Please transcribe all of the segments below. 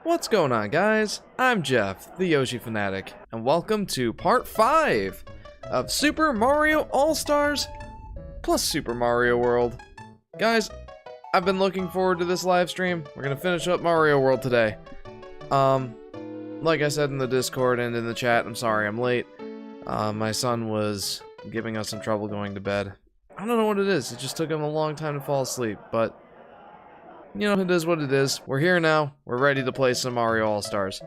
What's going on, guys? I'm Jeff, the Yoshi Fanatic, and welcome to part 5 of Super Mario All-Stars plus Super Mario World. Guys, I've been looking forward to this live stream. We're gonna finish up Mario World today. Like I said in the Discord and in the chat, I'm sorry I'm late. My son was giving us some trouble going to bed. I don't know what it is. It just took him a long time to fall asleep, but you know, it is what it is. We're here now. We're ready to play some Mario All-Stars.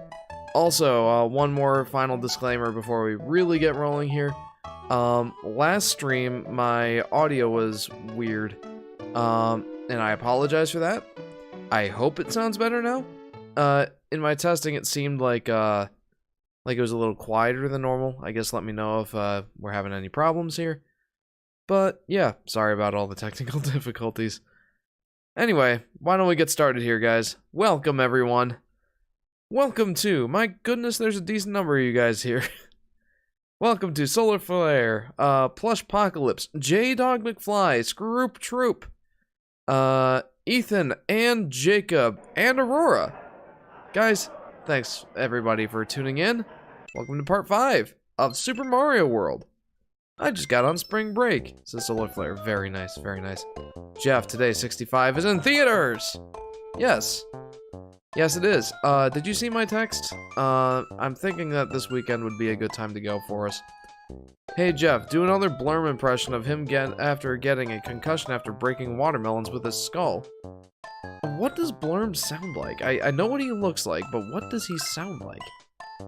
Also, one more final disclaimer before we really get rolling here. Last stream, my audio was weird. And I apologize for that. I hope it sounds better now. In my testing, it seemed like it was a little quieter than normal. I guess let me know if we're having any problems here. But yeah, sorry about all the technical difficulties. Anyway, why don't we get started here, guys? Welcome, everyone. Welcome to, my goodness, there's a decent number of you guys here. Welcome to Solar Flare, Plushpocalypse, J-Dog McFly, Scroop Troop, Ethan, and Jacob, and Aurora. Guys, thanks, everybody, for tuning in. Welcome to part 5 of Super Mario World. I just got on spring break, says Solar Flare. Very nice, very nice. Jeff, today 65 is in theaters! Yes. Yes, it is. Did you see my text? I'm thinking that this weekend would be a good time to go for us. Hey, Jeff, do another Blurm impression of him after getting a concussion after breaking watermelons with his skull. What does Blurm sound like? I know what he looks like, but what does he sound like?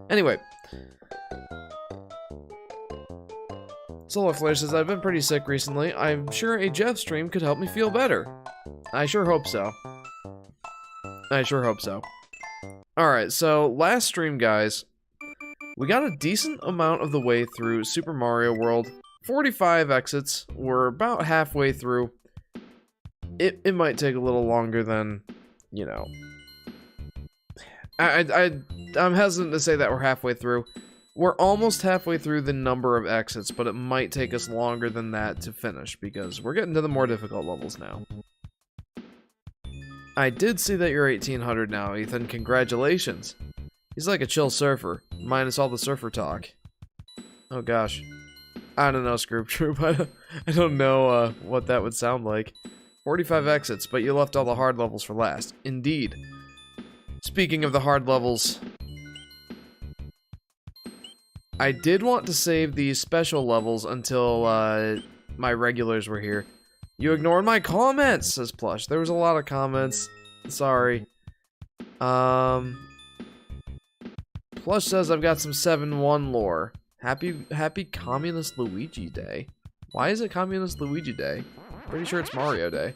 Anyway. Solar Flare says, I've been pretty sick recently. I'm sure a Jeff stream could help me feel better. I sure hope so. I sure hope so. Alright, so last stream, guys, we got a decent amount of the way through Super Mario World. 45 exits. We're about halfway through. It might take a little longer than, you know. I'm hesitant to say that we're halfway through. We're almost halfway through the number of exits, but it might take us longer than that to finish, because we're getting to the more difficult levels now. I did see that you're 1800 now, Ethan. Congratulations. He's like a chill surfer, minus all the surfer talk. Oh gosh. I don't know, Scroop Troop. I don't know what that would sound like. 45 exits, but you left all the hard levels for last. Indeed. Speaking of the hard levels, I did want to save these special levels until my regulars were here. You ignored my comments, says Plush. There was a lot of comments. Sorry. Plush says I've got some 7-1 lore. Happy Communist Luigi Day. Why is it Communist Luigi Day? Pretty sure it's Mario Day.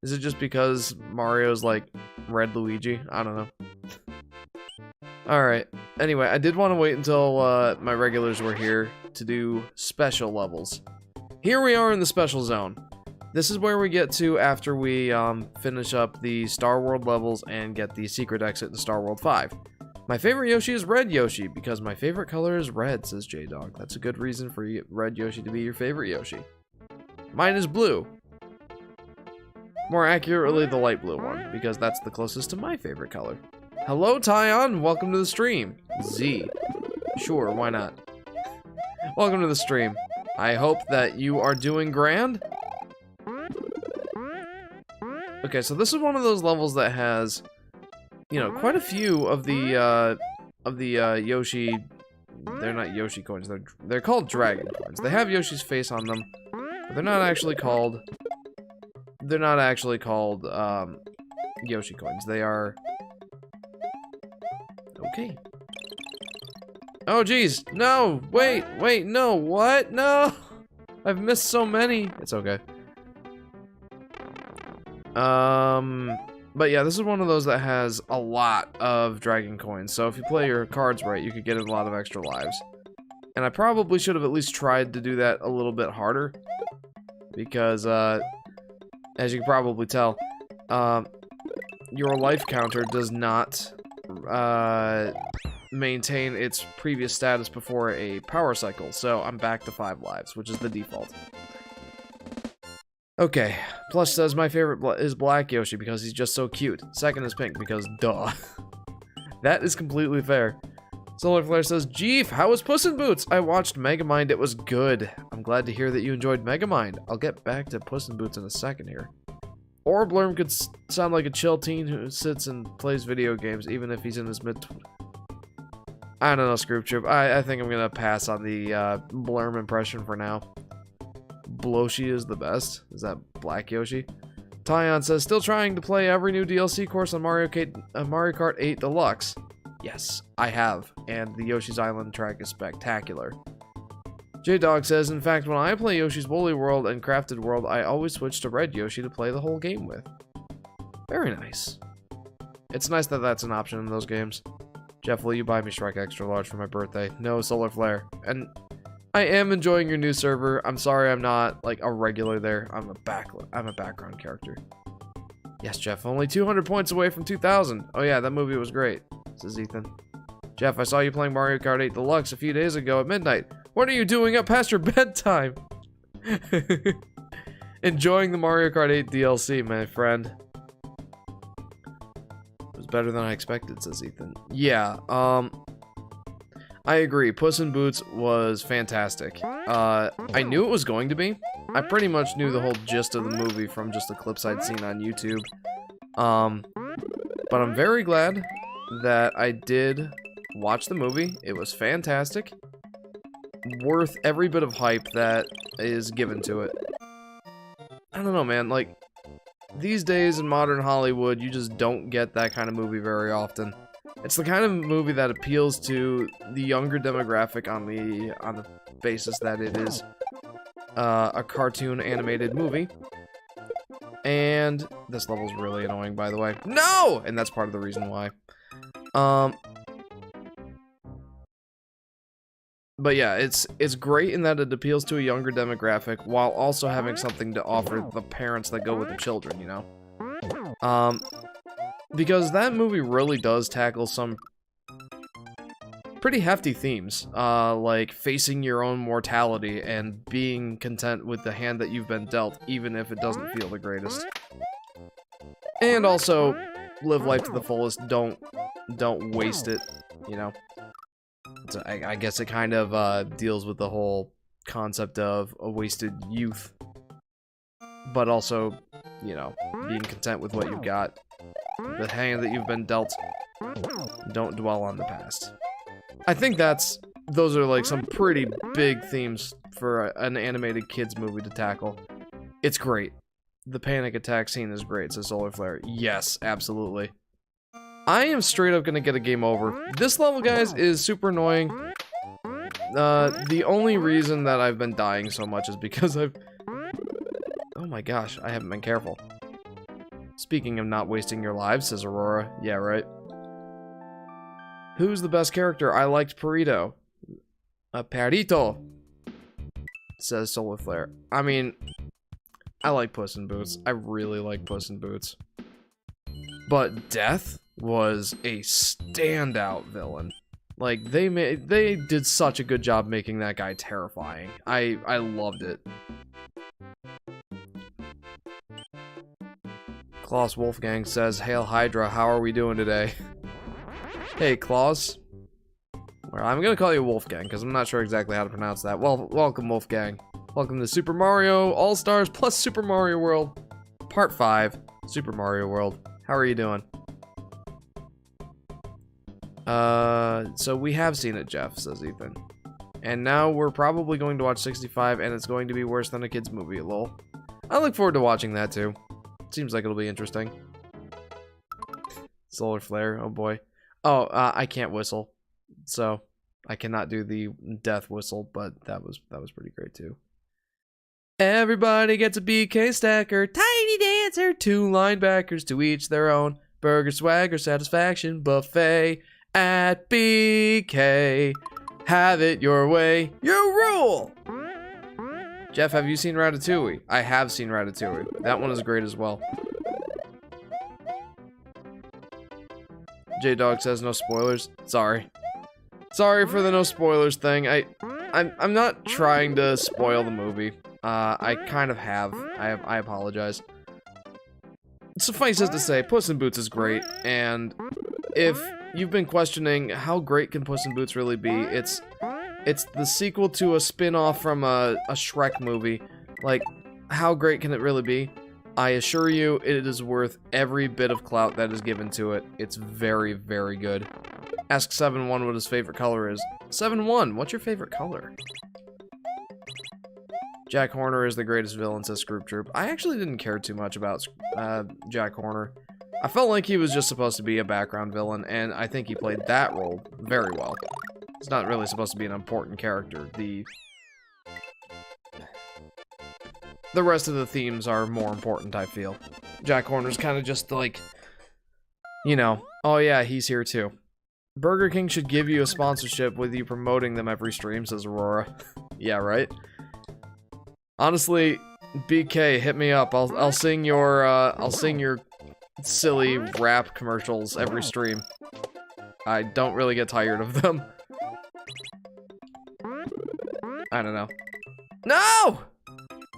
Is it just because Mario's like Red Luigi? I don't know. Alright, anyway, I did want to wait until my regulars were here to do special levels. Here we are in the special zone. This is where we get to after we finish up the Star World levels and get the secret exit in Star World 5. My favorite Yoshi is Red Yoshi, because my favorite color is red, says J-Dog. That's a good reason for Red Yoshi to be your favorite Yoshi. Mine is blue. More accurately, the light blue one, because that's the closest to my favorite color. Hello, Tyon. Welcome to the stream. Z. Sure, why not? Welcome to the stream. I hope that you are doing grand. Okay, so this is one of those levels that has, you know, quite a few of the Yoshi. They're not Yoshi coins. They're called Dragon coins. They have Yoshi's face on them, but they're not actually called. They're not actually called Yoshi coins. They are. Okay. Oh, geez. No! Wait, no! What? No! I've missed so many. It's okay. But yeah, this is one of those that has a lot of Dragon coins. So if you play your cards right, you could get a lot of extra lives. And I probably should have at least tried to do that a little bit harder. Because, as you can probably tell, your life counter does not maintain its previous status before a power cycle, so I'm back to 5 lives, which is the default. Okay, Plush says my favorite is Black Yoshi because he's just so cute. Second is Pink because duh. That is completely fair. Solar Flare says, Jeef, how was Puss in Boots? I watched Megamind, it was good. I'm glad to hear that you enjoyed Megamind. I'll get back to Puss in Boots in a second here. Or Blurm could sound like a chill teen who sits and plays video games, even if he's in his mid-20s. I don't know, Scroop Troop. I think I'm gonna pass on the Blurm impression for now. Bloshi is the best. Is that Black Yoshi? Tyon says, still trying to play every new DLC course on Mario Kart 8 Deluxe. Yes, I have, and the Yoshi's Island track is spectacular. J-Dog says, in fact, when I play Yoshi's Woolly World and Crafted World, I always switch to Red Yoshi to play the whole game with. Very nice. It's nice that that's an option in those games. Jeff, will you buy me Shrek Extra Large for my birthday? No, Solar Flare. And I am enjoying your new server. I'm sorry I'm not, like, a regular there. I'm a background character. Yes, Jeff, only 200 points away from 2,000. Oh yeah, that movie was great, says Ethan. Jeff, I saw you playing Mario Kart 8 Deluxe a few days ago at midnight. What are you doing up past your bedtime? Enjoying the Mario Kart 8 DLC, my friend. It was better than I expected, says Ethan. Yeah, I agree. Puss in Boots was fantastic. I knew it was going to be. I pretty much knew the whole gist of the movie from just the clips I'd seen on YouTube. But I'm very glad that I did watch the movie. It was fantastic. Worth every bit of hype that is given to it. I don't know, man. Like, these days in modern Hollywood, you just don't get that kind of movie very often. It's the kind of movie that appeals to the younger demographic on the basis that it is a cartoon animated movie. And this level's really annoying, by the way. No! And that's part of the reason why. But yeah, it's great in that it appeals to a younger demographic while also having something to offer the parents that go with the children, you know? Because that movie really does tackle some pretty hefty themes, like facing your own mortality and being content with the hand that you've been dealt, even if it doesn't feel the greatest. And also, live life to the fullest, don't waste it, you know? So I guess it kind of deals with the whole concept of a wasted youth, but also, you know, being content with what you've got. The hand that you've been dealt. Don't dwell on the past. I think those are like some pretty big themes for an animated kids movie to tackle. It's great. The panic attack scene is great, says Solar Flare. Yes, absolutely. I am straight up gonna get a game over. This level, guys, is super annoying. The only reason that I've been dying so much is because I've... Oh my gosh, I haven't been careful. Speaking of not wasting your lives, says Aurora. Yeah, right. Who's the best character? I liked Perito. Perito, says Solar Flare. I mean, I like Puss in Boots. I really like Puss in Boots. But Death was a standout villain. Like, they did such a good job making that guy terrifying. I loved it. Klaus Wolfgang says, Hail Hydra, how are we doing today? Hey, Klaus. Well, I'm gonna call you Wolfgang, because I'm not sure exactly how to pronounce that. Well, welcome, Wolfgang. Welcome to Super Mario All-Stars plus Super Mario World. Part 5, Super Mario World. How are you doing? So we have seen it, Jeff, says Ethan. And now we're probably going to watch 65, and it's going to be worse than a kid's movie, lol. I look forward to watching that, too. Seems like it'll be interesting. Solar Flare, oh boy. Oh, I can't whistle, so I cannot do the death whistle, but that was pretty great, too. Everybody gets a BK stacker, tiny dancer, 2 linebackers to each their own. Burger, swagger, satisfaction, buffet at BK. Have it your way, your rule! Jeff, have you seen Ratatouille? I have seen Ratatouille. That one is great as well. J-Dog says no spoilers. Sorry. Sorry for the no spoilers thing. I'm not trying to spoil the movie. I kind of have. I apologize. Suffice it to say, Puss in Boots is great, and if you've been questioning how great can Puss in Boots really be. It's the sequel to a spin-off from a Shrek movie. Like, how great can it really be? I assure you, it is worth every bit of clout that is given to it. It's very, very good. Ask 7-1 what his favorite color is. 7-1, what's your favorite color? Jack Horner is the greatest villain, says Scroop Troop. I actually didn't care too much about Jack Horner. I felt like he was just supposed to be a background villain, and I think he played that role very well. He's not really supposed to be an important character. The rest of the themes are more important, I feel. Jack Horner's kind of just like, you know, oh yeah, he's here too. Burger King should give you a sponsorship with you promoting them every stream, says Aurora. Yeah, right? Honestly, BK, hit me up. I'll sing your silly rap commercials every stream. I don't really get tired of them. I don't know. No!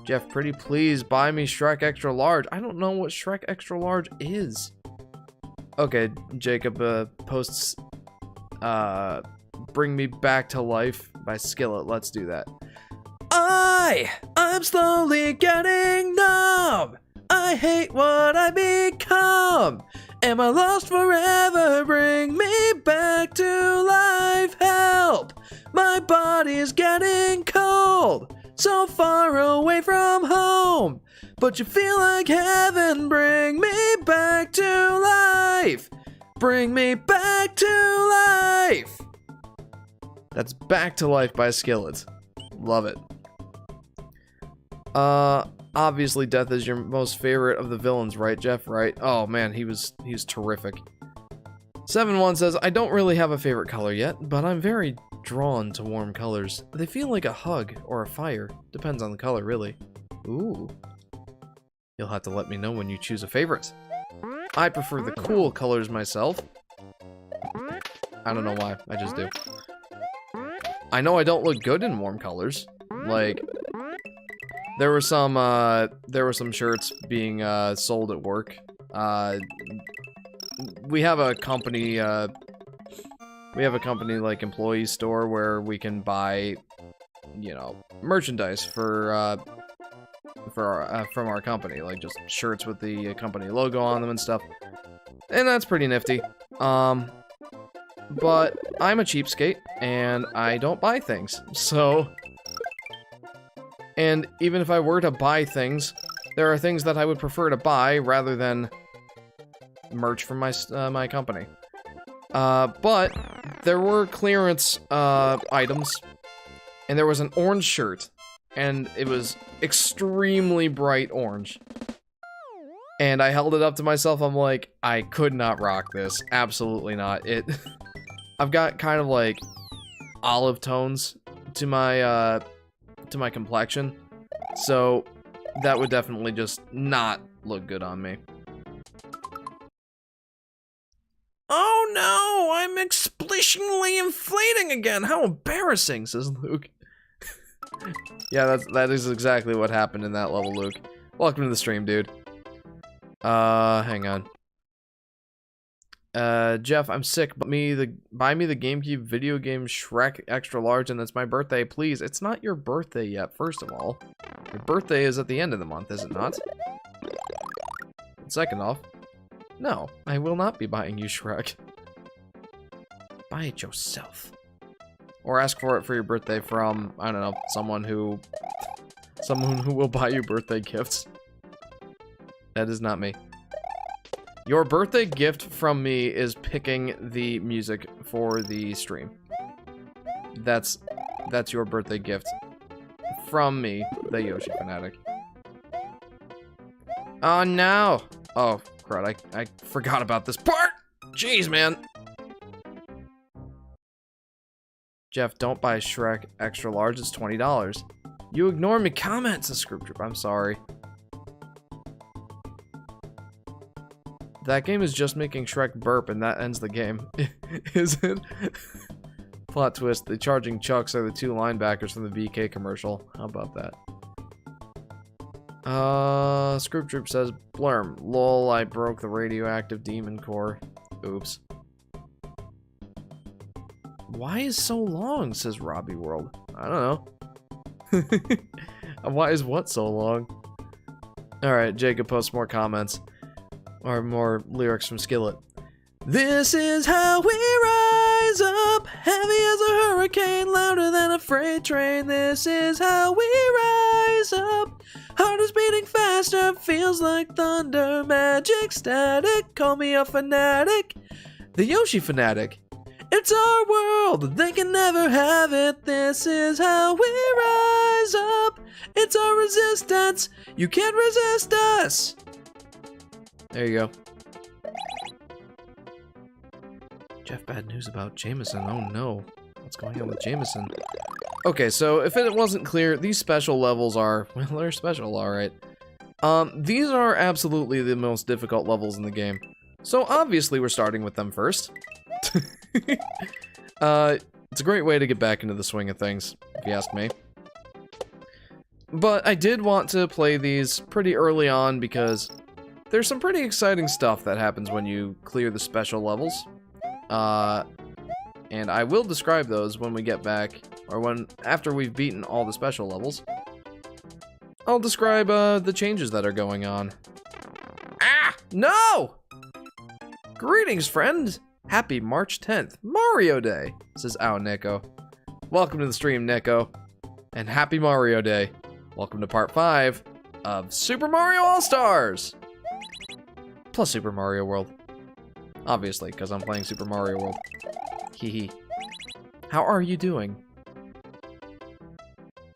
Jeff, pretty please buy me Shrek Extra Large. I don't know what Shrek Extra Large is. Okay, Jacob posts Bring Me Back to Life by Skillet. Let's do that. I'm slowly getting numb. I hate what I become. Am I lost forever? Bring me back to life. Help! My body's getting cold. So far away from home. But you feel like heaven. Bring me back to life. Bring me back to life. That's Back to Life by Skillet. Love it. Obviously Death is your most favorite of the villains, right, Jeff? Right? Oh man, he's terrific. 7-1 says, I don't really have a favorite color yet, but I'm very drawn to warm colors. They feel like a hug or a fire. Depends on the color, really. Ooh. You'll have to let me know when you choose a favorite. I prefer the cool colors myself. I don't know why, I just do. I know I don't look good in warm colors. Like, there were some shirts being sold at work. We have a company like employee store where we can buy, you know, merchandise from our company, like just shirts with the company logo on them and stuff. And that's pretty nifty. But I'm a cheapskate and I don't buy things. So, and even if I were to buy things, there are things that I would prefer to buy rather than merch from my company. But there were clearance items, and there was an orange shirt, and it was extremely bright orange. And I held it up to myself. I'm like, I could not rock this. Absolutely not. I've got kind of like olive tones to my complexion, so that would definitely just not look good on me. Oh no, I'm explicitly inflating again. How embarrassing, says Luke. Yeah, that is exactly what happened in that level, Luke. Welcome to the stream, dude. Hang on. Jeff, I'm sick. Buy me the GameCube video game Shrek Extra Large, and it's my birthday. Please, it's not your birthday yet, first of all. Your birthday is at the end of the month, is it not? And second off, no, I will not be buying you Shrek. Buy it yourself. Or ask for it for your birthday from, I don't know, someone who will buy you birthday gifts. That is not me. Your birthday gift from me is picking the music for the stream. That's your birthday gift from me, the Yoshi Fanatic. Oh no! Oh crud! I forgot about this part. Jeez, man. Jeff, don't buy Shrek Extra Large. It's $20. You ignore me comments, a Script Troop. I'm sorry. That game is just making Shrek burp, and that ends the game. Is it? Plot twist, the charging chucks are the two linebackers from the VK commercial. How about that? Script Troop says, Blurm, lol, I broke the radioactive demon core. Oops. Why is so long, says Robbie World. I don't know. Why is what so long? Alright, Jacob posts more comments. Or more lyrics from Skillet. This is how we rise up, heavy as a hurricane, louder than a freight train. This is how we rise up, heart is beating faster, feels like thunder, magic static, call me a fanatic. The Yoshi Fanatic. It's our world, they can never have it. This is how we rise up, it's our resistance, you can't resist us. There you go. Jeff, bad news about Jameson. Oh no. What's going on with Jameson? Okay, so if it wasn't clear, these special levels are... Well, they're special, alright. These are absolutely the most difficult levels in the game. So obviously we're starting with them first. It's a great way to get back into the swing of things, if you ask me. But I did want to play these pretty early on because there's some pretty exciting stuff that happens when you clear the special levels. And I will describe those when we get back, or after we've beaten all the special levels. I'll describe, the changes that are going on. Ah! No! Greetings, friend! Happy March 10th, Mario Day, says Ow Nico. Welcome to the stream, Nico. And happy Mario Day. Welcome to part 5 of Super Mario All-Stars! Plus Super Mario World. Obviously, because I'm playing Super Mario World. Hehe. How are you doing?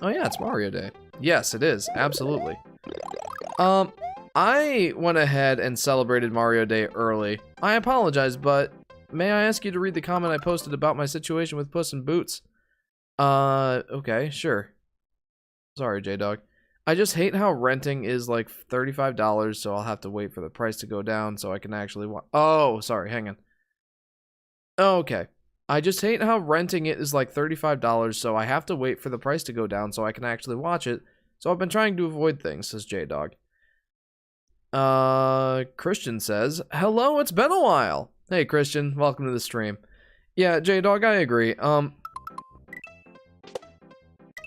Oh yeah, it's Mario Day. Yes, it is. Absolutely. I went ahead and celebrated Mario Day early. I apologize, but may I ask you to read the comment I posted about my situation with Puss in Boots? Okay, sure. Sorry, J-Dog. I just hate how renting is like $35, so I'll have to wait for the price to go down so I can actually watch. Oh, sorry, hang on. Okay. I just hate how renting it is like $35, so I have to wait for the price to go down so I can actually watch it. So I've been trying to avoid things, says J-Dog. Christian says, hello, it's been a while. Hey, Christian, welcome to the stream. Yeah, J-Dog, I agree.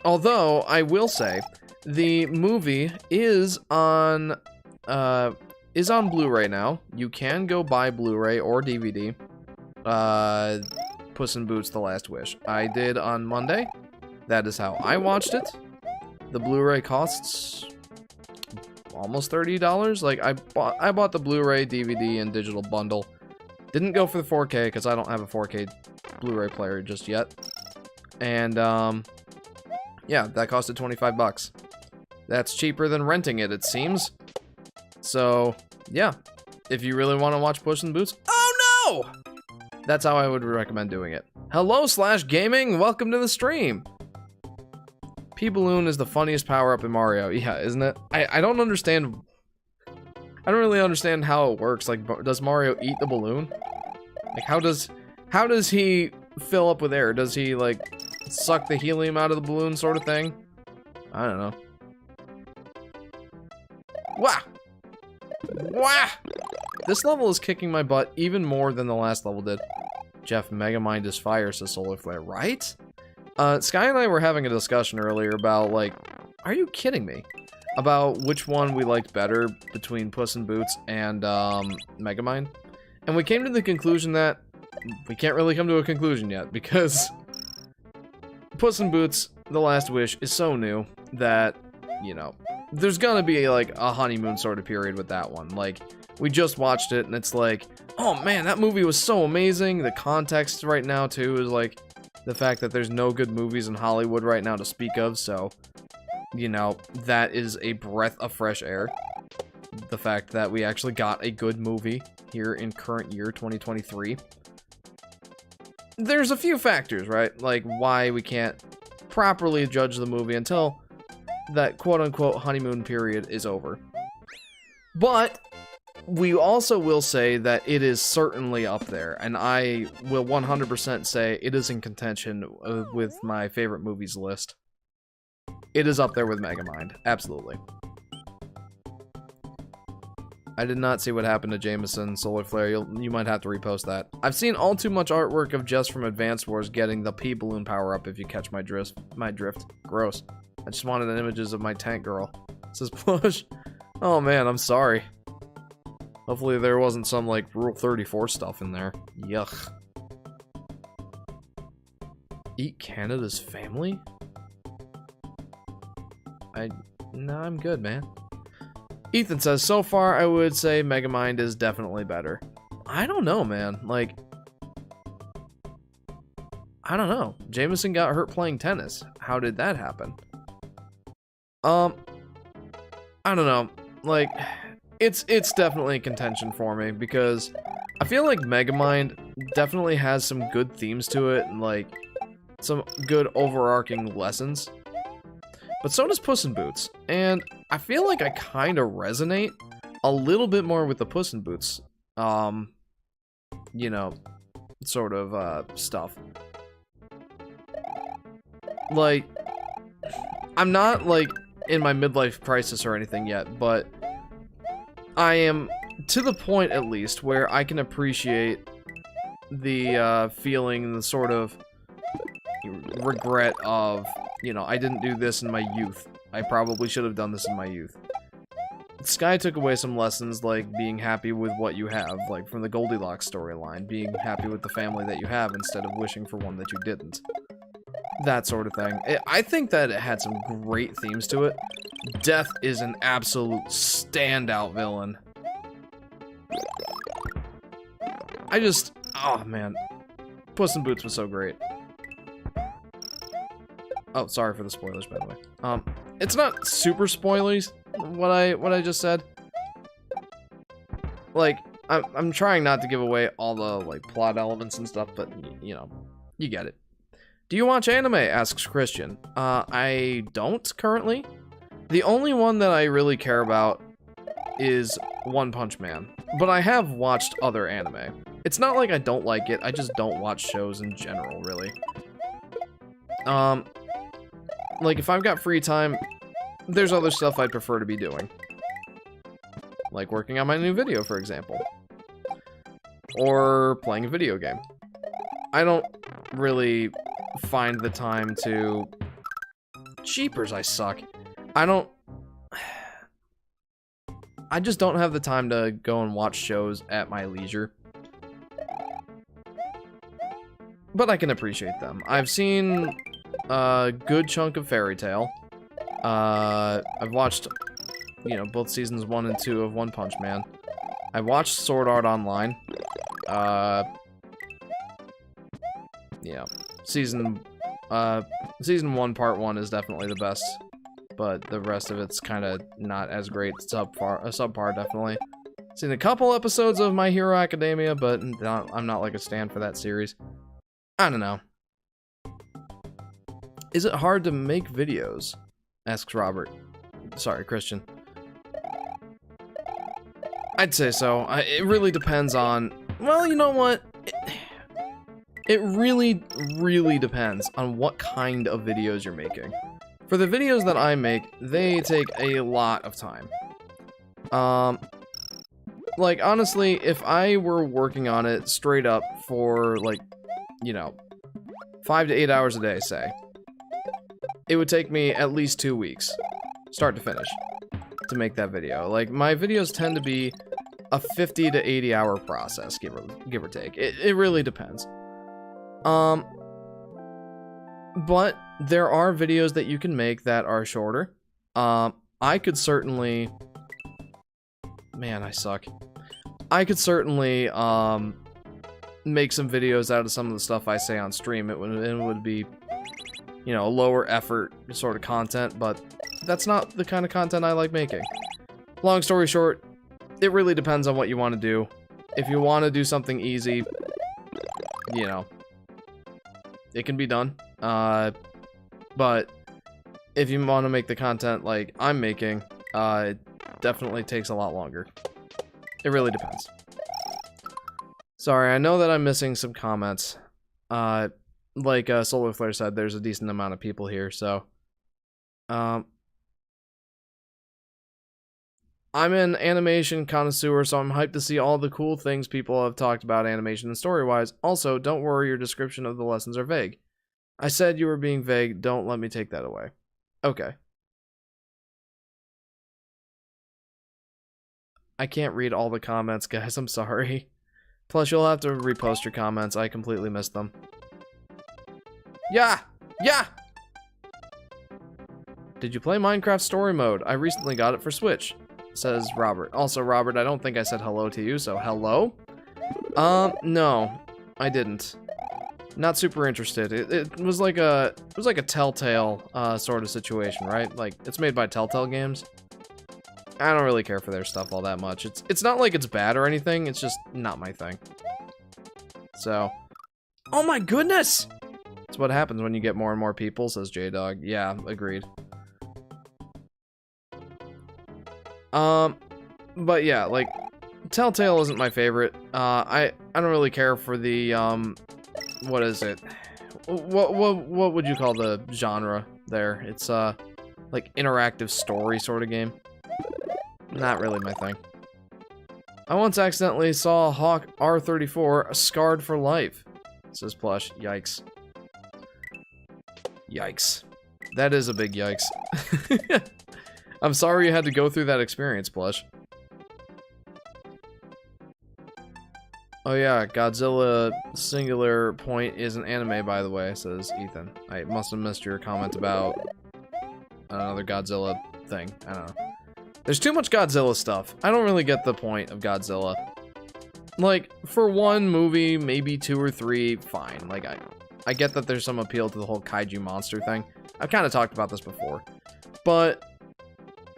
Although, I will say, the movie is on Blu-ray now. You can go buy Blu-ray or DVD. Puss in Boots: The Last Wish. I did on Monday. That is how I watched it. The Blu-ray costs almost $30. Like I bought the Blu-ray, DVD, and digital bundle. Didn't go for the 4K because I don't have a 4K Blu-ray player just yet. And yeah, that costed 25 bucks. That's cheaper than renting it, it seems. So, yeah. If you really want to watch Puss in Boots... Oh, no! That's how I would recommend doing it. Hello, /gaming! Welcome to the stream! P-Balloon is the funniest power-up in Mario. Yeah, isn't it? I don't understand... I don't really understand how it works. Like, does Mario eat the balloon? Like, how does he fill up with air? Does he, like, suck the helium out of the balloon sort of thing? I don't know. Wah! Wah! This level is kicking my butt even more than the last level did. Jeff, Megamind is fire, says Solar Flare. Right? Sky and I were having a discussion earlier about, like, are you kidding me? About which one we liked better between Puss in Boots and, Megamind. And we came to the conclusion that we can't really come to a conclusion yet, because Puss in Boots: The Last Wish is so new that, you know, there's gonna be, like, a honeymoon sort of period with that one. Like, we just watched it, and it's like, oh man, that movie was so amazing. The context right now, too, is, like, the fact that there's no good movies in Hollywood right now to speak of, so, you know, that is a breath of fresh air. The fact that we actually got a good movie here in current year, 2023. There's a few factors, right? Like, why we can't properly judge the movie until that quote-unquote honeymoon period is over. But we also will say that it is certainly up there, and I will 100% say it is in contention with my favorite movies list. It is up there with Megamind, absolutely. I did not see what happened to Jameson Solar Flare. You might have to repost that. I've seen all too much artwork of Jess from Advance Wars getting the P balloon power up. If you catch my drift. Gross. I just wanted images of my tank girl. It says push. Oh man, I'm sorry. Hopefully there wasn't some like Rule 34 stuff in there. Yuck. Eat Canada's family? No, I'm good, man. Ethan says, so far I would say Megamind is definitely better. I don't know, man. Like, I don't know. Jameson got hurt playing tennis. How did that happen? I don't know. Like, it's definitely a contention for me because I feel like Megamind definitely has some good themes to it and like some good overarching lessons. But so does Puss in Boots, and I feel like I kind of resonate a little bit more with the Puss in Boots, you know, sort of, stuff. Like, I'm not, like, in my midlife crisis or anything yet, but I am to the point, at least, where I can appreciate the, feeling, the sort of regret of, you know, I didn't do this in my youth. I probably should have done this in my youth. Sky took away some lessons, like being happy with what you have, like from the Goldilocks storyline, being happy with the family that you have instead of wishing for one that you didn't. That sort of thing. I think that it had some great themes to it. Death is an absolute standout villain. Oh man. Puss in Boots was so great. Oh, sorry for the spoilers, by the way. It's not super spoilers, what I just said. Like, I'm trying not to give away all the, like, plot elements and stuff, but, you know, you get it. Do you watch anime? Asks Christian. I don't, currently. The only one that I really care about is One Punch Man. But I have watched other anime. It's not like I don't like it, I just don't watch shows in general, really. Like, if I've got free time, there's other stuff I'd prefer to be doing. Like working on my new video, for example. Or playing a video game. I don't really find the time to... Jeepers, I suck. I just don't have the time to go and watch shows at my leisure. But I can appreciate them. I've seen a good chunk of Fairy Tail. I've watched, you know, both seasons 1 and 2 of One Punch Man. I watched Sword Art Online. Yeah. Season 1, part 1 is definitely the best. But the rest of it's kind of not as great. Subpar, definitely. Seen a couple episodes of My Hero Academia, but I'm not like a stan for that series. I don't know. Is it hard to make videos? Asks Robert. Sorry, Christian. I'd say so. It really depends on... Well, you know what? It really, really depends on what kind of videos you're making. For the videos that I make, they take a lot of time. Like, honestly, if I were working on it straight up for, like, you know, 5 to 8 hours a day, say, it would take me at least 2 weeks, start to finish, to make that video. Like, my videos tend to be a 50 to 80 hour process, give or take. It really depends. But there are videos that you can make that are shorter. I could certainly... Man, I suck. I could certainly, make some videos out of some of the stuff I say on stream. It would be, you know, a lower effort sort of content, but that's not the kind of content I like making. Long story short, it really depends on what you want to do. If you want to do something easy, you know, it can be done. But if you want to make the content like I'm making, it definitely takes a lot longer. It really depends. Sorry, I know that I'm missing some comments. Like Solar Flare said, there's a decent amount of people here, so... I'm an animation connoisseur, so I'm hyped to see all the cool things people have talked about animation and story-wise. Also, don't worry, your description of the lessons are vague. I said you were being vague. Don't let me take that away. Okay. I can't read all the comments, guys. I'm sorry. Plus, you'll have to repost your comments. I completely missed them. Yeah! Yeah! Did you play Minecraft Story Mode? I recently got it for Switch, says Robert. Also, Robert, I don't think I said hello to you, so hello? No, I didn't. Not super interested. It was like a Telltale sort of situation, right? Like, it's made by Telltale Games. I don't really care for their stuff all that much. It's not like it's bad or anything, it's just not my thing. So, oh my goodness! That's what happens when you get more and more people, says J-Dog. Yeah, agreed. But yeah, like, Telltale isn't my favorite. I don't really care for the, what is it? What would you call the genre there? It's, like, interactive story sort of game. Not really my thing. I once accidentally saw Hawk R34 scarred for life, says Plush. Yikes. Yikes. That is a big yikes. I'm sorry you had to go through that experience, Plush. Oh yeah, Godzilla Singular Point is an anime, by the way, says Ethan. I must have missed your comment about another Godzilla thing. I don't know. There's too much Godzilla stuff. I don't really get the point of Godzilla. Like, for one movie, maybe 2 or 3, fine. Like, I get that there's some appeal to the whole kaiju monster thing. I've kind of talked about this before. But,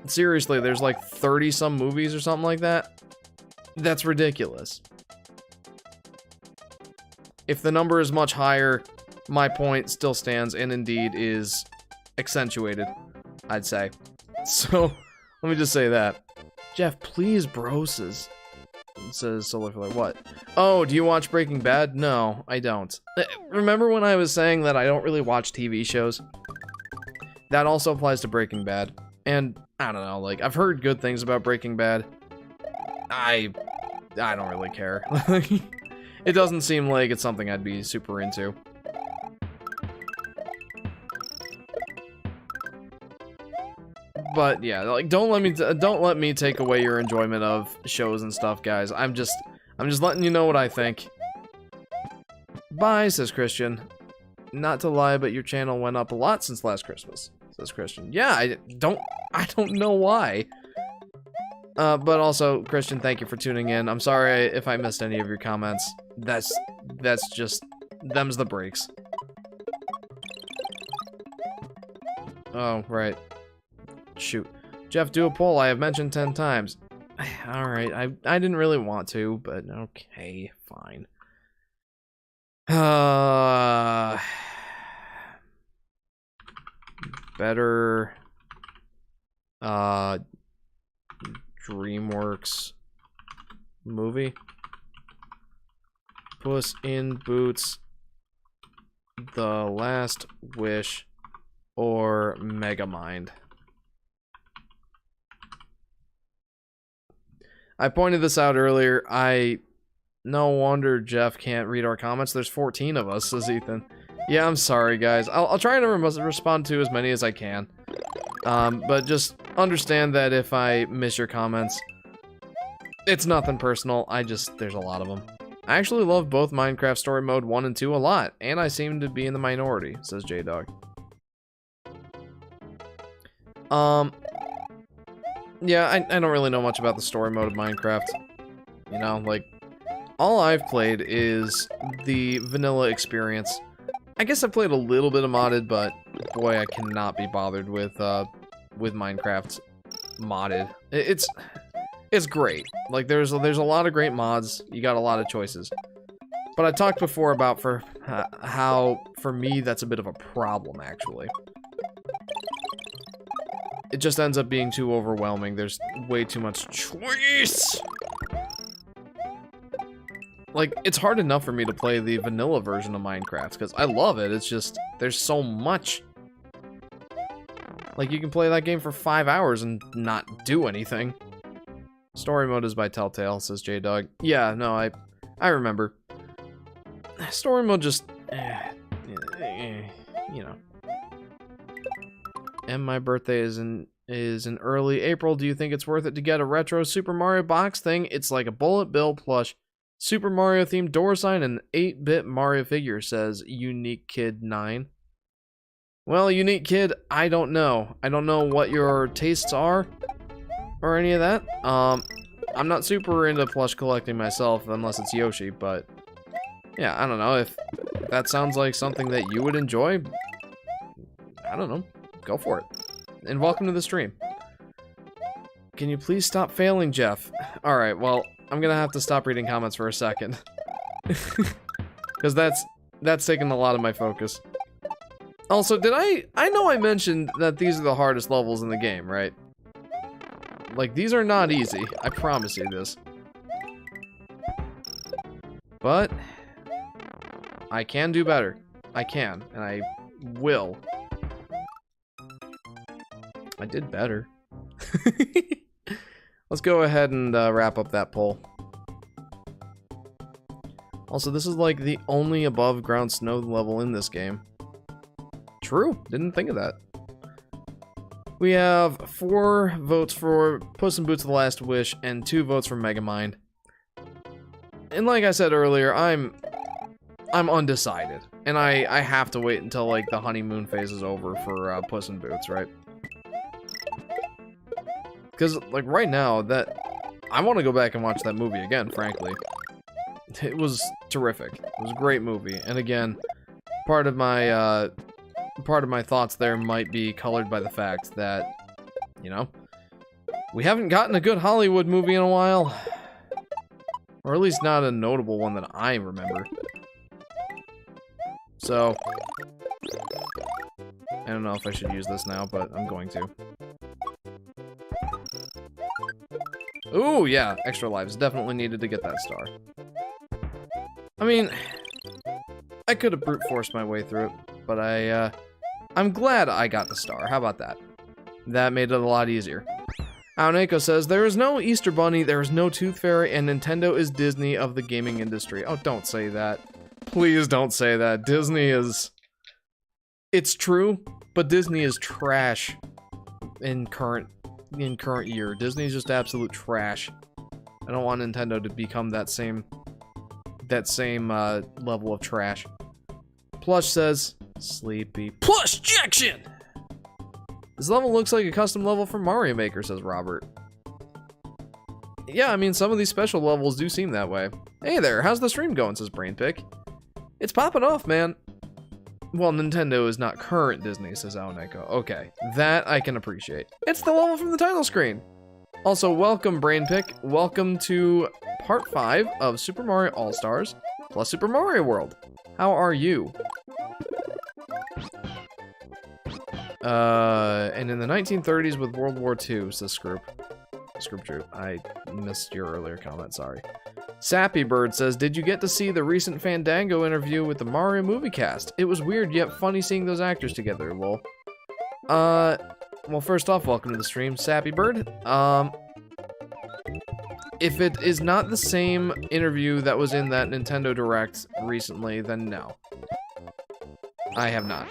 seriously, there's like 30-some movies or something like that. That's ridiculous. If the number is much higher, my point still stands and indeed is accentuated, I'd say. So, let me just say that. Jeff, please, bro, says Solar Flare. What? Oh, do you watch Breaking Bad? No, I don't. Remember when I was saying that I don't really watch TV shows? That also applies to Breaking Bad. And, I don't know, like, I've heard good things about Breaking Bad. I don't really care. It doesn't seem like it's something I'd be super into. But yeah, like don't let me take away your enjoyment of shows and stuff, guys. I'm just letting you know what I think. Bye, says Christian. Not to lie, but your channel went up a lot since last Christmas, says Christian. Yeah, I don't know why. But also, Christian, thank you for tuning in. I'm sorry if I missed any of your comments. That's just, them's the breaks. Oh, right. Shoot. Jeff, do a poll. I have mentioned 10 times. Alright, I didn't really want to, but okay, fine. Better... DreamWorks movie. Puss in Boots, The Last Wish, or Megamind. I pointed this out earlier. No wonder Jeff can't read our comments. There's 14 of us, says Ethan. Yeah, I'm sorry, guys. I'll try to respond to as many as I can. But just understand that if I miss your comments, it's nothing personal. There's a lot of them. I actually love both Minecraft Story Mode 1 and 2 a lot, and I seem to be in the minority, says J-Dog. Yeah, I don't really know much about the story mode of Minecraft. You know, like, all I've played is the vanilla experience. I guess I've played a little bit of modded, but boy, I cannot be bothered with Minecraft modded. It's great. Like, there's a lot of great mods. You got a lot of choices. But I talked before about how, for me, that's a bit of a problem, actually. It just ends up being too overwhelming. There's way too much choice. Like, it's hard enough for me to play the vanilla version of Minecraft, because I love it. It's just, there's so much. Like, you can play that game for 5 hours and not do anything. Story mode is by Telltale, says J-Dog. Yeah, no, I remember. Story mode just... you know. And my birthday is in early April. Do you think it's worth it to get a retro Super Mario box thing? It's like a bullet bill plush Super Mario themed door sign and 8-bit Mario figure, says Unique Kid 9. Well, Unique Kid, I don't know. I don't know what your tastes are or any of that. I'm not super into plush collecting myself unless it's Yoshi, but yeah, I don't know. If that sounds like something that you would enjoy, I don't know. Go for it. And welcome to the stream. Can you please stop failing, Jeff? Alright, well, I'm gonna have to stop reading comments for a second. Because that's taking a lot of my focus. Also, did I know I mentioned that these are the hardest levels in the game, right? Like, these are not easy. I promise you this. But I can do better. I can, and I will. I did better. Let's go ahead and wrap up that poll. Also, this is like the only above ground snow level in this game. True, didn't think of that. We have 4 votes for Puss in Boots: The Last Wish and 2 votes for Megamind. And like I said earlier, I'm undecided, and I have to wait until like the honeymoon phase is over for Puss in Boots, right? Because like right now, that I want to go back and watch that movie again. Frankly, it was terrific. It was a great movie, and again, part of my thoughts there might be colored by the fact that, you know, we haven't gotten a good Hollywood movie in a while. Or at least not a notable one that I remember. So, I don't know if I should use this now, but I'm going to. Ooh, yeah, extra lives. Definitely needed to get that star. I mean, I could have brute forced my way through it, but I'm glad I got the star. How about that? That made it a lot easier. Aoneko says, there is no Easter Bunny, there is no Tooth Fairy, and Nintendo is Disney of the gaming industry. Oh, don't say that. Please don't say that. Disney is... It's true, but Disney is trash in current year. Disney is just absolute trash. I don't want Nintendo to become that same level of trash. Plush says, sleepy. Plush Jackson! This level looks like a custom level from Mario Maker, says Robert. Yeah, I mean, some of these special levels do seem that way. Hey there, how's the stream going, says Brainpick. It's popping off, man. Well, Nintendo is not current Disney, says Aoneko. Okay, that I can appreciate. It's the level from the title screen. Also, welcome, Brainpick. Welcome to part 5 of Super Mario All-Stars plus Super Mario World. How are you? And in the 1930s with World War II, says Scroop. Troop. I missed your earlier comment, sorry. Sappy Bird says, did you get to see the recent Fandango interview with the Mario movie cast? It was weird yet funny seeing those actors together, lol. Well, first off, welcome to the stream, Sappy Bird. If it is not the same interview that was in that Nintendo Direct recently, then no. I have not.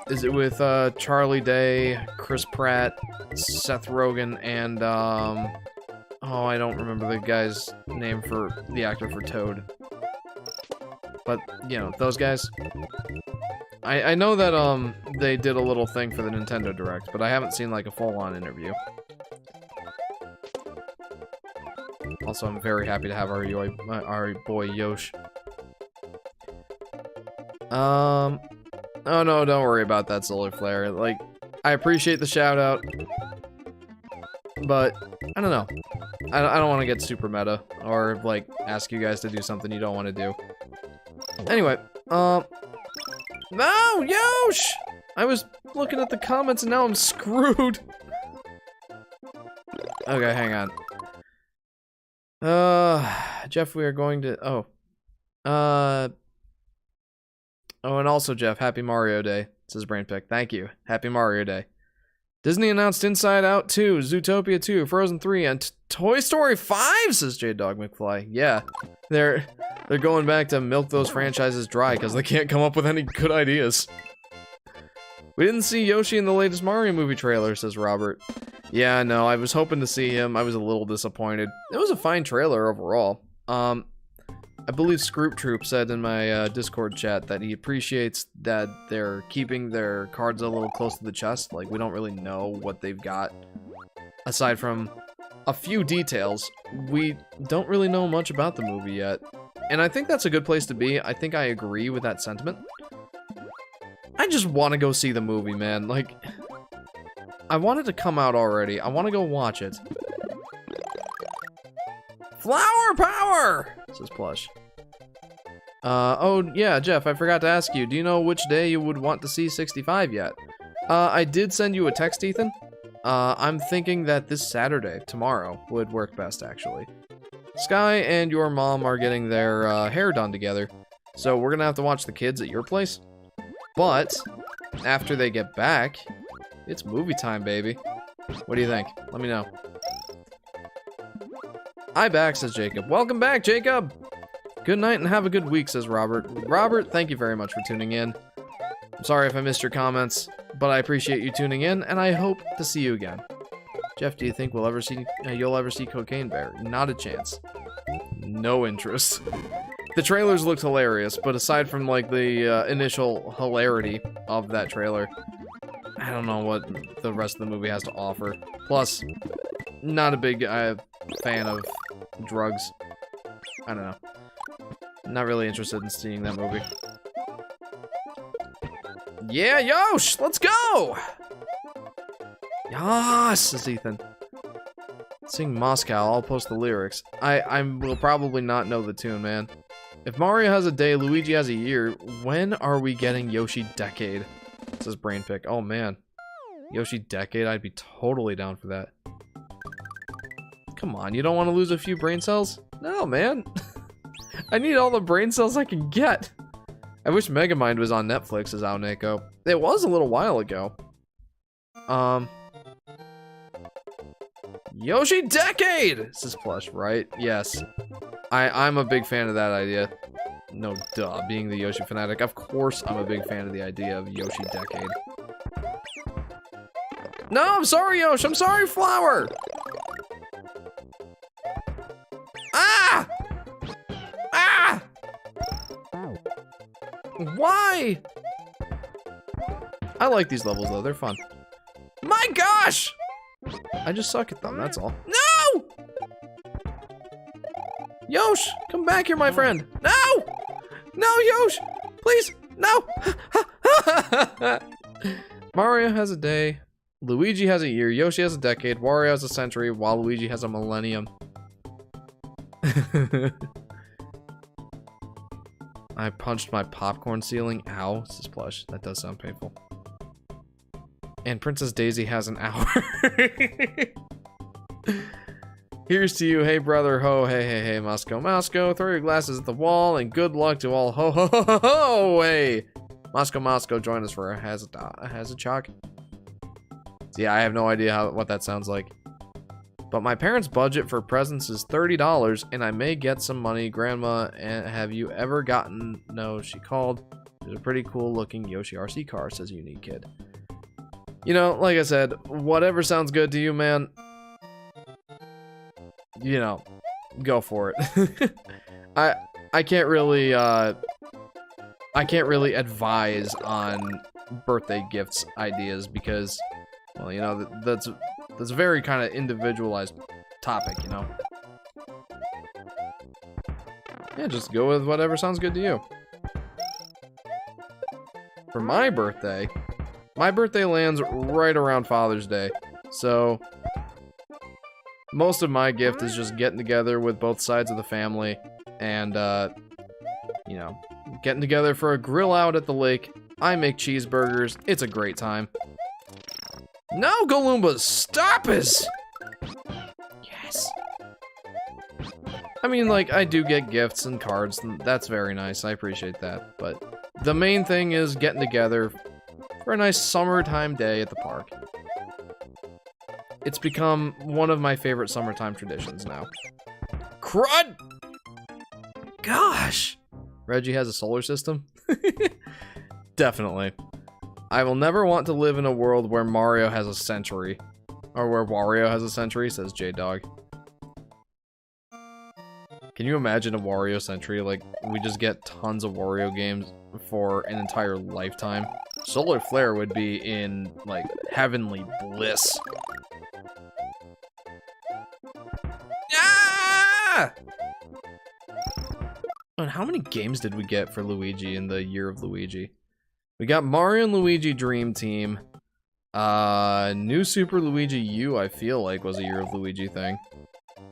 Is it with Charlie Day, Chris Pratt, Seth Rogen, and oh, I don't remember the guy's name for the actor for Toad. But, you know, those guys. I know that they did a little thing for the Nintendo Direct, but I haven't seen like a full-on interview. Also, I'm very happy to have our boy Yosh. Oh no, don't worry about that, Solar Flare. Like, I appreciate the shout out, but I don't know. I don't want to get super meta or like ask you guys to do something you don't want to do. Anyway, no, Yosh! I was looking at the comments and now I'm screwed. Okay, hang on. Jeff, we are going to. Oh, and also, Jeff, Happy Mario Day, says Brainpick. Thank you. Happy Mario Day. Disney announced Inside Out 2, Zootopia 2, Frozen 3, and Toy Story 5, says J-Dog McFly. Yeah, they're going back to milk those franchises dry because they can't come up with any good ideas. We didn't see Yoshi in the latest Mario movie trailer, says Robert. Yeah, no, I was hoping to see him. I was a little disappointed. It was a fine trailer overall. I believe Scroop Troop said in my Discord chat that he appreciates that they're keeping their cards a little close to the chest. Like, we don't really know what they've got. Aside from a few details, we don't really know much about the movie yet. And I think that's a good place to be. I think I agree with that sentiment. I just want to go see the movie, man. Like, I want it to come out already. I want to go watch it. Flower power! Says Plush. Oh, yeah, Jeff, I forgot to ask you. Do you know which day you would want to see 65 yet? I did send you a text, Ethan. I'm thinking that this Saturday, tomorrow, would work best, actually. Sky and your mom are getting their hair done together, so we're gonna have to watch the kids at your place. But, after they get back, it's movie time, baby. What do you think? Let me know. Hi back, says Jacob. Welcome back, Jacob! Good night and have a good week, says Robert. Robert, thank you very much for tuning in. I'm sorry if I missed your comments, but I appreciate you tuning in, and I hope to see you again. Jeff, do you think you'll ever see Cocaine Bear? Not a chance. No interest. The trailers looked hilarious, but aside from, like, the initial hilarity of that trailer, I don't know what the rest of the movie has to offer. Plus, not a big fan of drugs. I don't know. Not really interested in seeing that movie. Yeah, Yosh! Let's go! Yas, says Ethan. Sing Moscow, I'll post the lyrics. I will probably not know the tune, man. If Mario has a day, Luigi has a year, when are we getting Yoshi Decade? Says Brainpick. Oh, man. Yoshi Decade, I'd be totally down for that. Come on, you don't want to lose a few brain cells? No, man. I need all the brain cells I can get. I wish Megamind was on Netflix, says Aoneko. It was a little while ago. Yoshi Decade! Says Plush, right? Yes. I'm a big fan of that idea. No, duh, being the Yoshi Fanatic. Of course I'm a big fan of the idea of Yoshi Decade. No, I'm sorry, Yosh! I'm sorry, Flower! Ah! Ah! Why? I like these levels, though. They're fun. My gosh! I just suck at them, that's all. No! Yosh, come back here, my friend. No! No, Yosh! Please, no! Mario has a day. Luigi has a year. Yoshi has a decade. Wario has a century, while Luigi has a millennium. I punched my popcorn ceiling. Ow. This is Plush. That does sound painful. And Princess Daisy has an hour. Here's to you. Hey, brother. Ho. Hey, hey, hey. Moscow, Moscow. Throw your glasses at the wall and good luck to all. Ho, ho, ho, ho, ho. Hey. Moscow, Moscow. Join us for a hazard chalk. Yeah, I have no idea what that sounds like. But my parents' budget for presents is $30, and I may get some money. Grandma, and have you ever gotten... No, she called. There's a pretty cool-looking Yoshi RC car, says Unique Kid. You know, like I said, whatever sounds good to you, man. You know, go for it. I can't really advise on birthday gifts ideas because, well, you know, that's a very kind of individualized topic, you know? Yeah, just go with whatever sounds good to you. For my birthday lands right around Father's Day, so most of my gift is just getting together with both sides of the family and, you know, getting together for a grill out at the lake. I make cheeseburgers. It's a great time. No, Galoombas! Stop us! Yes. I mean, like, I do get gifts and cards, and that's very nice. I appreciate that. But the main thing is getting together for a nice summertime day at the park. It's become one of my favorite summertime traditions now. Crud! Gosh! Reggie has a solar system? Definitely. I will never want to live in a world where Mario has a century. Or where Wario has a century, says J-Dog. Can you imagine a Wario century? Like, we just get tons of Wario games for an entire lifetime. Solar Flare would be in, like, heavenly bliss. Ah! And how many games did we get for Luigi in the year of Luigi? We got Mario and Luigi Dream Team. New Super Luigi U, I feel like, was a year of Luigi thing.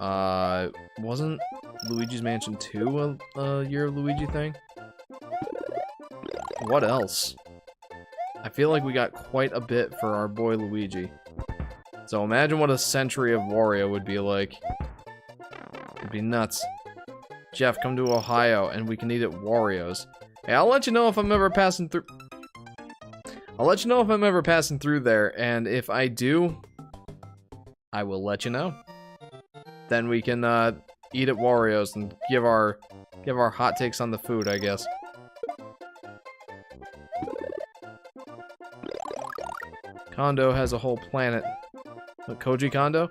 Wasn't Luigi's Mansion 2 a year of Luigi thing? What else? I feel like we got quite a bit for our boy Luigi. So imagine what a century of Wario would be like. It'd be nuts. Jeff, come to Ohio and we can eat at Wario's. Hey, I'll let you know if I'm ever passing through. I'll let you know if I'm ever passing through there, and if I do, I will let you know. Then we can eat at Wario's and give our hot takes on the food, I guess. Kondo has a whole planet. What, Koji Kondo?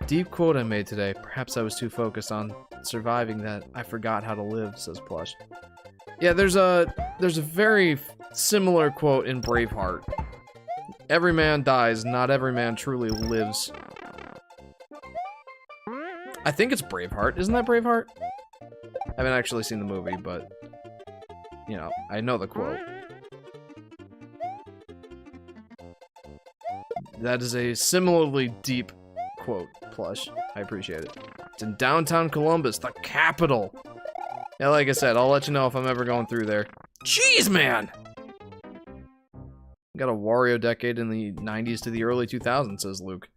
Deep quote I made today. Perhaps I was too focused on surviving that I forgot how to live, says Plush. Yeah, there's a very similar quote in Braveheart. Every man dies, not every man truly lives. I think it's Braveheart. Isn't that Braveheart? I haven't actually seen the movie, but, you know, I know the quote. That is a similarly deep quote, Plush. I appreciate it. It's in downtown Columbus, the capital. Yeah, like I said, I'll let you know if I'm ever going through there. Jeez, man! Got a Wario decade in the 90s to the early 2000s, says Luke.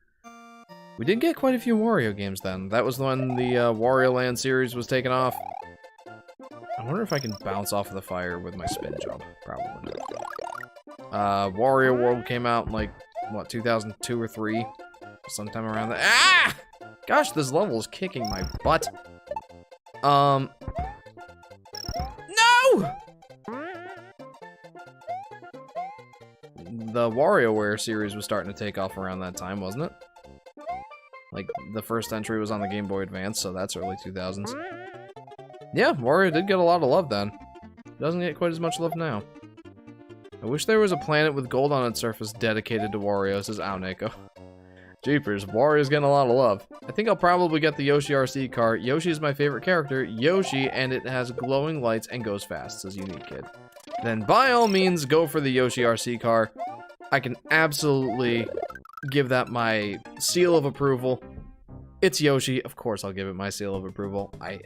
We did get quite a few Wario games then. That was when the Wario Land series was taken off. I wonder if I can bounce off of the fire with my spin jump. Probably not. Wario World came out in, like, what, 2002 or 3? Sometime around that. Ah! Gosh, this level is kicking my butt. No! The WarioWare series was starting to take off around that time, wasn't it? Like, the first entry was on the Game Boy Advance, so that's early 2000s. Yeah, Wario did get a lot of love then. It doesn't get quite as much love now. I wish there was a planet with gold on its surface dedicated to Wario, says Aoneko. Jeepers, Wario's getting a lot of love. I think I'll probably get the Yoshi RC car. Yoshi is my favorite character, Yoshi, and it has glowing lights and goes fast, says Unique Kid. Then by all means, go for the Yoshi RC car. I can absolutely give that my seal of approval. It's Yoshi, of course I'll give it my seal of approval. I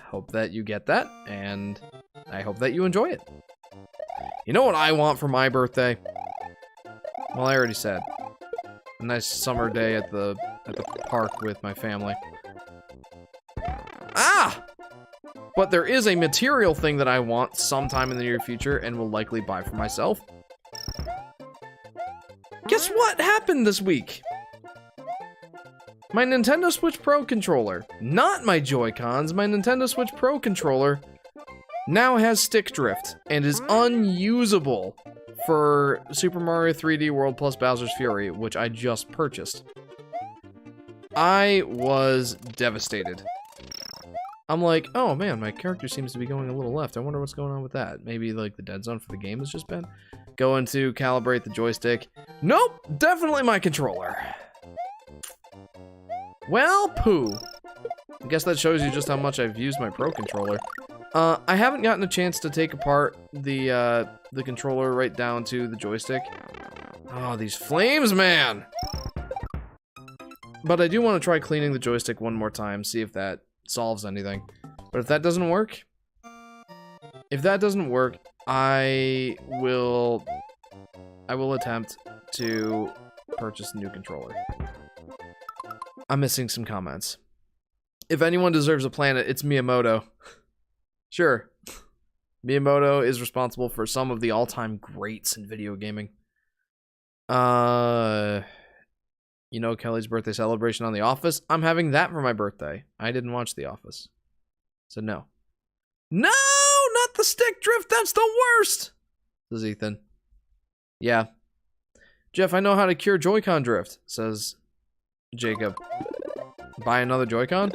hope that you get that, and I hope that you enjoy it. You know what I want for my birthday? Well, I already said. A nice summer day at the park with my family. Ah! But there is a material thing that I want sometime in the near future and will likely buy for myself. Guess what happened this week? My Nintendo Switch Pro controller, not my Joy-Cons, my Nintendo Switch Pro controller now has stick drift and is unusable for Super Mario 3D World plus Bowser's Fury, which I just purchased. I was devastated. I'm like, oh man, my character seems to be going a little left. I wonder what's going on with that. Maybe like the dead zone for the game has just been. Going to calibrate the joystick. Nope, definitely my controller. Well, poo. I guess that shows you just how much I've used my Pro controller. I haven't gotten a chance to take apart the controller right down to the joystick. Oh, these flames, man! But I do want to try cleaning the joystick one more time, see if that solves anything. But if that doesn't work, I will attempt to purchase a new controller. I'm missing some comments. If anyone deserves a planet, it's Miyamoto. Sure. Miyamoto is responsible for some of the all-time greats in video gaming. You know Kelly's birthday celebration on The Office? I'm having that for my birthday. I didn't watch The Office. So no. No! Not the stick drift! That's the worst! Says Ethan. Yeah. Jeff, I know how to cure Joy-Con drift, says Jacob. Buy another Joy-Con?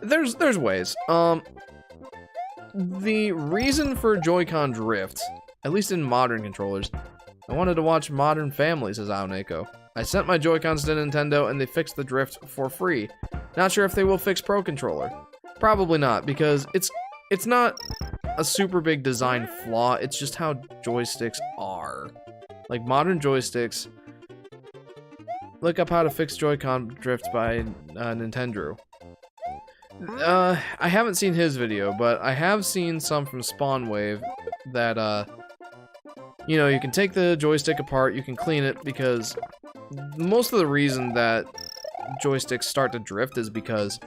There's ways. The reason for Joy-Con drift, at least in modern controllers, I wanted to watch Modern Family, says Aoneko. I sent my Joy-Cons to Nintendo and they fixed the drift for free. Not sure if they will fix Pro Controller. Probably not, because it's not a super big design flaw, it's just how joysticks are. Like, modern joysticks... Look up how to fix Joy-Con drift by Nintendo. I haven't seen his video, but I have seen some from Spawnwave that, you know, you can take the joystick apart, you can clean it, because most of the reason that joysticks start to drift is because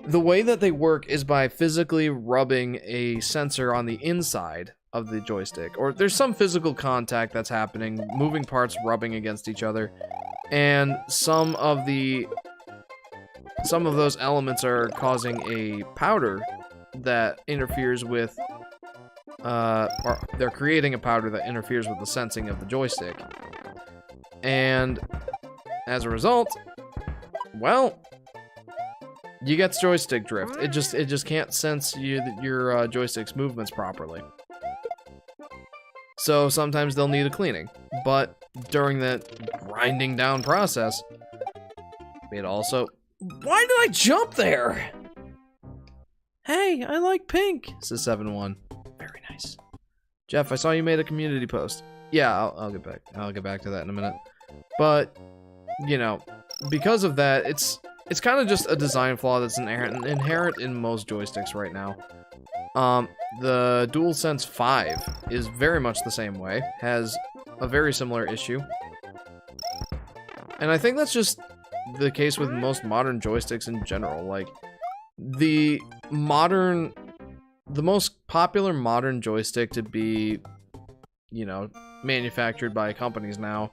the way that they work is by physically rubbing a sensor on the inside of the joystick, or there's some physical contact that's happening, moving parts rubbing against each other, and some of those elements are causing a powder that interferes with, or they're creating a powder that interferes with the sensing of the joystick. And as a result, well, you get joystick drift. It just can't sense your joystick's movements properly. So sometimes they'll need a cleaning, but during that grinding down process, it also... Why did I jump there? Hey, I like pink, says 7-1. Very nice. Jeff, I saw you made a community post. Yeah, I'll get back. I'll get back to that in a minute. But, you know, because of that, it's kind of just a design flaw that's inherent in most joysticks right now. The DualSense 5 is very much the same way, has a very similar issue. And I think that's just the case with most modern joysticks in general. Like, the most popular modern joystick to be, you know, manufactured by companies now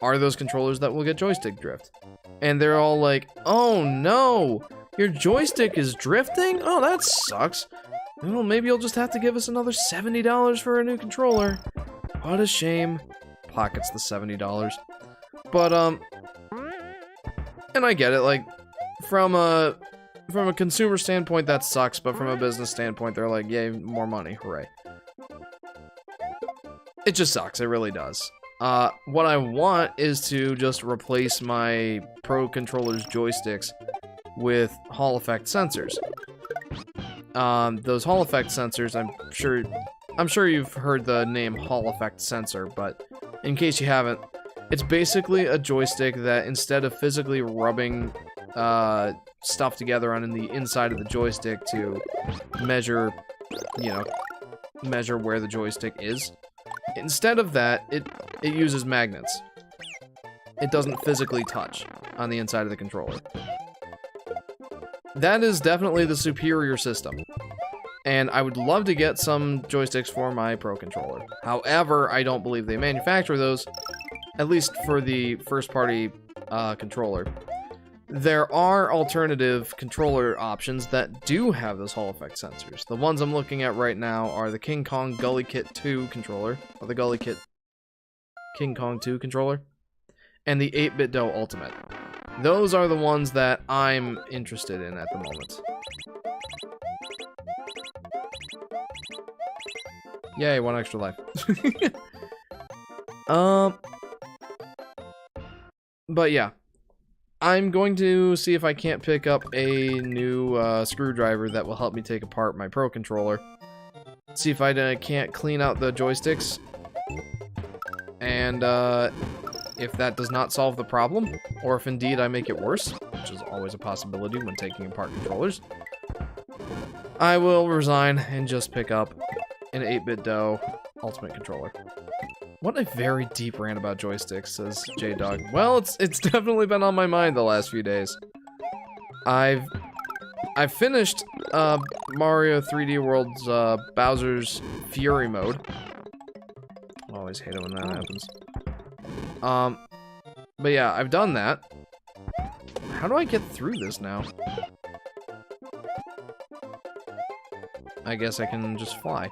are those controllers that will get joystick drift. And they're all like, oh no, your joystick is drifting? Oh, that sucks. Well, maybe you'll just have to give us another $70 for a new controller. What a shame. Pockets the $70. But, and I get it, like, from a consumer standpoint, that sucks, but from a business standpoint, they're like, yay, more money, hooray. It just sucks, it really does. What I want is to just replace my Pro Controller's joysticks with Hall effect sensors. Those Hall effect sensors, I'm sure you've heard the name Hall effect sensor, but in case you haven't, it's basically a joystick that instead of physically rubbing stuff together on the inside of the joystick to measure, you know, measure where the joystick is, instead of that, it uses magnets. It doesn't physically touch on the inside of the controller. That is definitely the superior system. And I would love to get some joysticks for my Pro Controller. However, I don't believe they manufacture those, at least for the first-party controller. There are alternative controller options that do have those Hall effect sensors. The ones I'm looking at right now are the King Kong Gully Kit 2 controller, or the Gully Kit King Kong 2 controller, and the 8BitDo Ultimate. Those are the ones that I'm interested in at the moment. Yay, 1 extra life. But yeah. I'm going to see if I can't pick up a new screwdriver that will help me take apart my Pro Controller. See if I can't clean out the joysticks. And if that does not solve the problem, or if indeed I make it worse, which is always a possibility when taking apart controllers, I will resign and just pick up an 8BitDo Ultimate Controller. What a very deep rant about joysticks, says J-Dog. Well, it's definitely been on my mind the last few days. I've finished Mario 3D World's Bowser's Fury mode. I always hate it when that happens. But yeah, I've done that. How do I get through this now? I guess I can just fly.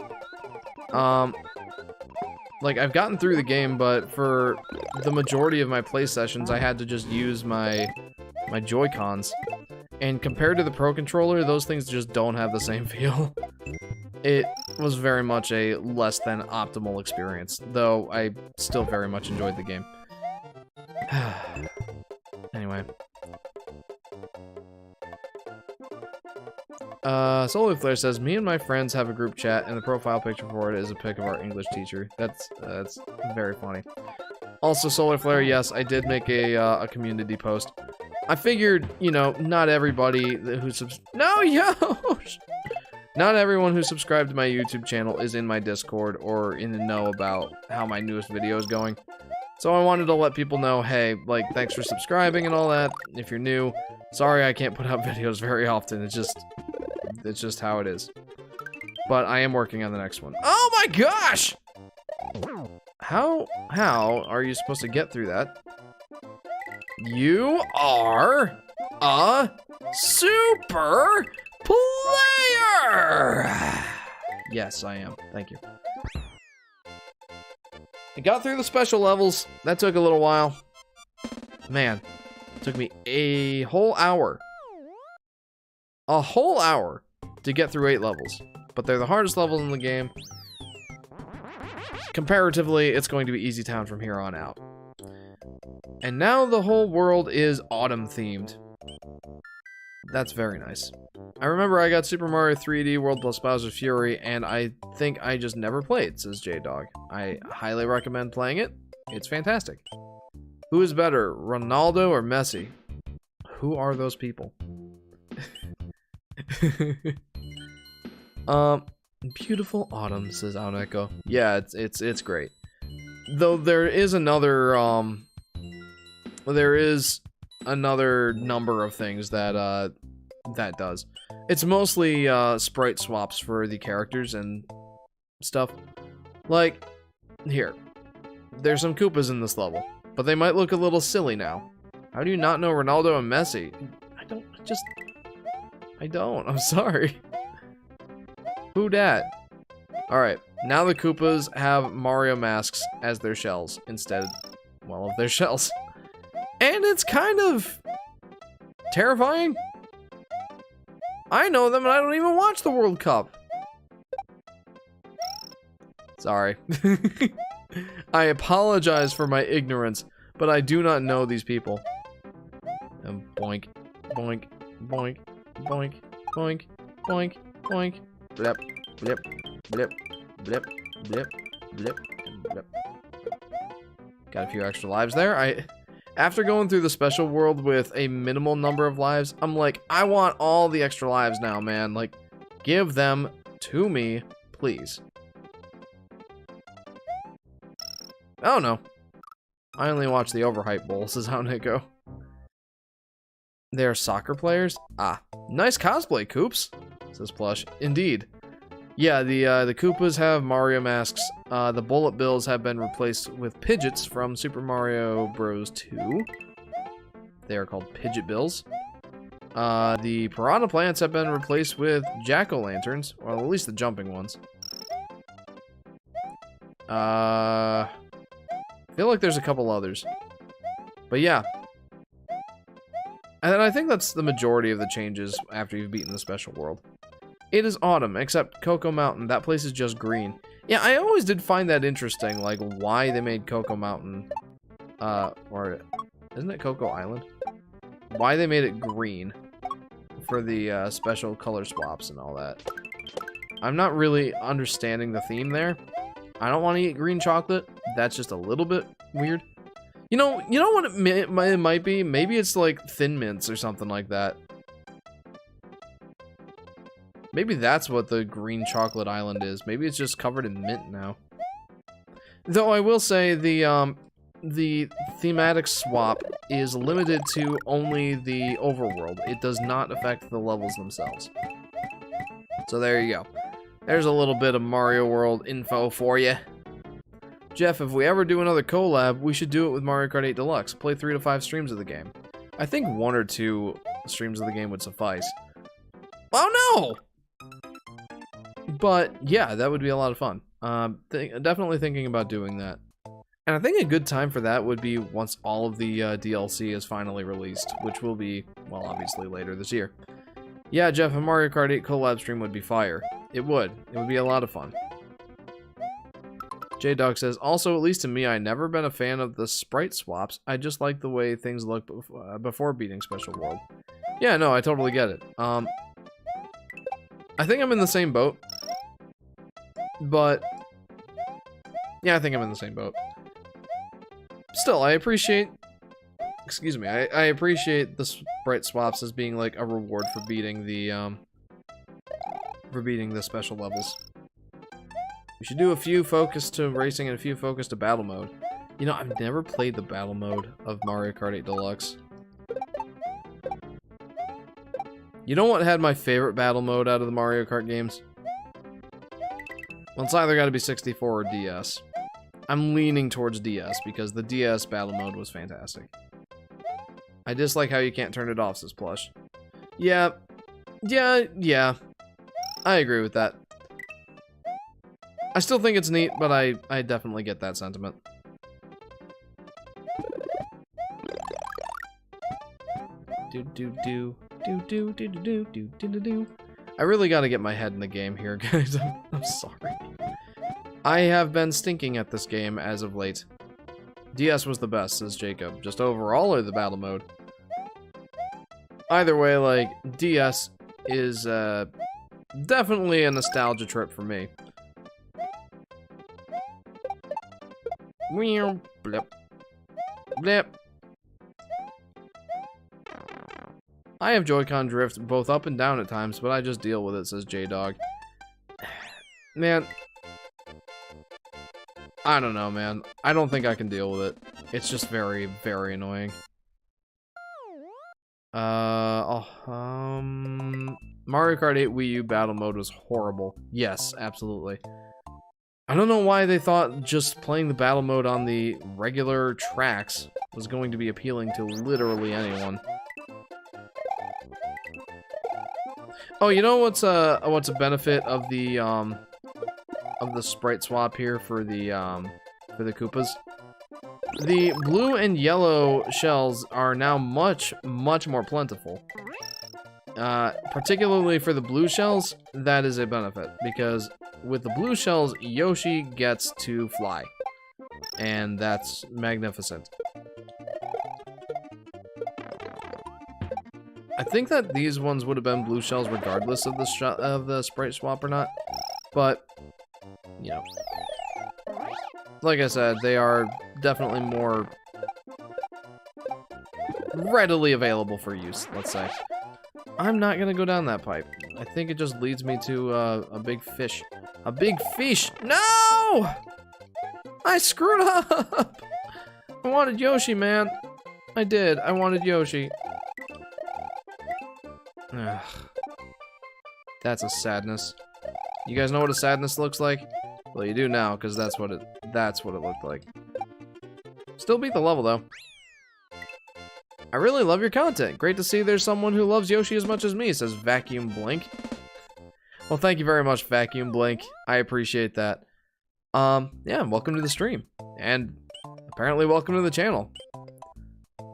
Like, I've gotten through the game, but for the majority of my play sessions, I had to just use my Joy-Cons. And compared to the Pro Controller, those things just don't have the same feel. It was very much a less than optimal experience, though I still very much enjoyed the game. Anyway. Solar Flare says, me and my friends have a group chat, and the profile picture for it is a pic of our English teacher. That's very funny. Also, Solar Flare, yes, I did make a community post. I figured, you know, not everybody who not everyone who subscribed to my YouTube channel is in my Discord or in the know about how my newest video is going. So I wanted to let people know, hey, like, thanks for subscribing and all that. If you're new, sorry I can't put out videos very often. It's just how it is. But I am working on the next one. Oh my gosh! How are you supposed to get through that? You are a super player! Yes, I am. Thank you. I got through the special levels. That took a little while. Man, it took me a whole hour. A whole hour to get through 8 levels. But they're the hardest levels in the game. Comparatively, it's going to be Easy Town from here on out. And now the whole world is autumn themed. That's very nice. I remember I got Super Mario 3D World plus Bowser's Fury, and I think I just never played, says J-Dog. I highly recommend playing it. It's fantastic. Who is better, Ronaldo or Messi? Who are those people? Beautiful autumn, says Aoneko. Yeah, it's great. Though there is another number of things that that does. It's mostly sprite swaps for the characters and stuff. Like, here. There's some Koopas in this level, but they might look a little silly now. How do you not know Ronaldo and Messi? I don't. I'm sorry. Who dat? Alright, now the Koopas have Mario masks as their shells instead, well, of their shells. And it's kind of terrifying. I know them and I don't even watch the World Cup. Sorry. I apologize for my ignorance, but I do not know these people. And boink, boink, boink, boink, boink, boink, boink, blip, blip, blip, blip, blip, blip, blip. Got a few extra lives there. After going through the special world with a minimal number of lives, I'm like, I want all the extra lives now, man. Like, give them to me, please. Oh no. I only watch the overhype bowl, says Aoneko. They are soccer players? Ah, nice cosplay, Koops, says Plush. Indeed. Yeah, the Koopas have Mario masks. The Bullet Bills have been replaced with Pidgeots from Super Mario Bros. 2. They are called Pidgeot Bills. The Piranha Plants have been replaced with Jack-o'-lanterns, or at least the jumping ones. I feel like there's a couple others. But yeah. And I think that's the majority of the changes after you've beaten the special world. It is autumn, except Cocoa Mountain. That place is just green. Yeah, I always did find that interesting, like, why they made Cocoa Mountain, or, isn't it Cocoa Island? Why they made it green for the, special color swaps and all that. I'm not really understanding the theme there. I don't want to eat green chocolate. That's just a little bit weird. You know what it might be? Maybe it's, like, Thin Mints or something like that. Maybe that's what the green chocolate island is. Maybe it's just covered in mint now. Though I will say the thematic swap is limited to only the overworld. It does not affect the levels themselves. So there you go. There's a little bit of Mario World info for you. Jeff, if we ever do another collab, we should do it with Mario Kart 8 Deluxe. Play 3 to 5 streams of the game. I think 1 or 2 streams of the game would suffice. Oh no! But yeah, that would be a lot of fun. Definitely thinking about doing that. And I think a good time for that would be once all of the DLC is finally released, which will be, well, obviously later this year. Yeah, Jeff, a Mario Kart 8 collab stream would be fire. It would. It would be a lot of fun. J-Dog says, also, at least to me, I've never been a fan of the sprite swaps. I just like the way things look before beating Special World. Yeah, no, I totally get it. I think I'm in the same boat. But, yeah, I think I'm in the same boat. Still, I appreciate... Excuse me, I appreciate the sprite swaps as being like a reward for beating the special levels. We should do a few focus to racing and a few focus to battle mode. You know, I've never played the battle mode of Mario Kart 8 Deluxe. You know what had my favorite battle mode out of the Mario Kart games? Well, it's either gotta be 64 or DS. I'm leaning towards DS because the DS battle mode was fantastic. I dislike how you can't turn it off, says Plush. Yeah. I agree with that. I still think it's neat, but I definitely get that sentiment. I really gotta get my head in the game here, guys. I'm sorry. I have been stinking at this game as of late. DS was the best, says Jacob. Just overall or the battle mode? Either way, like, DS is definitely a nostalgia trip for me. Blip. Blip. I have Joy-Con drift both up and down at times, but I just deal with it, says J-Dog. Man. I don't know, man. I don't think I can deal with it. It's just very, very annoying. Mario Kart 8 Wii U battle mode was horrible. Yes, absolutely. I don't know why they thought just playing the battle mode on the regular tracks was going to be appealing to literally anyone. Oh, you know what's a benefit of the sprite swap here for the Koopas? The blue and yellow shells are now much more plentiful. Particularly for the blue shells, that is a benefit, because with the blue shells, Yoshi gets to fly. And that's magnificent. I think that these ones would have been blue shells regardless of the sprite swap or not. But, you know. Like I said, they are definitely more readily available for use, let's say. I'm not gonna go down that pipe. I think it just leads me to a big fish. A big fish! No! I screwed up! I wanted Yoshi, man. I did. I wanted Yoshi. Ugh. That's a sadness. You guys know what a sadness looks like? Well, you do now, because that's what it looked like. Still beat the level, though. I really love your content. Great to see there's someone who loves Yoshi as much as me, says Vacuum Blink. Well, thank you very much, Vacuum Blink. I appreciate that. Yeah, welcome to the stream. And apparently welcome to the channel.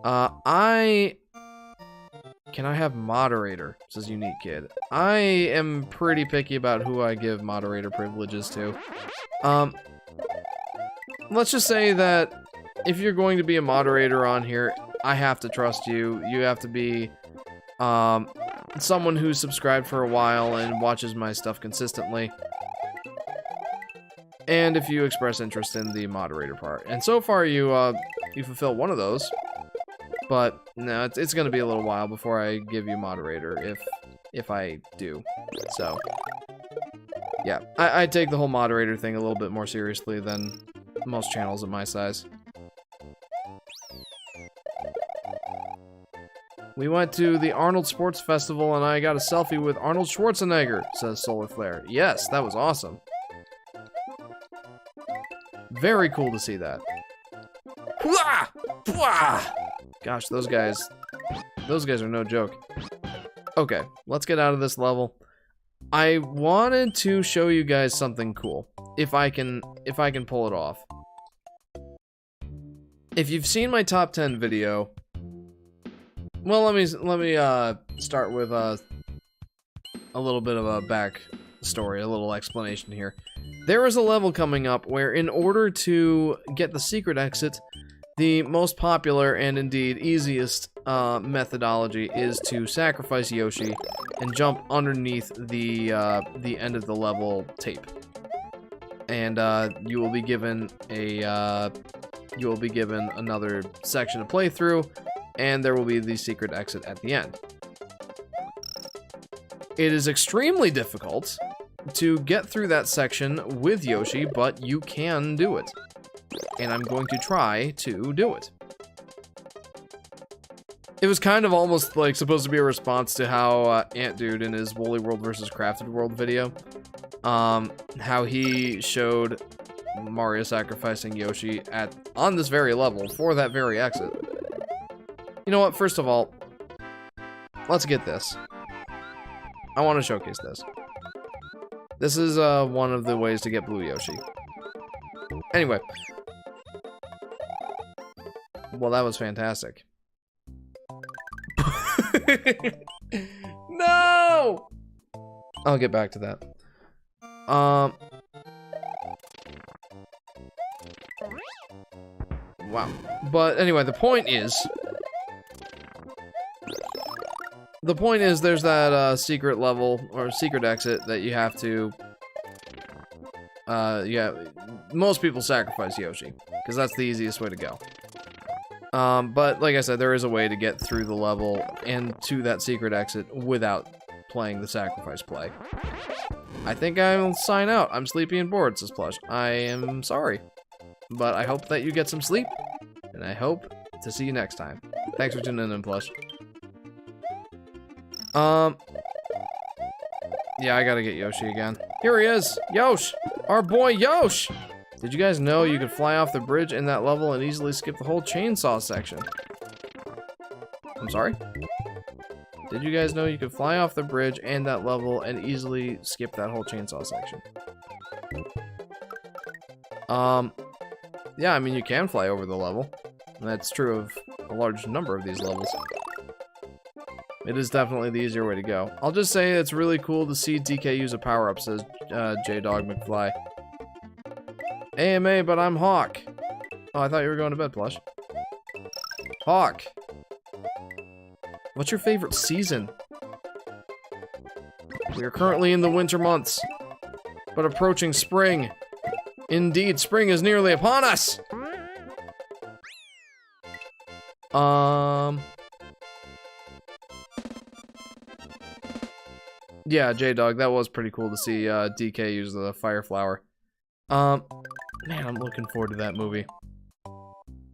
Can I have moderator? Says Unique Kid. I am pretty picky about who I give moderator privileges to. Let's just say that if you're going to be a moderator on here, I have to trust you. You have to be someone who's subscribed for a while and watches my stuff consistently. And if you express interest in the moderator part. And so far you fulfill one of those. But no, it's gonna be a little while before I give you moderator, if I do. So yeah, I take the whole moderator thing a little bit more seriously than most channels of my size. We went to the Arnold Sports Festival and I got a selfie with Arnold Schwarzenegger, says Solar Flare. Yes, that was awesome. Very cool to see that. Gosh, those guys are no joke. Okay, let's get out of this level. I wanted to show you guys something cool, if I can pull it off. If you've seen my top 10 video, well, let me start with a little bit of a backstory, a little explanation here. There is a level coming up where, in order to get the secret exit, the most popular and indeed easiest methodology is to sacrifice Yoshi and jump underneath the end of the level tape, and you will be given another section to play through, and there will be the secret exit at the end. It is extremely difficult to get through that section with Yoshi, but you can do it. And I'm going to try to do it. It was kind of almost like supposed to be a response to how Ant Dude in his Woolly World versus Crafted World video, how he showed Mario sacrificing Yoshi on this very level for that very exit. You know what? First of all, let's get this. I want to showcase this. This is one of the ways to get Blue Yoshi. Anyway. Well, that was fantastic. No! I'll get back to that. Wow. But anyway, the point is there's that secret level or secret exit that you have to yeah, most people sacrifice Yoshi because that's the easiest way to go. But like I said, there is a way to get through the level and to that secret exit without playing the sacrifice play. I think I'll sign out. I'm sleepy and bored, says Plush. I am sorry, but I hope that you get some sleep, and I hope to see you next time. Thanks for tuning in, Plush. Yeah, I gotta get Yoshi again. Here he is! Yosh! Our boy Yosh! Did you guys know you could fly off the bridge in that level and easily skip the whole chainsaw section? I'm sorry? Did you guys know you could fly off the bridge and that level and easily skip that whole chainsaw section? Yeah, I mean, you can fly over the level. And that's true of a large number of these levels. It is definitely the easier way to go. I'll just say it's really cool to see DK use a power-up, says J-Dog McFly. AMA, but I'm Hawk. Oh, I thought you were going to bed, Plush. Hawk. What's your favorite season? We are currently in the winter months, but approaching spring. Indeed, spring is nearly upon us! Yeah, J-Dog, that was pretty cool to see DK use the fire flower. Man, I'm looking forward to that movie.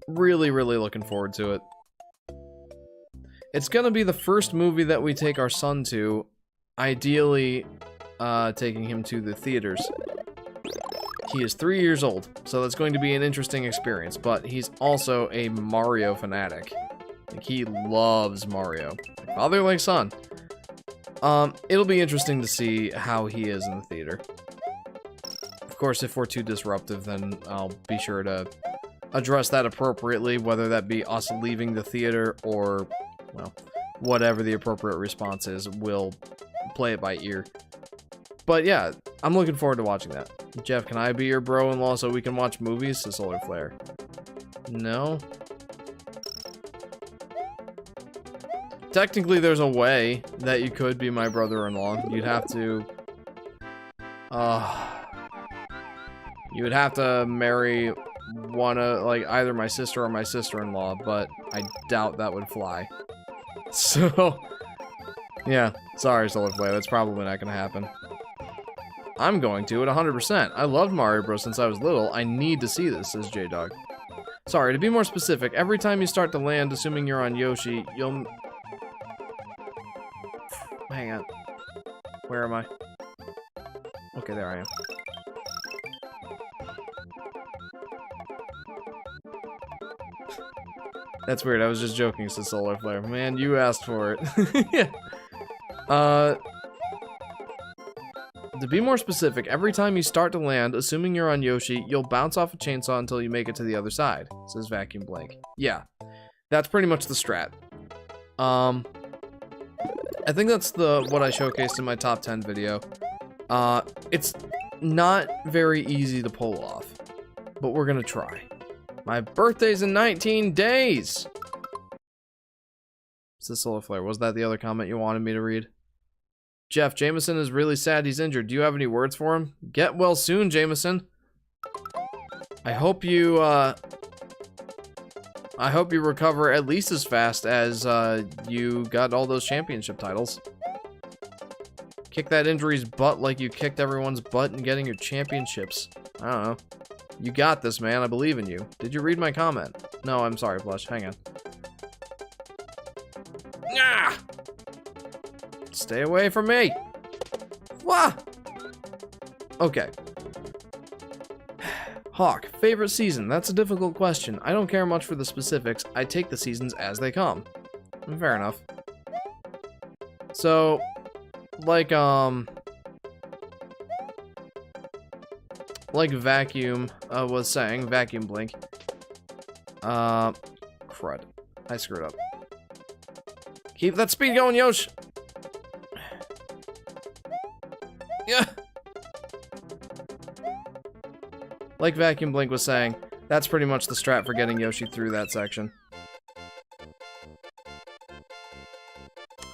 Really, really looking forward to it. It's gonna be the first movie that we take our son to, ideally, taking him to the theaters. He is 3 years old, so that's going to be an interesting experience, but he's also a Mario fanatic. Like, he loves Mario. Like father like son. It'll be interesting to see how he is in the theater. Of course, if we're too disruptive, then I'll be sure to address that appropriately, whether that be us leaving the theater or, well, whatever the appropriate response is, we'll play it by ear. But yeah, I'm looking forward to watching that. Jeff, can I be your bro-in-law so we can watch movies? To Solar Flare. No? Technically, there's a way that you could be my brother-in-law. You'd have to... you would have to marry one of, like, either my sister or my sister-in-law, but I doubt that would fly. So... yeah, sorry, Solar Flare, that's probably not gonna happen. I'm going to at 100%. I loved Mario Bros. Since I was little. I need to see this, says J-Dog. Sorry, to be more specific, every time you start to land, assuming you're on Yoshi, you'll... Hang on. Where am I? Okay, there I am. That's weird. I was just joking, says Solar Flare. Man, you asked for it. Yeah. To be more specific, every time you start to land, assuming you're on Yoshi, you'll bounce off a chainsaw until you make it to the other side, says Vacuum Blank. Yeah, that's pretty much the strat. I think that's what I showcased in my top 10 video. It's not very easy to pull off, but we're gonna try. My birthday's in 19 days! Says Solar Flare. Was that the other comment you wanted me to read? Jeff, Jameson is really sad he's injured. Do you have any words for him? Get well soon, Jameson. I hope you recover at least as fast as you got all those championship titles. Kick that injury's butt like you kicked everyone's butt in getting your championships. I don't know. You got this, man. I believe in you. Did you read my comment? No, I'm sorry, Plush. Hang on. Ah! Stay away from me! Wah! Okay. Hawk, favorite season? That's a difficult question. I don't care much for the specifics. I take the seasons as they come. Fair enough. So, like Vacuum was saying, Vacuum Blink. Crud. I screwed up. Keep that speed going, Yosh! Yeah. Like Vacuum Blink was saying, that's pretty much the strat for getting Yoshi through that section.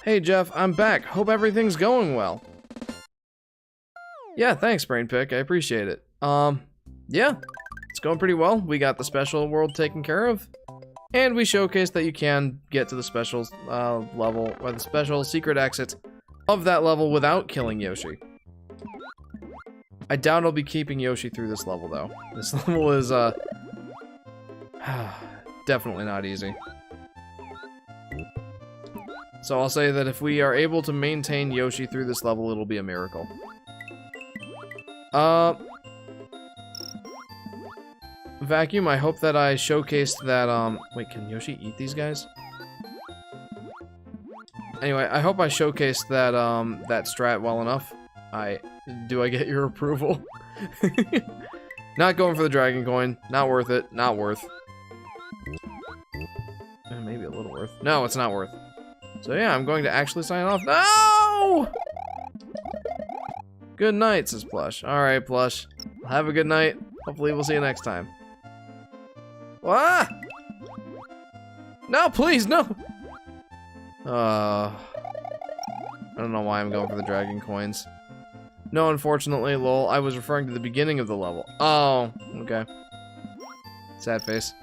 Hey Jeff, I'm back. Hope everything's going well. Yeah, thanks Brainpick. I appreciate it. Yeah, it's going pretty well. We got the special world taken care of. And we showcased that you can get to the special level, or the special secret exit of that level without killing Yoshi. I doubt I'll be keeping Yoshi through this level, though. This level is, definitely not easy. So I'll say that if we are able to maintain Yoshi through this level, it'll be a miracle. Vacuum, I hope that I showcased that, wait, can Yoshi eat these guys? Anyway, I hope I showcased that, that strat well enough. Do I get your approval? Not going for the dragon coin. Not worth it. Not worth. Maybe a little worth. No, it's not worth. So yeah, I'm going to actually sign off. No! Good night, says Plush. Alright, Plush. Have a good night. Hopefully we'll see you next time. Ah! No, please, no! I don't know why I'm going for the dragon coins. No, unfortunately, lol. I was referring to the beginning of the level. Oh, okay. Sad face.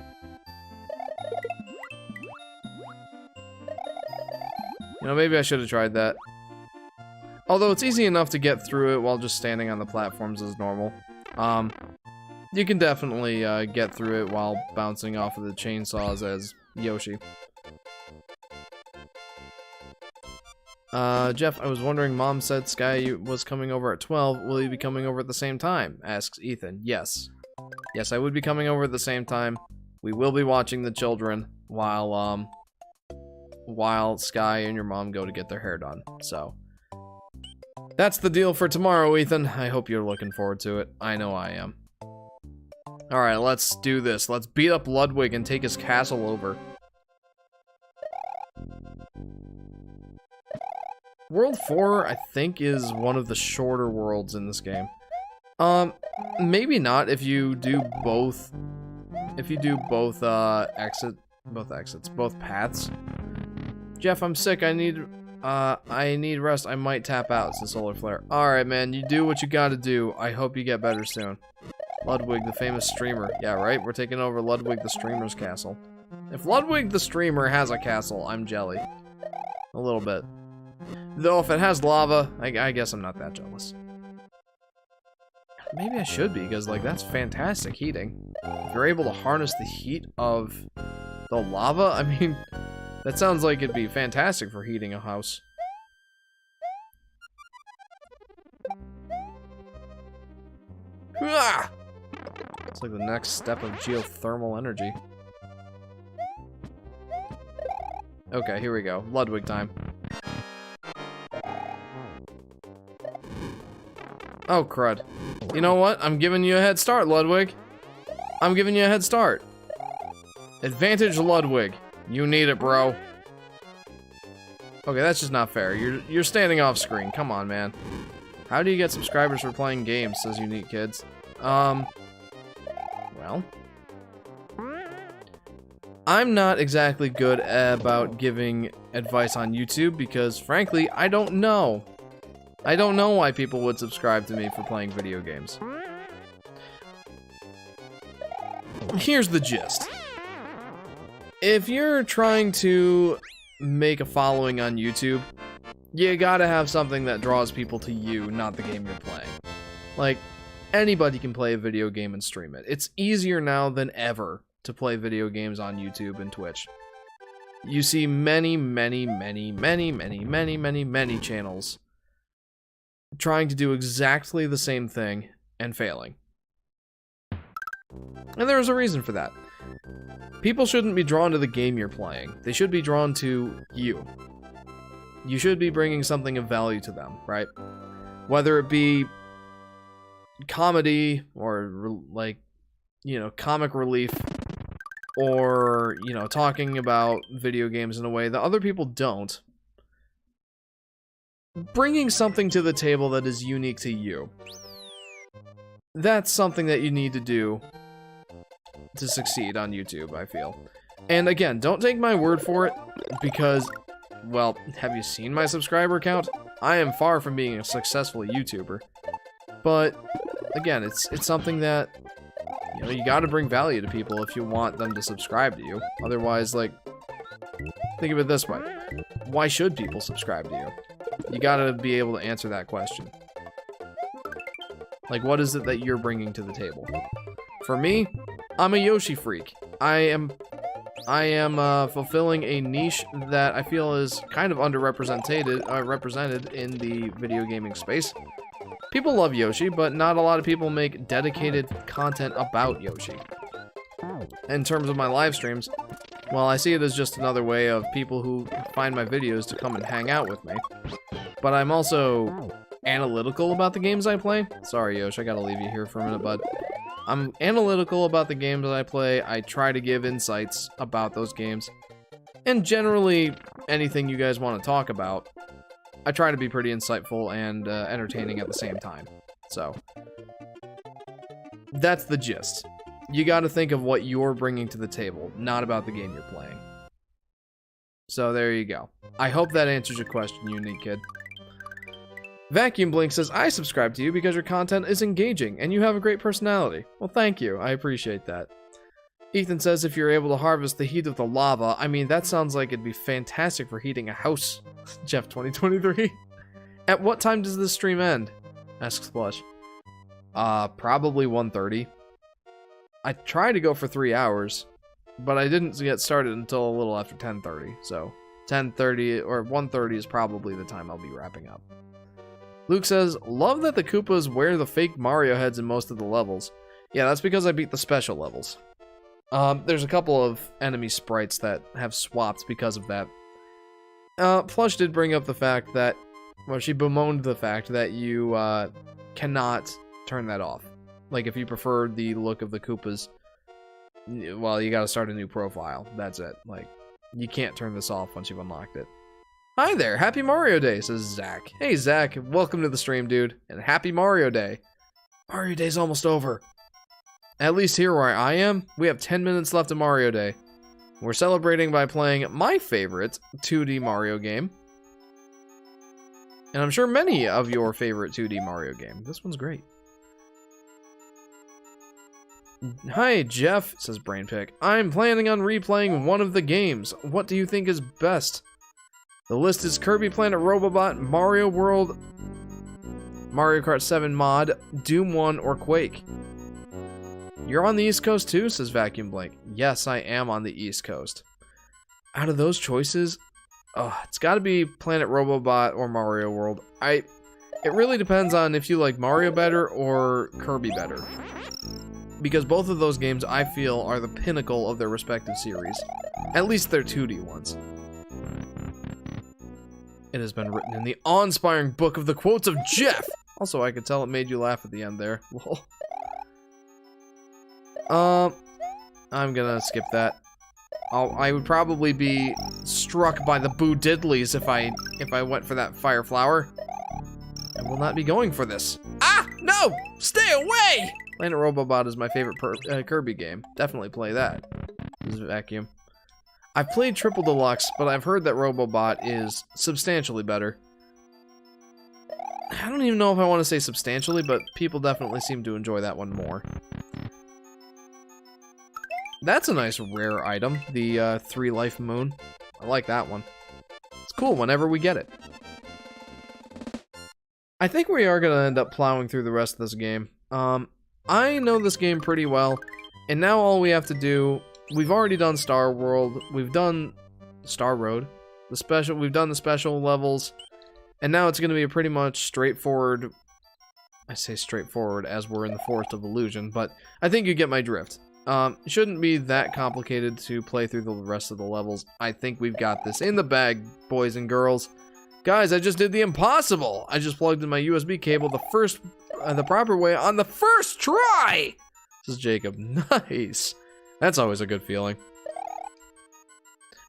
You know, maybe I should have tried that. Although it's easy enough to get through it while just standing on the platforms as normal. You can definitely get through it while bouncing off of the chainsaws as Yoshi. Jeff, I was wondering, Mom said Sky was coming over at 12. Will you be coming over at the same time? Asks Ethan. Yes. Yes, I would be coming over at the same time. We will be watching the children while Sky and your mom go to get their hair done. So, that's the deal for tomorrow, Ethan. I hope you're looking forward to it. I know I am. Alright, let's do this. Let's beat up Ludwig and take his castle over. World 4, I think, is one of the shorter worlds in this game. Maybe not if you do both. If you do both, both paths. Jeff, I'm sick. I need rest. I might tap out, says Solar Flare. Alright, man. You do what you gotta do. I hope you get better soon. Ludwig, the famous streamer. Yeah, right? We're taking over Ludwig the streamer's castle. If Ludwig the streamer has a castle, I'm jelly. A little bit. Though if it has lava, I guess I'm not that jealous. Maybe I should be, because, like, that's fantastic heating. If you're able to harness the heat of the lava, I mean, that sounds like it'd be fantastic for heating a house. It's like the next step of geothermal energy. Okay, here we go. Ludwig time. Oh, crud. You know what? I'm giving you a head start, Ludwig. I'm giving you a head start. Advantage Ludwig. You need it, bro. Okay, that's just not fair. You're standing off screen. Come on, man. How do you get subscribers for playing games, says Unique Kids? Well. I'm not exactly good about giving advice on YouTube because, frankly, I don't know. I don't know why people would subscribe to me for playing video games. Here's the gist. If you're trying to make a following on YouTube, you gotta have something that draws people to you, not the game you're playing. Like, anybody can play a video game and stream it. It's easier now than ever to play video games on YouTube and Twitch. You see many channels trying to do exactly the same thing and failing. And there's a reason for that. People shouldn't be drawn to the game you're playing. They should be drawn to you. You should be bringing something of value to them, right? Whether it be comedy or, like, you know, comic relief, or, you know, talking about video games in a way that other people don't. Bringing something to the table that is unique to you. That's something that you need to do to succeed on YouTube, I feel. And again, don't take my word for it, because, well, have you seen my subscriber count? I am far from being a successful YouTuber. But, again, it's something that, you know, you gotta bring value to people if you want them to subscribe to you. Otherwise, like, think of it this way. Why should people subscribe to you? You gotta be able to answer that question. Like, what is it that you're bringing to the table? For me, I'm a Yoshi freak. I am fulfilling a niche that I feel is kind of represented in the video gaming space. People love Yoshi, but not a lot of people make dedicated content about Yoshi. In terms of my live streams, well, I see it as just another way of people who find my videos to come and hang out with me. But I'm also analytical about the games I play. Sorry, Yoshi, I gotta leave you here for a minute, bud. I'm analytical about the games that I play. I try to give insights about those games. And generally, anything you guys want to talk about, I try to be pretty insightful and entertaining at the same time. So, that's the gist. You gotta think of what you're bringing to the table, not about the game you're playing. So there you go. I hope that answers your question, Unique Kid. Vacuum Blink says, I subscribe to you because your content is engaging and you have a great personality. Well, thank you. I appreciate that. Ethan says, if you're able to harvest the heat of the lava, I mean, that sounds like it'd be fantastic for heating a house. Jeff 2023. At what time does this stream end? Asks Flush. Probably 1:30. I tried to go for 3 hours, but I didn't get started until a little after 10:30. So 10:30 or 1:30 is probably the time I'll be wrapping up. Luke says, love that the Koopas wear the fake Mario heads in most of the levels. Yeah, that's because I beat the special levels. There's a couple of enemy sprites that have swapped because of that. Plush did bring up the fact that, well, she bemoaned the fact that you cannot turn that off. Like, if you prefer the look of the Koopas, well, you gotta start a new profile. That's it. Like, you can't turn this off once you've unlocked it. Hi there, Happy Mario Day, says Zach. Hey Zach, welcome to the stream, dude, and Happy Mario Day. Mario Day's almost over. At least here where I am, we have 10 minutes left of Mario Day. We're celebrating by playing my favorite 2D Mario game. And I'm sure many of your favorite 2D Mario game. This one's great. Hi Jeff, says Brainpick. I'm planning on replaying one of the games. What do you think is best? The list is Kirby Planet Robobot, Mario World, Mario Kart 7 Mod, Doom 1, or Quake. You're on the East Coast too, says Vacuum Blink. Yes, I am on the East Coast. Out of those choices, it's gotta be Planet Robobot or Mario World. It really depends on if you like Mario better or Kirby better. Because both of those games, I feel, are the pinnacle of their respective series. At least their 2D ones. It has been written in the awe-inspiring book of the quotes of Jeff. Also, I could tell it made you laugh at the end there. Lol. I'm gonna skip that. I would probably be struck by the Boo Diddleys if I went for that Fire Flower. I will not be going for this. Ah! No! Stay away! Planet Robobot is my favorite Kirby game. Definitely play that. This is Vacuum. I've played Triple Deluxe, but I've heard that Robobot is substantially better. I don't even know if I want to say substantially, but people definitely seem to enjoy that one more. That's a nice rare item, the 3 life moon. I like that one. It's cool whenever we get it. I think we are going to end up plowing through the rest of this game. I know this game pretty well, and now all we have to do, we've already done Star World, we've done Star Road, we've done the special levels, and now it's going to be a pretty much straightforward, I say straightforward as we're in the Forest of Illusion, but I think you get my drift. It shouldn't be that complicated to play through the rest of the levels. I think we've got this in the bag, boys and girls. Guys, I just did the impossible. I just plugged in my USB cable the proper way on the first try. This is Jacob. Nice. That's always a good feeling.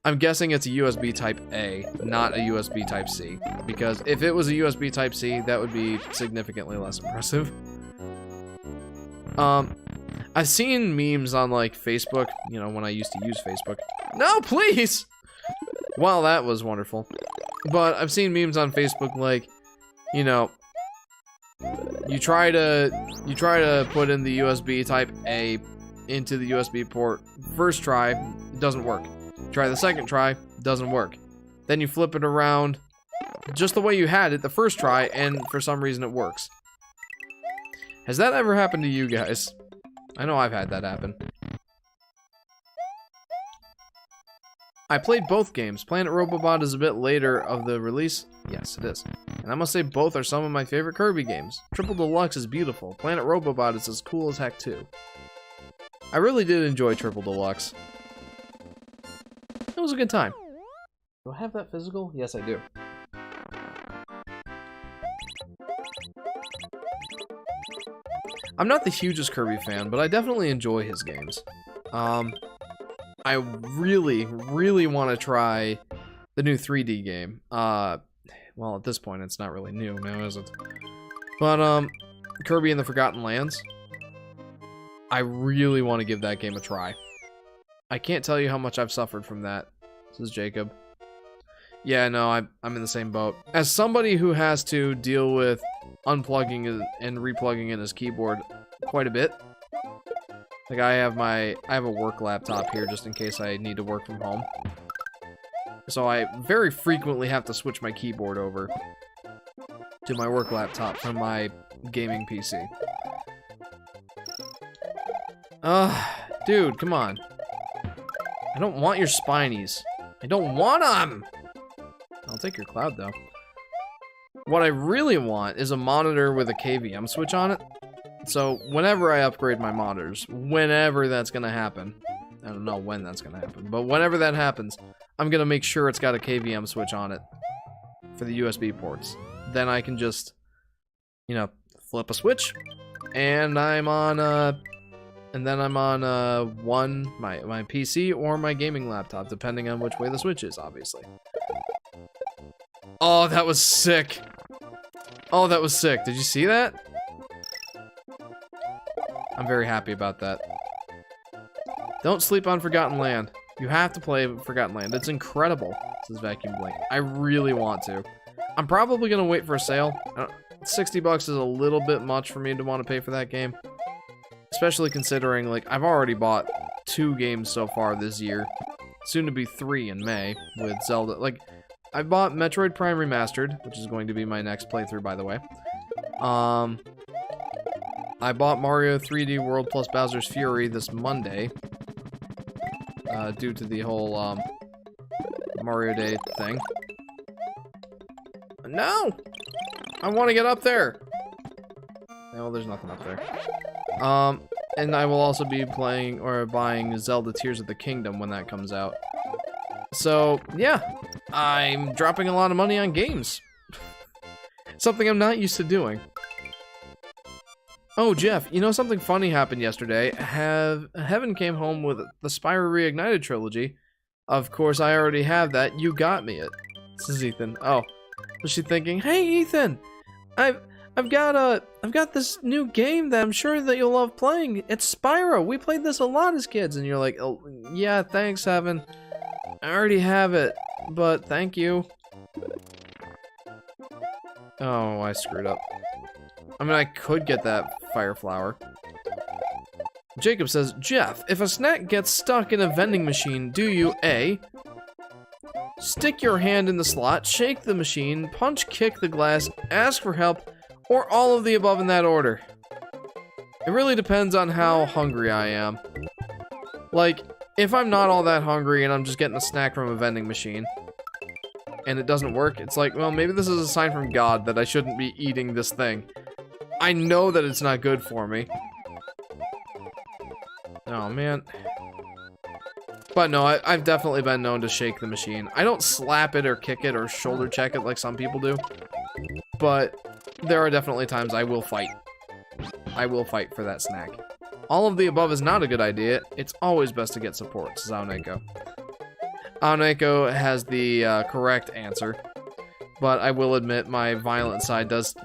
I'm guessing it's a USB Type A, not a USB Type C. Because if it was a USB Type C, that would be significantly less impressive. I've seen memes on, like, Facebook, you know, when I used to use Facebook. No, please! Wow, that was wonderful. But I've seen memes on Facebook, like, you know, you try to put in the USB Type A into the USB port. First try, it doesn't work. Try the second try, doesn't work. Then you flip it around just the way you had it the first try, and for some reason it works. Has that ever happened to you guys? I know I've had that happen. I played both games. Planet Robobot is a bit later of the release. Yes, it is. And I must say both are some of my favorite Kirby games. Triple Deluxe is beautiful. Planet Robobot is as cool as heck too. I really did enjoy Triple Deluxe. It was a good time. Do I have that physical? Yes, I do. I'm not the hugest Kirby fan, but I definitely enjoy his games. I really, really want to try the new 3D game. Well, at this point, it's not really new now, is it? But, Kirby and the Forgotten Lands. I really want to give that game a try. I can't tell you how much I've suffered from that. This is Jacob. Yeah, no, I'm in the same boat. As somebody who has to deal with unplugging and replugging in his keyboard quite a bit. Like I have a work laptop here just in case I need to work from home. So I very frequently have to switch my keyboard over to my work laptop from my gaming PC. Dude, come on. I don't want your spinies. I don't want them! I'll take your cloud, though. What I really want is a monitor with a KVM switch on it. So, whenever I upgrade my monitors, whenever that's gonna happen, I don't know when that's gonna happen, but whenever that happens, I'm gonna make sure it's got a KVM switch on it for the USB ports. Then I can just, you know, flip a switch, and I'm on, my PC or my gaming laptop, depending on which way the switch is, obviously. Oh, that was sick. Oh, that was sick. Did you see that? I'm very happy about that. Don't sleep on Forgotten Land. You have to play Forgotten Land. It's incredible. This is Vacuum Blink. I really want to. I'm probably going to wait for a sale. $60 is a little bit much for me to want to pay for that game. Especially considering, like, I've already bought 2 games so far this year. Soon to be 3 in May with Zelda. Like, I bought Metroid Prime Remastered, which is going to be my next playthrough, by the way. I bought Mario 3D World plus Bowser's Fury this Monday. Due to the whole, Mario Day thing. No! I want to get up there! No, there's nothing up there. And I will also be playing, or buying Zelda Tears of the Kingdom when that comes out. So, yeah. I'm dropping a lot of money on games. Something I'm not used to doing. Oh, Jeff, you know something funny happened yesterday. Heaven came home with the Spyro Reignited trilogy. Of course, I already have that. You got me it. This is Ethan. Oh, was she thinking, hey, Ethan, I've got this new game that I'm sure that you'll love playing. It's Spyro. We played this a lot as kids. And you're like, oh, yeah, thanks, Heaven. I already have it, but thank you. Oh, I screwed up. I mean, I could get that fire flower. Jacob says, Jeff, if a snack gets stuck in a vending machine, do you A, stick your hand in the slot, shake the machine, punch kick the glass, ask for help, or all of the above in that order? It really depends on how hungry I am. Like, if I'm not all that hungry and I'm just getting a snack from a vending machine, and it doesn't work, it's like, well, maybe this is a sign from God that I shouldn't be eating this thing. I know that it's not good for me. Oh, man. But no, I've definitely been known to shake the machine. I don't slap it or kick it or shoulder check it like some people do. But there are definitely times I will fight. I will fight for that snack. All of the above is not a good idea. It's always best to get support, says Aoneko. Aoneko has the correct answer. But I will admit my violent side does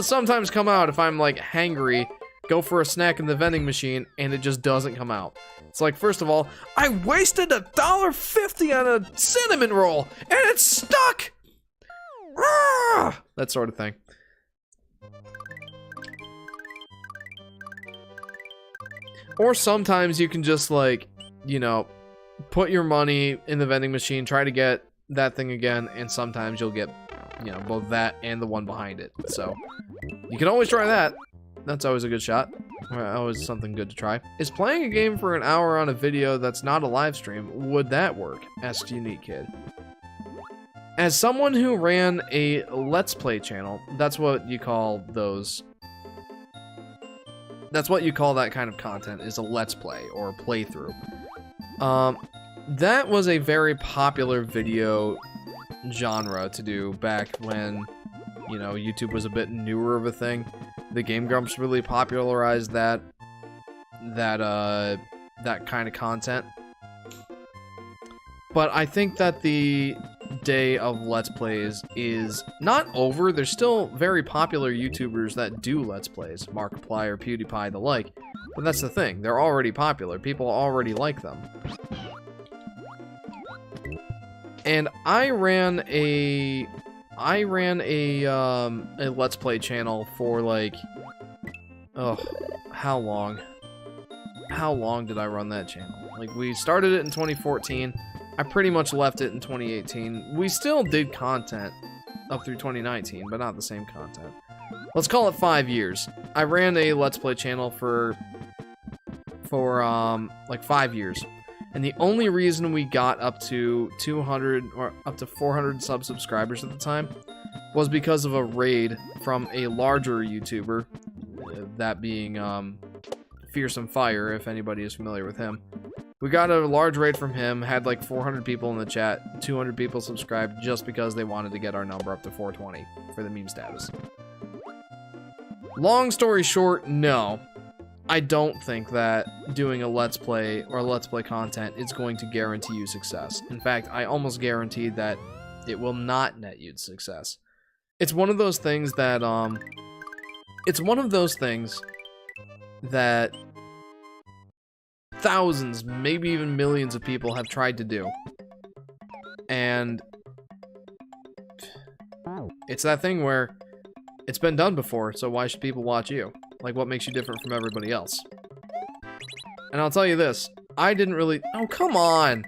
sometimes come out if I'm like hangry, go for a snack in the vending machine, and it just doesn't come out. It's like, first of all, I wasted $1.50 on a cinnamon roll, and it's stuck! Ah! That sort of thing. Or sometimes you can just like, you know, put your money in the vending machine, try to get that thing again, and sometimes you'll get, you know, both that and the one behind it. So, you can always try that. That's always a good shot. Always something good to try. Is playing a game for an hour on a video that's not a live stream, would that work? Asks Unique Kid. As someone who ran a Let's Play channel, that's what you call those. That's what you call that kind of content, is a Let's Play or a playthrough. That was a very popular video genre to do back when, you know, YouTube was a bit newer of a thing. The Game Grumps really popularized that kind of content. But I think that the day of Let's Plays is not over. There's still very popular YouTubers that do Let's Plays, Markiplier, PewDiePie, the like. But that's the thing, they're already popular. People already like them. And I ran a Let's Play channel for like, oh, how long? How long did I run that channel? Like, we started it in 2014. I pretty much left it in 2018. We still did content up through 2019, but not the same content. Let's call it 5 years. I ran a Let's Play channel for like 5 years. And the only reason we got up to 200 or up to 400 subscribers at the time was because of a raid from a larger YouTuber, that being Fearsome Fire, if anybody is familiar with him. We got a large raid from him, had like 400 people in the chat, 200 people subscribed just because they wanted to get our number up to 420 for the meme status. Long story short, no. I don't think that doing a Let's Play or Let's Play content is going to guarantee you success. In fact, I almost guarantee that it will not net you success. It's one of those things that, thousands, maybe even millions of people have tried to do. And it's that thing where it's been done before, so why should people watch you? Like, what makes you different from everybody else? And I'll tell you this, I didn't really... Oh, come on!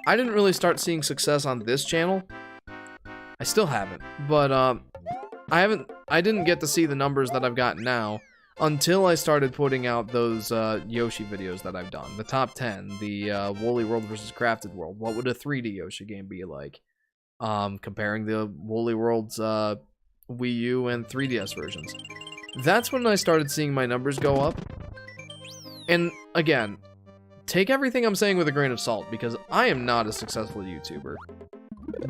I didn't really start seeing success on this channel. I still haven't. But, I didn't get to see the numbers that I've got now until I started putting out those Yoshi videos that I've done. The top 10, the Woolly World versus Crafted World. What would a 3D Yoshi game be like? Comparing the Woolly World's Wii U and 3DS versions. That's when I started seeing my numbers go up. And again, take everything I'm saying with a grain of salt, because I am not a successful YouTuber.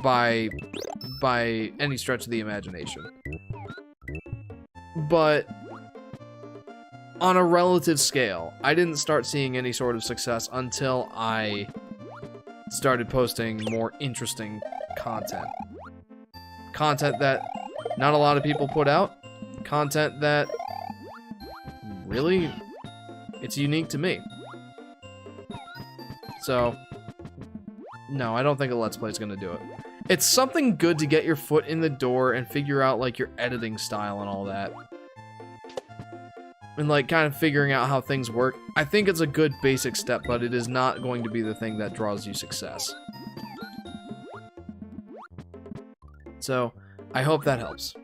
by any stretch of the imagination. But on a relative scale, I didn't start seeing any sort of success until I started posting more interesting content. Content that not a lot of people put out. Content that really, it's unique to me. So, no, I don't think a Let's Play is going to do it. It's something good to get your foot in the door and figure out, like, your editing style and all that. And, like, kind of figuring out how things work. I think it's a good basic step, but it is not going to be the thing that draws you success. So, I hope that helps.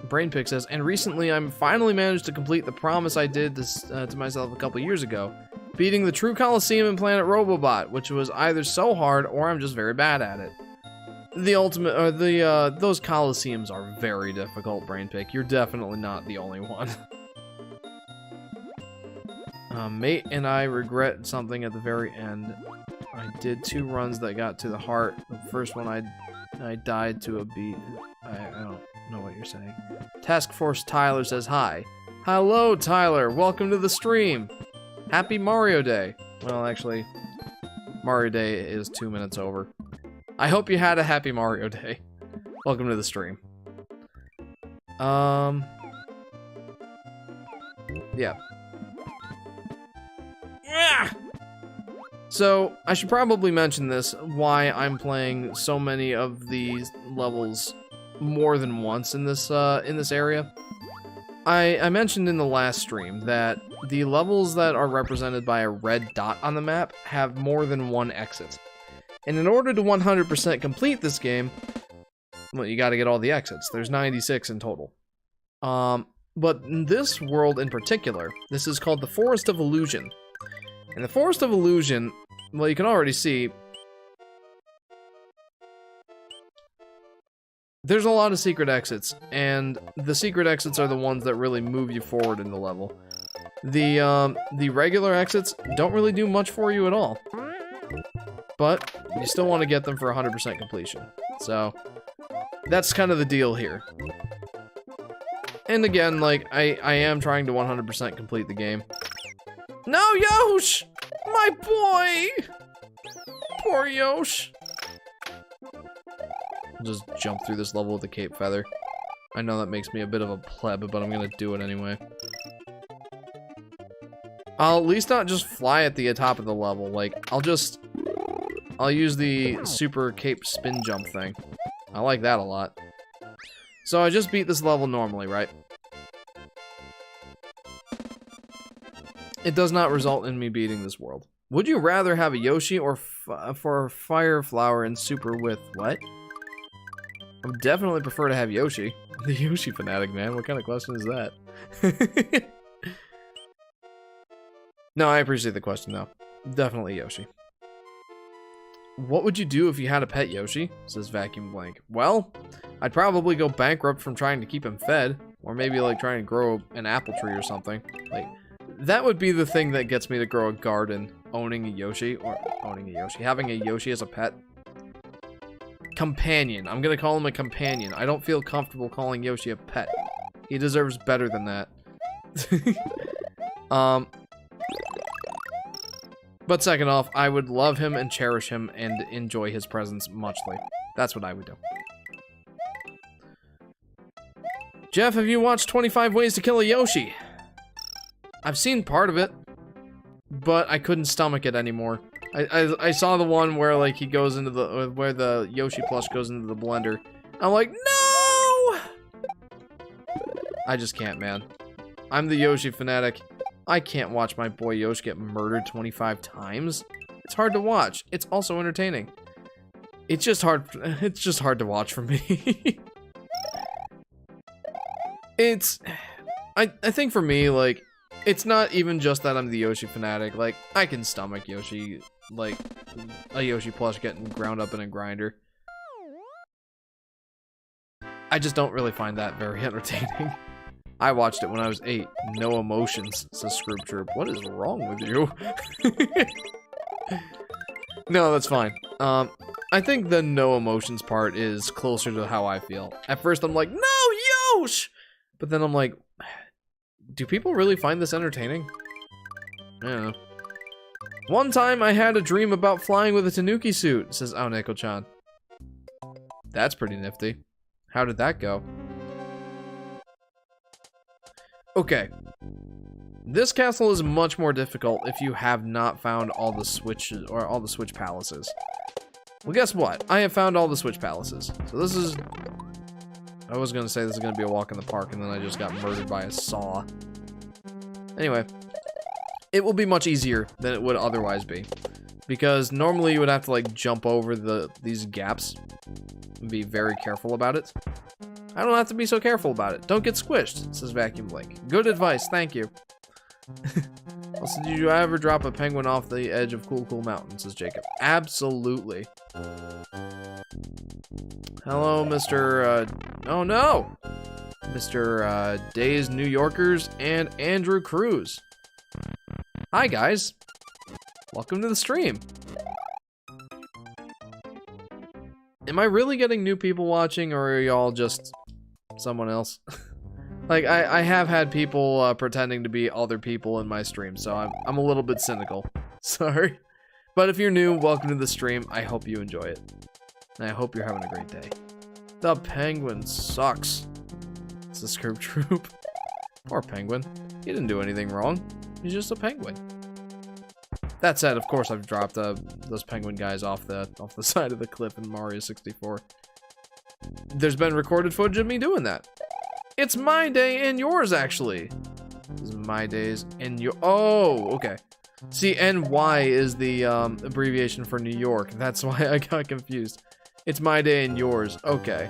Brainpick says, and recently I finally managed to complete the promise I did to myself a couple years ago. Beating the true Coliseum in Planet Robobot, which was either so hard or I'm just very bad at it. Those Coliseums are very difficult, Brainpick. You're definitely not the only one. Mate and I regret something at the very end. I did 2 runs that got to the heart. The first one I died to a beat. I don't know what you're saying. Task Force Tyler says hi. Hello, Tyler. Welcome to the stream. Happy Mario Day. Well, actually, Mario Day is 2 minutes over. I hope you had a happy Mario Day. Welcome to the stream. Yeah. So, I should probably mention this, why I'm playing so many of these levels more than once in this area. I mentioned in the last stream that the levels that are represented by a red dot on the map have more than one exit. And in order to 100% complete this game, well, you gotta get all the exits. There's 96 in total. But in this world in particular, this is called the Forest of Illusion. And the Forest of Illusion, well, you can already see there's a lot of secret exits, and the secret exits are the ones that really move you forward in the level. The regular exits don't really do much for you at all. But you still want to get them for 100% completion. So, that's kind of the deal here. And again, like, I am trying to 100% complete the game. No, Yosh! My boy! Poor Yosh. I'll just jump through this level with the Cape Feather. I know that makes me a bit of a pleb, but I'm gonna do it anyway. I'll at least not just fly at the top of the level. Like, I'll use the super cape spin jump thing. I like that a lot. So I just beat this level normally, right? It does not result in me beating this world. Would you rather have a Yoshi or for Fire Flower in Super with what? I would definitely prefer to have Yoshi. The Yoshi Fanatic, man. What kind of question is that? No, I appreciate the question, though. Definitely Yoshi. What would you do if you had a pet Yoshi? Says Vacuum Blank. Well, I'd probably go bankrupt from trying to keep him fed. Or maybe, like, trying to grow an apple tree or something. Like, that would be the thing that gets me to grow a garden. Owning a Yoshi. Or owning a Yoshi. Having a Yoshi as a pet. Companion. I'm gonna call him a companion. I don't feel comfortable calling Yoshi a pet. He deserves better than that. But second off, I would love him and cherish him and enjoy his presence muchly. That's what I would do. Jeff, have you watched 25 Ways to Kill a Yoshi? I've seen part of it, but I couldn't stomach it anymore. I saw the one where, like, he goes into the, where the Yoshi plush goes into the blender. I'm like, no! I just can't, man. I'm the Yoshi Fanatic. I can't watch my boy Yoshi get murdered 25 times. It's hard to watch. It's also entertaining. It's just hard to watch for me. I think for me, like, it's not even just that I'm the Yoshi Fanatic. Like, I can stomach Yoshi, like, a Yoshi plush getting ground up in a grinder. I just don't really find that very entertaining. I watched it when I was 8. No emotions, says Scroob Troop. What is wrong with you? No, that's fine. I think the no emotions part is closer to how I feel. At first, I'm like, no, Yosh! But then I'm like, do people really find this entertaining? I don't know. One time I had a dream about flying with a tanuki suit, says Aoneko-chan. That's pretty nifty. How did that go? Okay. This castle is much more difficult if you have not found all the switches or all the switch palaces. Well, guess what? I have found all the switch palaces. So this is... I was gonna say this is gonna be a walk in the park, and then I just got murdered by a saw. Anyway. It will be much easier than it would otherwise be. Because normally you would have to, like, jump over these gaps. And be very careful about it. I don't have to be so careful about it. Don't get squished, says Vacuum Blink. Good advice, thank you. Also, did you ever drop a penguin off the edge of Cool Cool Mountain, says Jacob. Absolutely. Hello, Mr. Oh no! Mr. Dazed New Yorkers and Andrew Cruz. Hi, guys. Welcome to the stream. Am I really getting new people watching, or are y'all just someone else? Like, I have had people pretending to be other people in my stream, so I'm a little bit cynical. Sorry. But if you're new, welcome to the stream. I hope you enjoy it. And I hope you're having a great day. The penguin sucks. It's a Scroob Troop. Poor penguin. He didn't do anything wrong. He's just a penguin. That said, of course, I've dropped those penguin guys off the side of the cliff in Mario 64. There's been recorded footage of me doing that. It's my day and yours, actually. This is my days and your. Oh, okay. See, NY is the abbreviation for New York. That's why I got confused. It's my day and yours. Okay.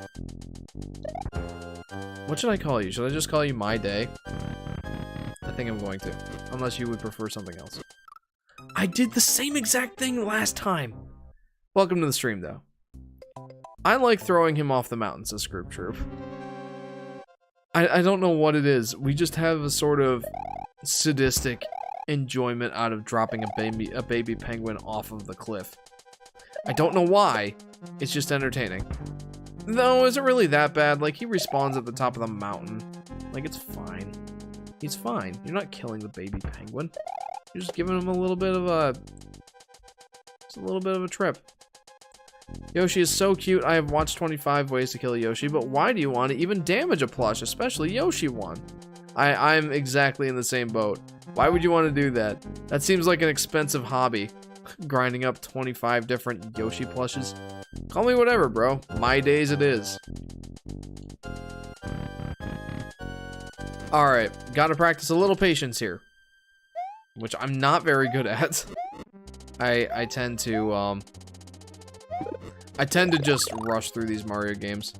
What should I call you? Should I just call you my day? I think I'm going to. Unless you would prefer something else. I did the same exact thing last time. Welcome to the stream, though. I like throwing him off the mountain, says Scroob Troop. I don't know what it is. We just have a sort of sadistic enjoyment out of dropping a baby penguin off of the cliff. I don't know why. It's just entertaining. No, is it really that bad? Like, he respawns at the top of the mountain. Like, it's fine. He's fine. You're not killing the baby penguin. You're just giving him a little bit of a... Just a little bit of a trip. Yoshi is so cute. I have watched 25 ways to kill Yoshi, but why do you want to even damage a plush, especially Yoshi one? I'm exactly in the same boat. Why would you want to do that? That seems like an expensive hobby. Grinding up 25 different Yoshi plushes. Call me whatever, bro. My days it is. Alright, gotta practice a little patience here. Which I'm not very good at. I tend to just rush through these Mario games.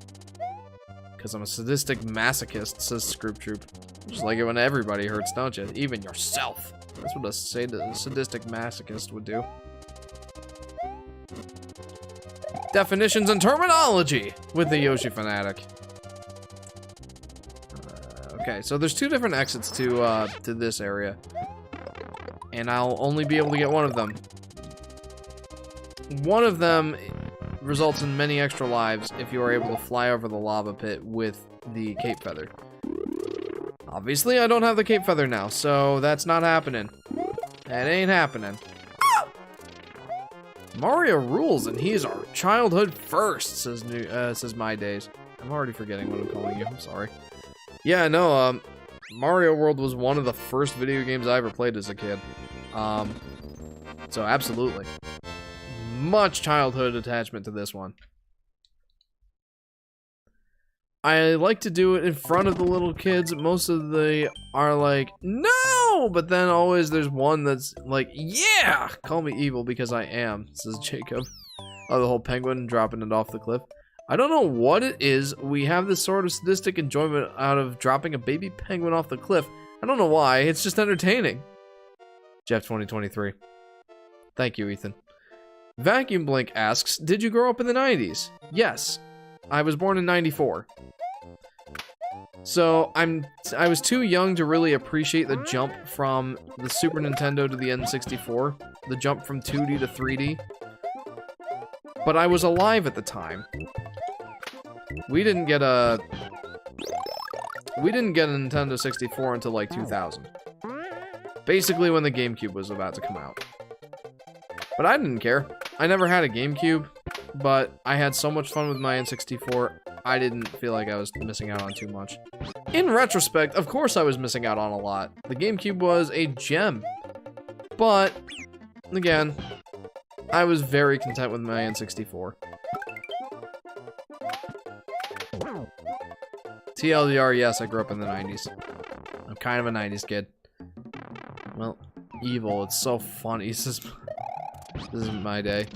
Because I'm a sadistic masochist, says Scroob Troop. Just like it when everybody hurts, don't you? Even yourself. That's what a sadistic masochist would do. Definitions and terminology with the Yoshi Fanatic. Okay, so there's two different exits to this area. And I'll only be able to get one of them. One of them results in many extra lives if you are able to fly over the lava pit with the cape feather. Obviously, I don't have the cape feather now, so that's not happening. That ain't happening. Mario rules, and he's our childhood first, says My Days. I'm already forgetting what I'm calling you. I'm sorry. Yeah, no, Mario World was one of the first video games I ever played as a kid. So absolutely. Much childhood attachment to this one. I like to do it in front of the little kids. Most of them are like, no! But then always there's one that's like, yeah! Call me evil because I am, says Jacob. Oh, the whole penguin dropping it off the cliff. I don't know what it is. We have this sort of sadistic enjoyment out of dropping a baby penguin off the cliff. I don't know why. It's just entertaining. Jeff 2023. Thank you, Ethan. Vacuum Blink asks, did you grow up in the 90s? Yes. I was born in 94. So I was too young to really appreciate the jump from the Super Nintendo to the N64, the jump from 2D to 3D. But I was alive at the time. We didn't get a Nintendo 64 until like 2000. Basically when the GameCube was about to come out. But I didn't care. I never had a GameCube, but I had so much fun with my N64, I didn't feel like I was missing out on too much. In retrospect, of course I was missing out on a lot. The GameCube was a gem. But, again, I was very content with my N64. TLDR, yes, I grew up in the 90s. I'm kind of a 90s kid. Well, evil, it's so funny. This isn't my day.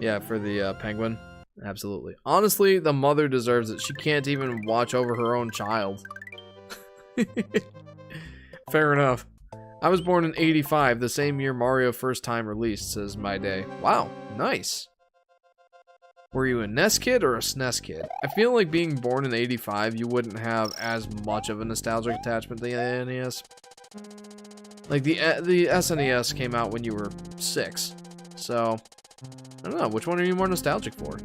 Yeah, for the penguin. Absolutely. Honestly, the mother deserves it. She can't even watch over her own child. Fair enough. I was born in 85, the same year Mario first time released, says my day. Wow, nice. Were you a NES kid or a SNES kid? I feel like being born in 85, you wouldn't have as much of a nostalgic attachment to the NES. Like, the SNES came out when you were 6. So, I don't know, which one are you more nostalgic for?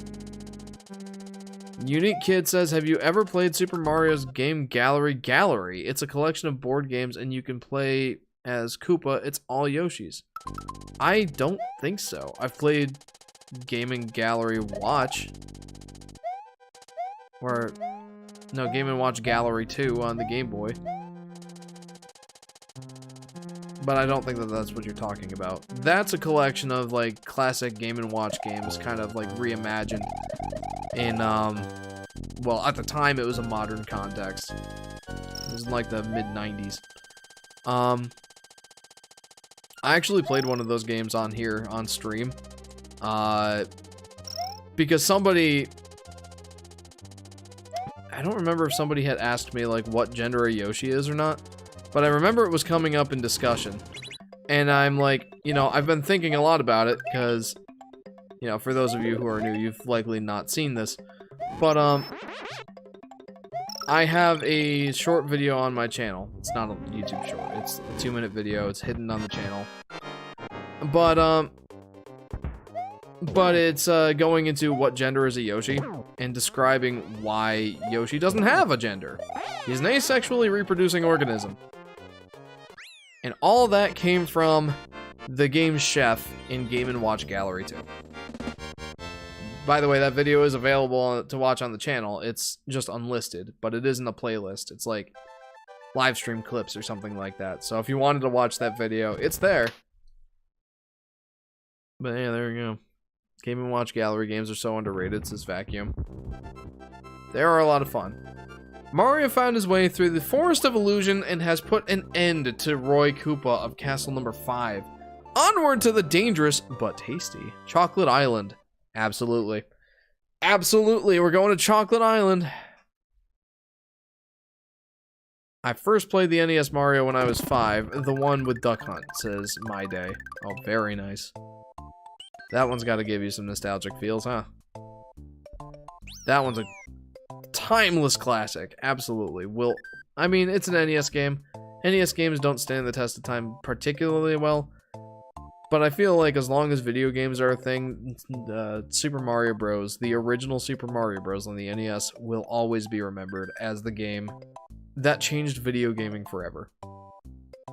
Unique Kid says, have you ever played Super Mario's Game Gallery Gallery? It's a collection of board games and you can play as Koopa. It's all Yoshis. I don't think so. I've played Game & Gallery Watch. Or, no, Game & Watch Gallery 2 on the Game Boy. But I don't think that that's what you're talking about. That's a collection of, like, classic Game & Watch games, kind of, like, reimagined in, well, at the time, it was a modern context. It was in, like, the mid-90s. I actually played one of those games on here, on stream. Because somebody... I don't remember if somebody had asked me, like, what gender a Yoshi is or not. But I remember it was coming up in discussion. And I'm like, you know, I've been thinking a lot about it, because, you know, for those of you who are new, you've likely not seen this. But, I have a short video on my channel. It's not a YouTube short. It's a 2-minute video. It's hidden on the channel. But it's, going into what gender is a Yoshi, and describing why Yoshi doesn't have a gender. He's an asexually reproducing organism. And all of that came from the game Chef in Game & Watch Gallery 2. By the way, that video is available to watch on the channel. It's just unlisted, but it is in the playlist. It's like Livestream clips or something like that. So if you wanted to watch that video, it's there. But yeah, there you go. Game & Watch Gallery games are so underrated, says Vacuum. They are a lot of fun. Mario found his way through the Forest of Illusion and has put an end to Roy Koopa of Castle Number 5. Onward to the dangerous, but tasty, Chocolate Island. Absolutely. Absolutely, we're going to Chocolate Island. I first played the NES Mario when I was 5, the one with Duck Hunt, says my day. Oh, very nice. That one's got to give you some nostalgic feels, huh? That one's a timeless classic. Absolutely. I mean, it's an NES game. NES games don't stand the test of time particularly well. But I feel like as long as video games are a thing, Super Mario Bros., the original Super Mario Bros. On the NES, will always be remembered as the game that changed video gaming forever.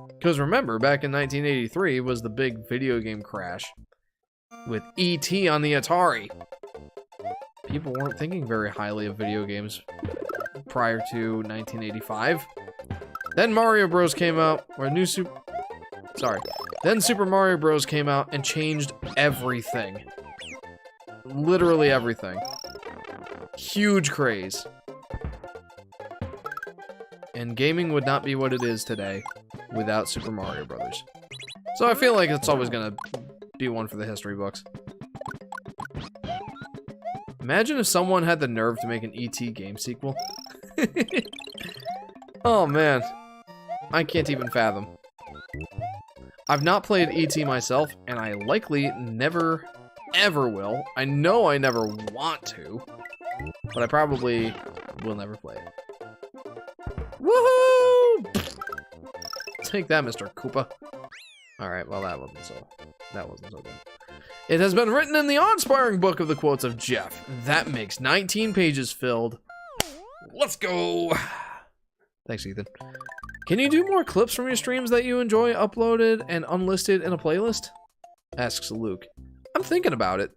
Because remember, back in 1983 was the big video game crash with E.T. on the Atari. People weren't thinking very highly of video games prior to 1985. Then Mario Bros. Came out, or Then Super Mario Bros. Came out and changed everything. Literally everything. Huge craze. And gaming would not be what it is today without Super Mario Bros. So I feel like it's always gonna be one for the history books. Imagine if someone had the nerve to make an E.T. game sequel. Oh man. I can't even fathom. I've not played E.T. myself, and I likely never, ever will. I know I never want to, but I probably will never play it. Take that, Mr. Koopa. Alright, well that wasn't so good. It has been written in the awe-inspiring book of the quotes of Jeff. That makes 19 pages filled. Let's go! Thanks, Ethan. Can you do more clips from your streams that you enjoy uploaded and unlisted in a playlist? Asks Luke. I'm thinking about it.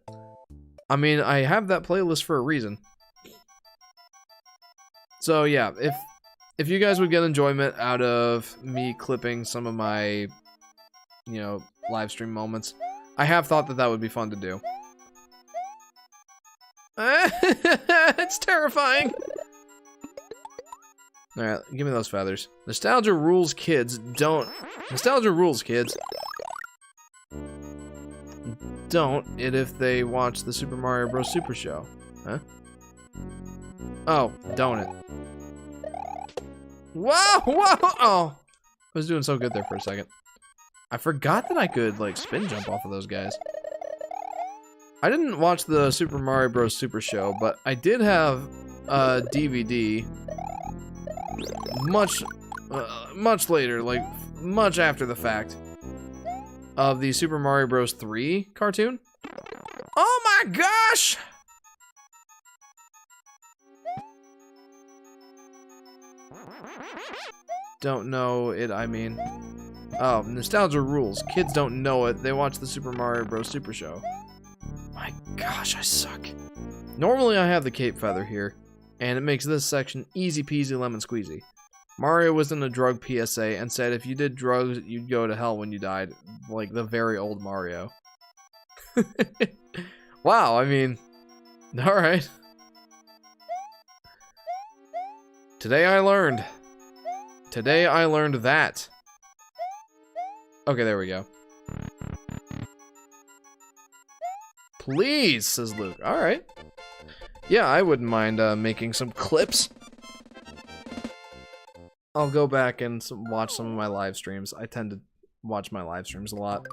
I mean, I have that playlist for a reason. So yeah, if you guys would get enjoyment out of me clipping some of my, you know, live stream moments, I have thought that that would be fun to do. It's terrifying! Alright, give me those feathers. Nostalgia rules, kids. Nostalgia rules, kids. Don't it if they watch the Super Mario Bros. Super Show. Huh? Oh, don't it. Whoa! Whoa! Oh! I was doing so good there for a second. I forgot that I could, like, spin jump off of those guys. I didn't watch the Super Mario Bros. Super Show, but I did have a DVD much later, like, much after the fact, of the Super Mario Bros. 3 cartoon. Oh my gosh! Don't know it, I mean. Oh, nostalgia rules. Kids don't know it. They watch the Super Mario Bros. Super Show. My gosh, I suck. Normally I have the cape feather here, and it makes this section easy peasy lemon squeezy. Mario was in a drug PSA and said if you did drugs, you'd go to hell when you died. Like the very old Mario. Wow, I mean, alright. Today I learned that. Okay, there we go. Please, says Luke. Alright. Yeah, I wouldn't mind making some clips. I'll go back and watch some of my live streams. I tend to watch my live streams a lot.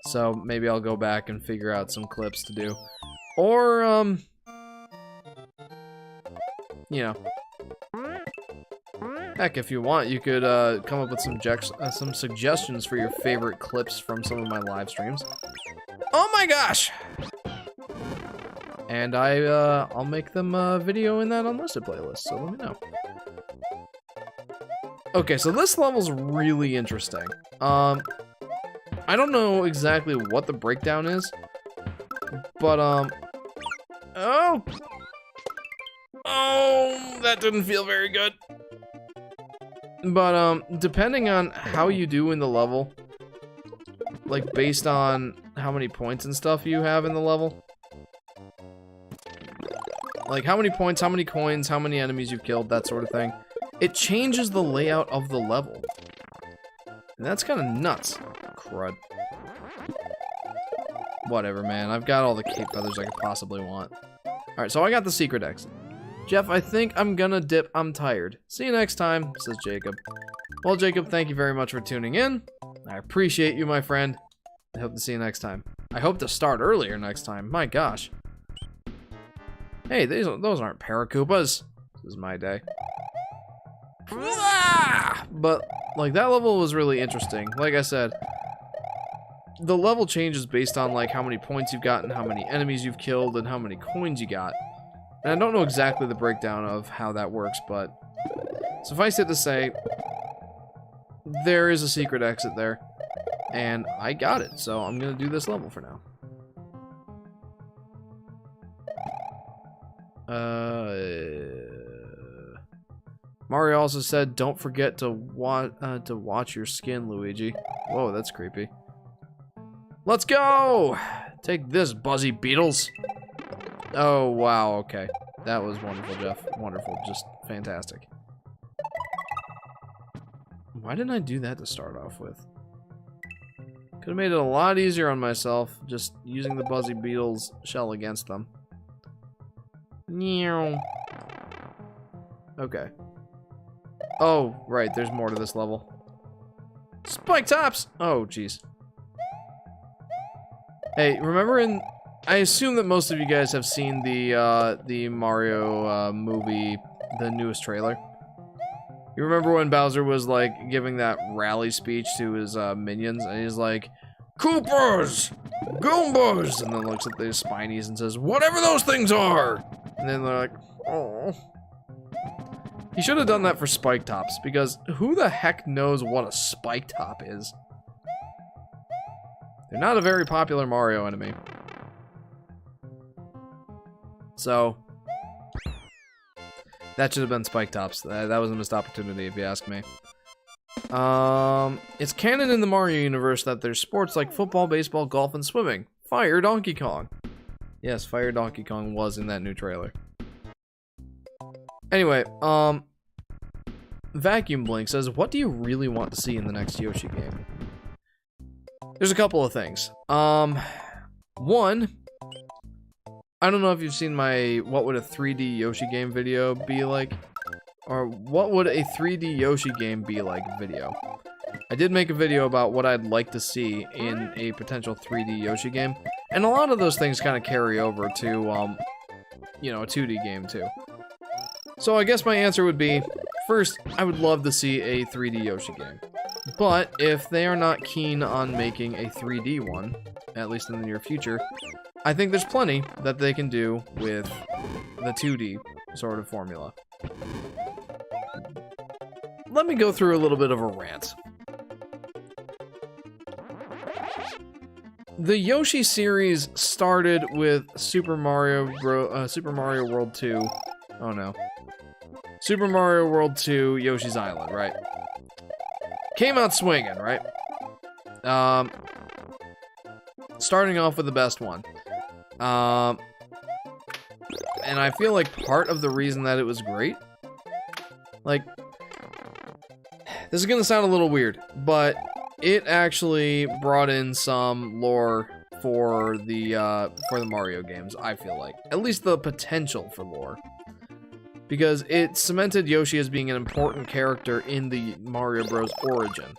So maybe I'll go back and figure out some clips to do. Or, you know. Heck, if you want, you could come up with some suggestions for your favorite clips from some of my live streams. Oh my gosh! And I'll make them a video in that unlisted playlist, so let me know. Okay, so this level's really interesting. I don't know exactly what the breakdown is, but oh, that didn't feel very good. But depending on how you do in the level, like based on how many points and stuff you have in the level, like how many points, how many coins, how many enemies you've killed, that sort of thing, it changes the layout of the level. And that's kind of nuts. Crud. Whatever, man. I've got all the cape feathers I could possibly want. Alright, so I got the secret exit. Jeff, I think I'm gonna dip. I'm tired. See you next time, says Jacob. Well, Jacob, thank you very much for tuning in. I appreciate you, my friend. I hope to see you next time. I hope to start earlier next time. My gosh. Hey, those aren't Paracoopas. This is my day. But, like, that level was really interesting. Like I said, the level changes based on, like, how many points you've gotten, how many enemies you've killed, and how many coins you got. And I don't know exactly the breakdown of how that works, but suffice it to say, there is a secret exit there, and I got it, so I'm gonna do this level for now. Mario also said, "Don't forget to watch your skin, Luigi." Whoa, that's creepy. Let's go! Take this, Buzzy Beetles. Oh, wow, okay. That was wonderful, Jeff. Wonderful, just fantastic. Why didn't I do that to start off with? Could have made it a lot easier on myself, just using the Buzzy Beetles shell against them. Okay. Oh, right, there's more to this level. Spike tops! Oh, jeez. Hey, remember in... I assume that most of you guys have seen the Mario movie, the newest trailer. You remember when Bowser was, like, giving that rally speech to his, minions, and he's like, Koopas! Goombas! And then looks at the Spinies and says, whatever those things are! And then they're like, oh. He should have done that for Spike Tops, because who the heck knows what a Spike Top is? They're not a very popular Mario enemy. So, that should have been Spike Tops. That was a missed opportunity, if you ask me. It's canon in the Mario universe that there's sports like football, baseball, golf, and swimming. Fire Donkey Kong. Yes, Fire Donkey Kong was in that new trailer. Anyway, Vacuum Blink says, what do you really want to see in the next Yoshi game? There's a couple of things. One, I don't know if you've seen my what would a 3D Yoshi game video be like, or what would a 3D Yoshi game be like video. I did make a video about what I'd like to see in a potential 3D Yoshi game, and a lot of those things kind of carry over to, you know, a 2D game too. So I guess my answer would be, first, I would love to see a 3D Yoshi game. But if they are not keen on making a 3D one, at least in the near future, I think there's plenty that they can do with the 2D sort of formula. Let me go through a little bit of a rant. The Yoshi series started with Super Mario World 2. Oh no. Super Mario World 2 Yoshi's Island, right? Came out swinging, right? Starting off with the best one. And I feel like part of the reason that it was great, like, this is gonna sound a little weird, but it actually brought in some lore for the Mario games, I feel like. At least the potential for lore. Because it cemented Yoshi as being an important character in the Mario Bros. Origin.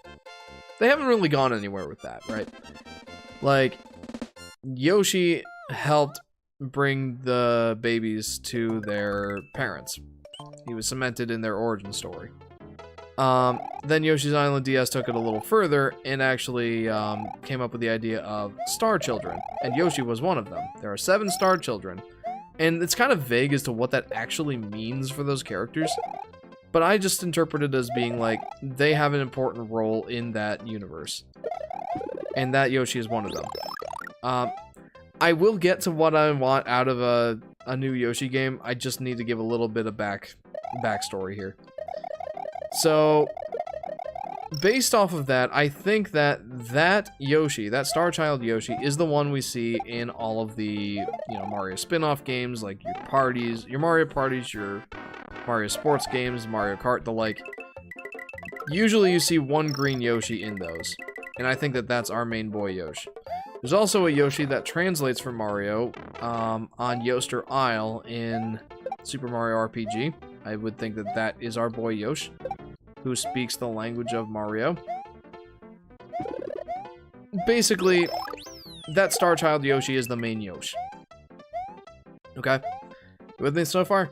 They haven't really gone anywhere with that, right? Like, Yoshi helped bring the babies to their parents. He was cemented in their origin story. Then Yoshi's Island DS took it a little further and actually came up with the idea of star children. And Yoshi was one of them. There are 7 star children. And it's kind of vague as to what that actually means for those characters. But I just interpret it as being like, they have an important role in that universe. And that Yoshi is one of them. I will get to what I want out of a new Yoshi game. I just need to give a little bit of backstory here. So, based off of that, I think that Yoshi, that Star Child Yoshi, is the one we see in all of the, you know, Mario spin-off games, like your Mario parties, your Mario sports games, Mario Kart, the like. Usually you see one green Yoshi in those, and I think that that's our main boy Yoshi. There's also a Yoshi that translates for Mario on Yoster Isle in Super Mario RPG. I would think that that is our boy Yoshi, who speaks the language of Mario. Basically, that Star Child Yoshi is the main Yoshi. Okay? You with me so far?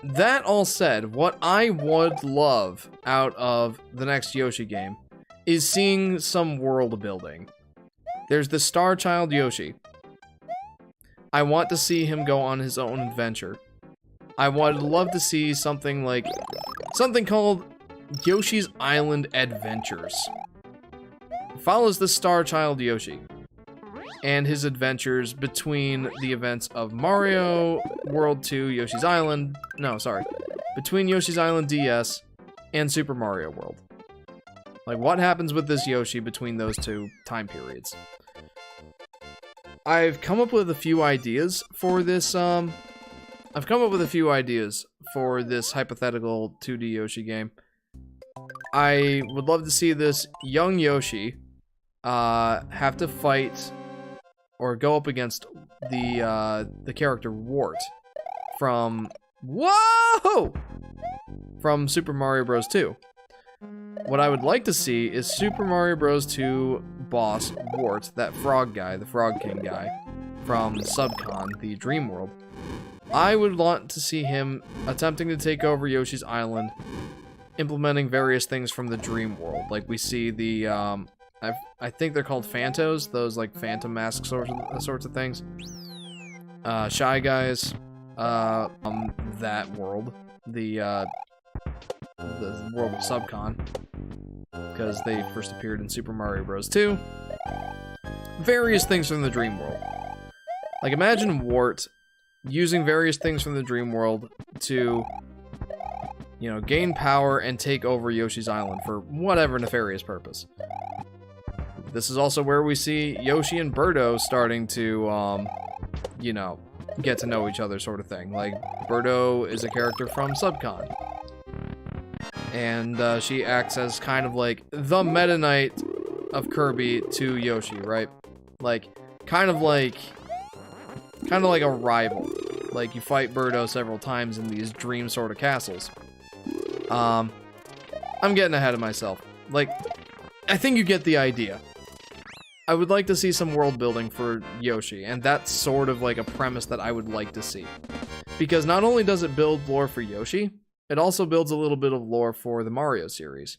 That all said, what I would love out of the next Yoshi game is seeing some world building. There's the Star Child Yoshi. I want to see him go on his own adventure. I would love to see something like something called Yoshi's Island Adventures. It follows the Star Child Yoshi and his adventures between the events of Mario World 2, Yoshi's Island, between Yoshi's Island DS and Super Mario World. Like, what happens with this Yoshi between those two time periods? I've come up with a few ideas for this, hypothetical 2D Yoshi game. I would love to see this young Yoshi have to fight or go up against the character Wart from Super Mario Bros. 2. What I would like to see is Super Mario Bros. 2 boss Wart, that frog guy, the Frog King guy from Subcon, the Dream World. I would want to see him attempting to take over Yoshi's Island, implementing various things from the Dream World. Like we see the, I think they're called Phantos, those like Phantom Mask sorts of things. Shy Guys, that world, the world of Subcon, because they first appeared in Super Mario Bros. 2. Various things from the Dream World. Like imagine Wart using various things from the Dream World to, you know, gain power and take over Yoshi's Island for whatever nefarious purpose. This is also where we see Yoshi and Birdo starting to, you know, get to know each other sort of thing. Like, Birdo is a character from Subcon. And she acts as kind of like the Meta Knight of Kirby to Yoshi, right? Like, kind of like a rival. Like, you fight Birdo several times in these dream sort of castles. I'm getting ahead of myself. Like, I think you get the idea. I would like to see some world building for Yoshi, and that's sort of like a premise that I would like to see. Because not only does it build lore for Yoshi, it also builds a little bit of lore for the Mario series.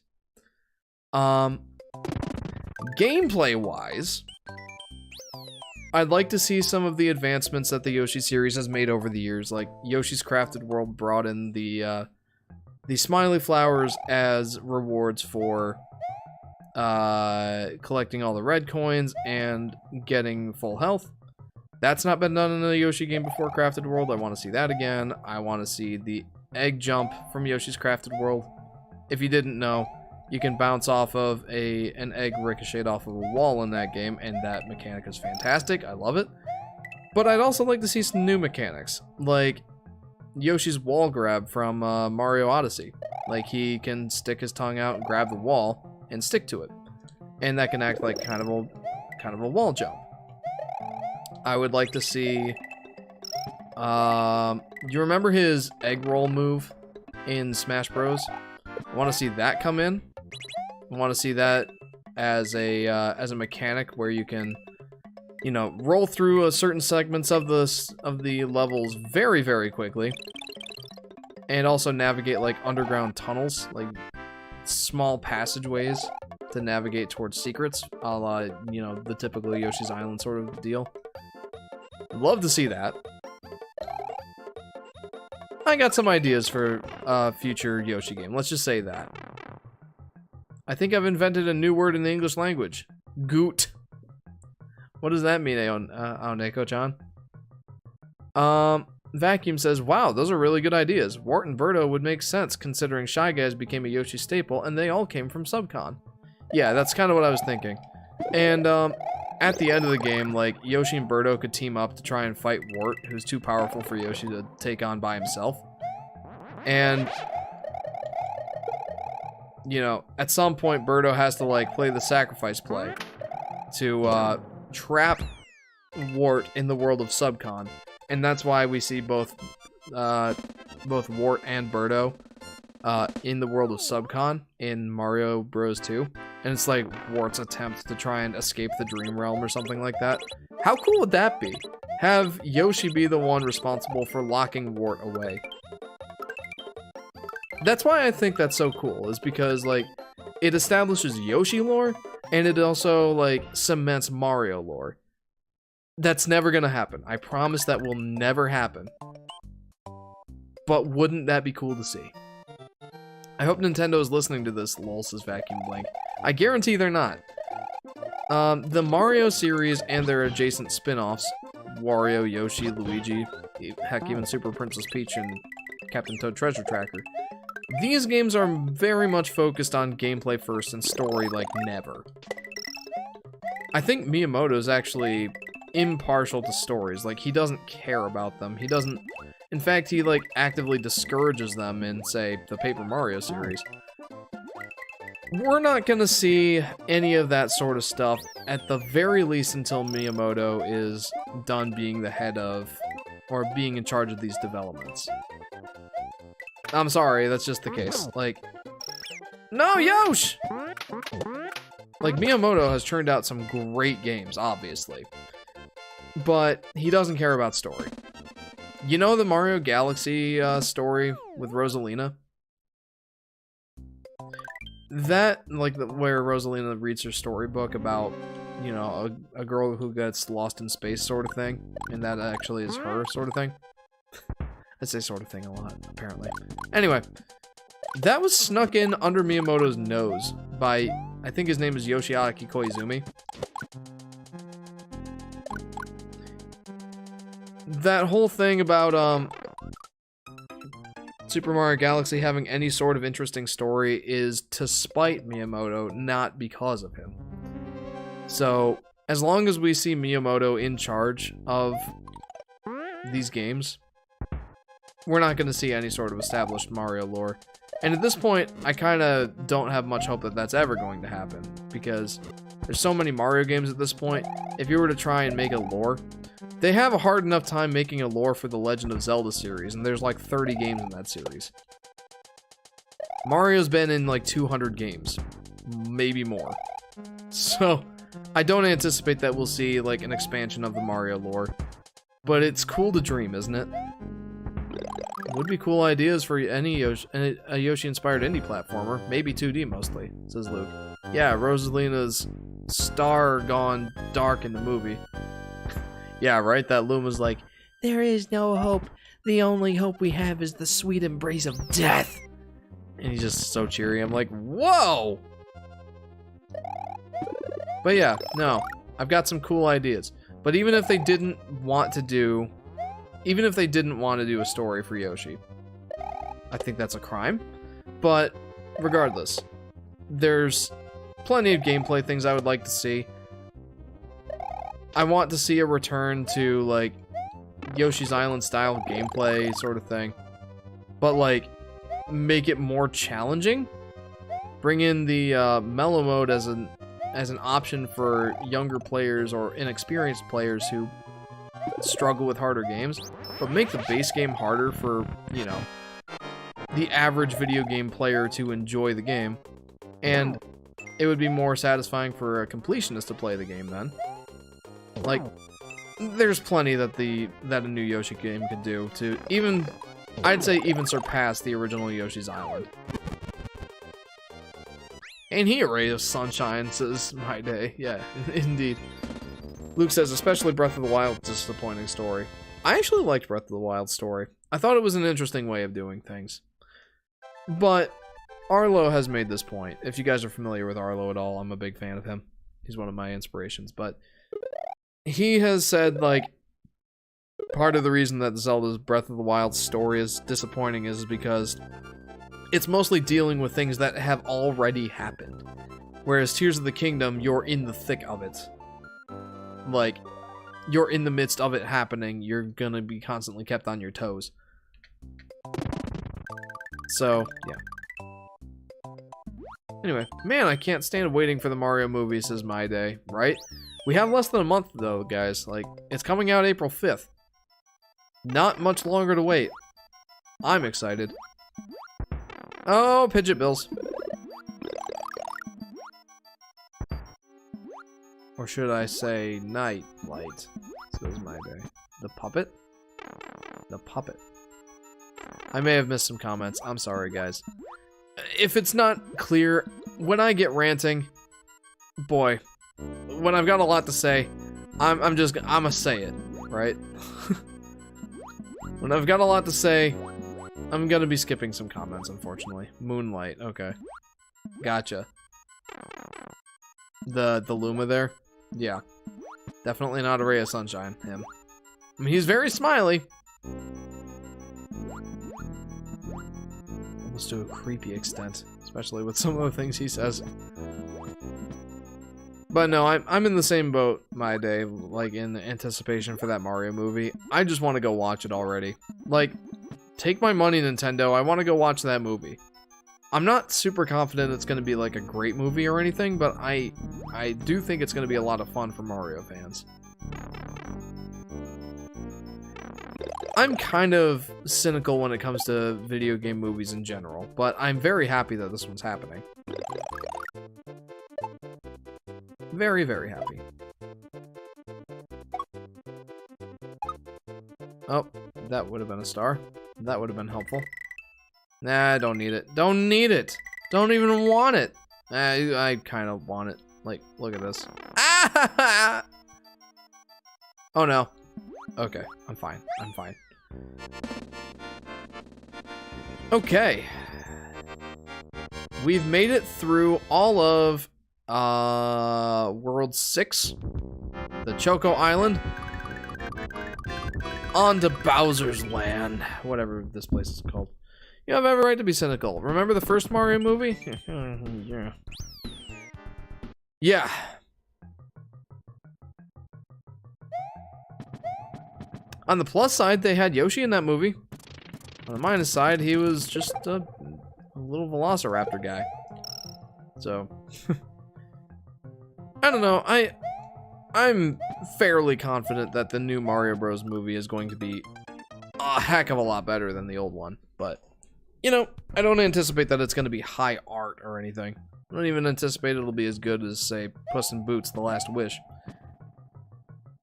Gameplay-wise, I'd like to see some of the advancements that the Yoshi series has made over the years, like Yoshi's Crafted World brought in the Smiley Flowers as rewards for collecting all the red coins and getting full health. That's not been done in a Yoshi game before Crafted World. I want to see that again. I want to see the egg jump from Yoshi's Crafted World. If you didn't know, you can bounce off of an egg ricocheted off of a wall in that game, and that mechanic is fantastic. I love it. But I'd also like to see some new mechanics, like Yoshi's wall grab from Mario Odyssey. Like, he can stick his tongue out and grab the wall and stick to it, and that can act like kind of a wall jump. I would like to see. You remember his egg roll move in Smash Bros? I want to see that come in. I want to see that as a mechanic where you can, you know, roll through a certain segments of the levels very, very quickly, and also navigate like underground tunnels, like small passageways to navigate towards secrets, a la, you know, the typical Yoshi's Island sort of deal. Love to see that. I got some ideas for a future Yoshi game. Let's just say that. I think I've invented a new word in the English language. Goot. What does that mean, Aoneko-chan? Vacuum says, wow, those are really good ideas. Wart and Birdo would make sense considering Shy Guys became a Yoshi staple and they all came from Subcon. Yeah, that's kind of what I was thinking. And, at the end of the game, like, Yoshi and Birdo could team up to try and fight Wart, who's too powerful for Yoshi to take on by himself. And, you know, at some point, Birdo has to, like, play the sacrifice play to, trap Wart in the world of Subcon. And that's why we see both Wart and Birdo in the world of Subcon in Mario Bros. 2. And it's like Wart's attempt to try and escape the Dream Realm or something like that. How cool would that be? Have Yoshi be the one responsible for locking Wart away. That's why I think that's so cool, is because, like, it establishes Yoshi lore, and it also, like, cements Mario lore. That's never gonna happen. I promise that will never happen. But wouldn't that be cool to see? I hope Nintendo is listening to this, lol, says Vacuum Blink. I guarantee they're not. The Mario series and their adjacent spin-offs, Wario, Yoshi, Luigi, heck, even Super Princess Peach and Captain Toad Treasure Tracker, these games are very much focused on gameplay first and story like never. I think Miyamoto is actually impartial to stories. Like, he doesn't care about them. He doesn't... In fact, he, like, actively discourages them in, say, the Paper Mario series. We're not gonna see any of that sort of stuff, at the very least, until Miyamoto is done being the head of, or being in charge of these developments. I'm sorry, that's just the case. Like, no, Yosh! Like, Miyamoto has churned out some great games, obviously. But he doesn't care about story. You know the Mario Galaxy story with Rosalina? That, like, where Rosalina reads her storybook about, you know, a girl who gets lost in space sort of thing, and that actually is her sort of thing. I say sort of thing a lot, apparently. Anyway, that was snuck in under Miyamoto's nose by, I think his name is Yoshiaki Koizumi. That whole thing about, Super Mario Galaxy having any sort of interesting story is to spite Miyamoto, not because of him. So, as long as we see Miyamoto in charge of these games, we're not going to see any sort of established Mario lore. And at this point, I kind of don't have much hope that that's ever going to happen, because there's so many Mario games at this point. If you were to try and make a lore, they have a hard enough time making a lore for the Legend of Zelda series, and there's like 30 games in that series. Mario's been in like 200 games, maybe more. So, I don't anticipate that we'll see like an expansion of the Mario lore. But it's cool to dream, isn't it? Would be cool ideas for any a Yoshi-inspired indie platformer. Maybe 2D mostly, says Luke. Yeah, Rosalina's star gone dark in the movie. Yeah, right? That loom was like, there is no hope. The only hope we have is the sweet embrace of death. And he's just so cheery. I'm like, whoa! But yeah, no. I've got some cool ideas. But even if they didn't want to do a story for Yoshi, I think that's a crime. But regardless, there's plenty of gameplay things I would like to see. I want to see a return to, like, Yoshi's Island style gameplay sort of thing. But, like, make it more challenging. Bring in the mellow mode as an option for younger players or inexperienced players who struggle with harder games. But make the base game harder for, you know, the average video game player to enjoy the game. And it would be more satisfying for a completionist to play the game then. Like, there's plenty that a new Yoshi game could do to even, I'd say even surpass the original Yoshi's Island. Ain't he a ray of sunshine, says My Day. Yeah, indeed. Luke says, especially Breath of the Wild, disappointing story. I actually liked Breath of the Wild story. I thought it was an interesting way of doing things. But Arlo has made this point. If you guys are familiar with Arlo at all, I'm a big fan of him. He's one of my inspirations, but he has said, like, part of the reason that Zelda's Breath of the Wild story is disappointing is because it's mostly dealing with things that have already happened. Whereas Tears of the Kingdom, you're in the thick of it. Like, you're in the midst of it happening. You're gonna be constantly kept on your toes. So, yeah. Anyway, man, I can't stand waiting for the Mario movie, says My Day, right? We have less than a month, though, guys. Like, it's coming out April 5th. Not much longer to wait. I'm excited. Oh, Pidgeot Bills. Or should I say Night Light? Says My Day. The puppet? The puppet. I may have missed some comments. I'm sorry, guys. If it's not clear, when I get ranting, boy, when I've got a lot to say, I'ma say it, right? When I've got a lot to say, I'm gonna be skipping some comments, unfortunately. Moonlight, okay. Gotcha. The Luma there? Yeah. Definitely not a ray of sunshine, him. I mean, he's very smiley. Almost to a creepy extent, especially with some of the things he says. But no, I'm in the same boat, My Day, like, in anticipation for that Mario movie. I just want to go watch it already. Like, take my money, Nintendo, I want to go watch that movie. I'm not super confident it's going to be, like, a great movie or anything, but I do think it's going to be a lot of fun for Mario fans. I'm kind of cynical when it comes to video game movies in general, but I'm very happy that this one's happening. Very, very happy. Oh, that would have been a star. That would have been helpful. Nah, I don't need it. Don't need it. Don't even want it. I kind of want it. Like, look at this. Ah! Oh no. Okay, I'm fine. I'm fine. Okay. We've made it through all of World 6. The Choco Island. On to Bowser's Land. Whatever this place is called. You have every right to be cynical. Remember the first Mario movie? Yeah. Yeah. On the plus side, they had Yoshi in that movie. On the minus side, he was just a little velociraptor guy. So, I don't know. I'm fairly confident that the new Mario Bros. Movie is going to be a heck of a lot better than the old one. But, you know, I don't anticipate that it's going to be high art or anything. I don't even anticipate it'll be as good as, say, Puss in Boots: The Last Wish.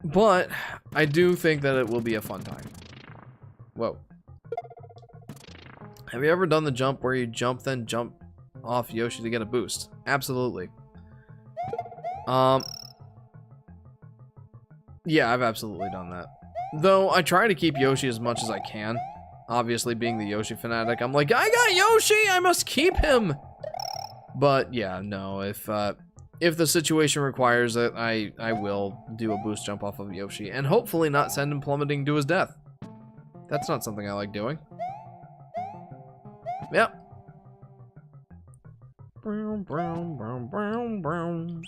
But I do think that it will be a fun time. Whoa. Have you ever done the jump where you jump, then jump off Yoshi to get a boost? Absolutely. Yeah, I've absolutely done that. Though, I try to keep Yoshi as much as I can. Obviously, being the Yoshi fanatic, I'm like, I got Yoshi! I must keep him! But, yeah, no, if the situation requires it, I will do a boost jump off of Yoshi, and hopefully not send him plummeting to his death. That's not something I like doing. Yep. Brown, brown, brown, brown, brown.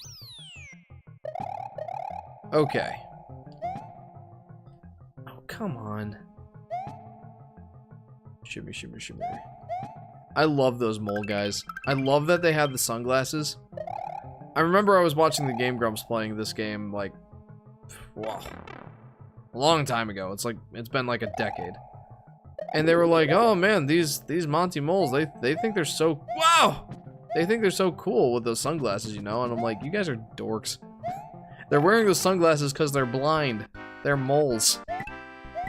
Okay. Oh, come on. Shimmy, shimmy, shimmy. I love those mole guys. I love that they have the sunglasses. I remember I was watching the Game Grumps playing this game, like, wow, a long time ago. It's been like a decade. And they were like, oh man, these Monty moles, they think they're so, wow! They think they're so cool with those sunglasses, you know? And I'm like, you guys are dorks. They're wearing those sunglasses because they're blind. They're moles.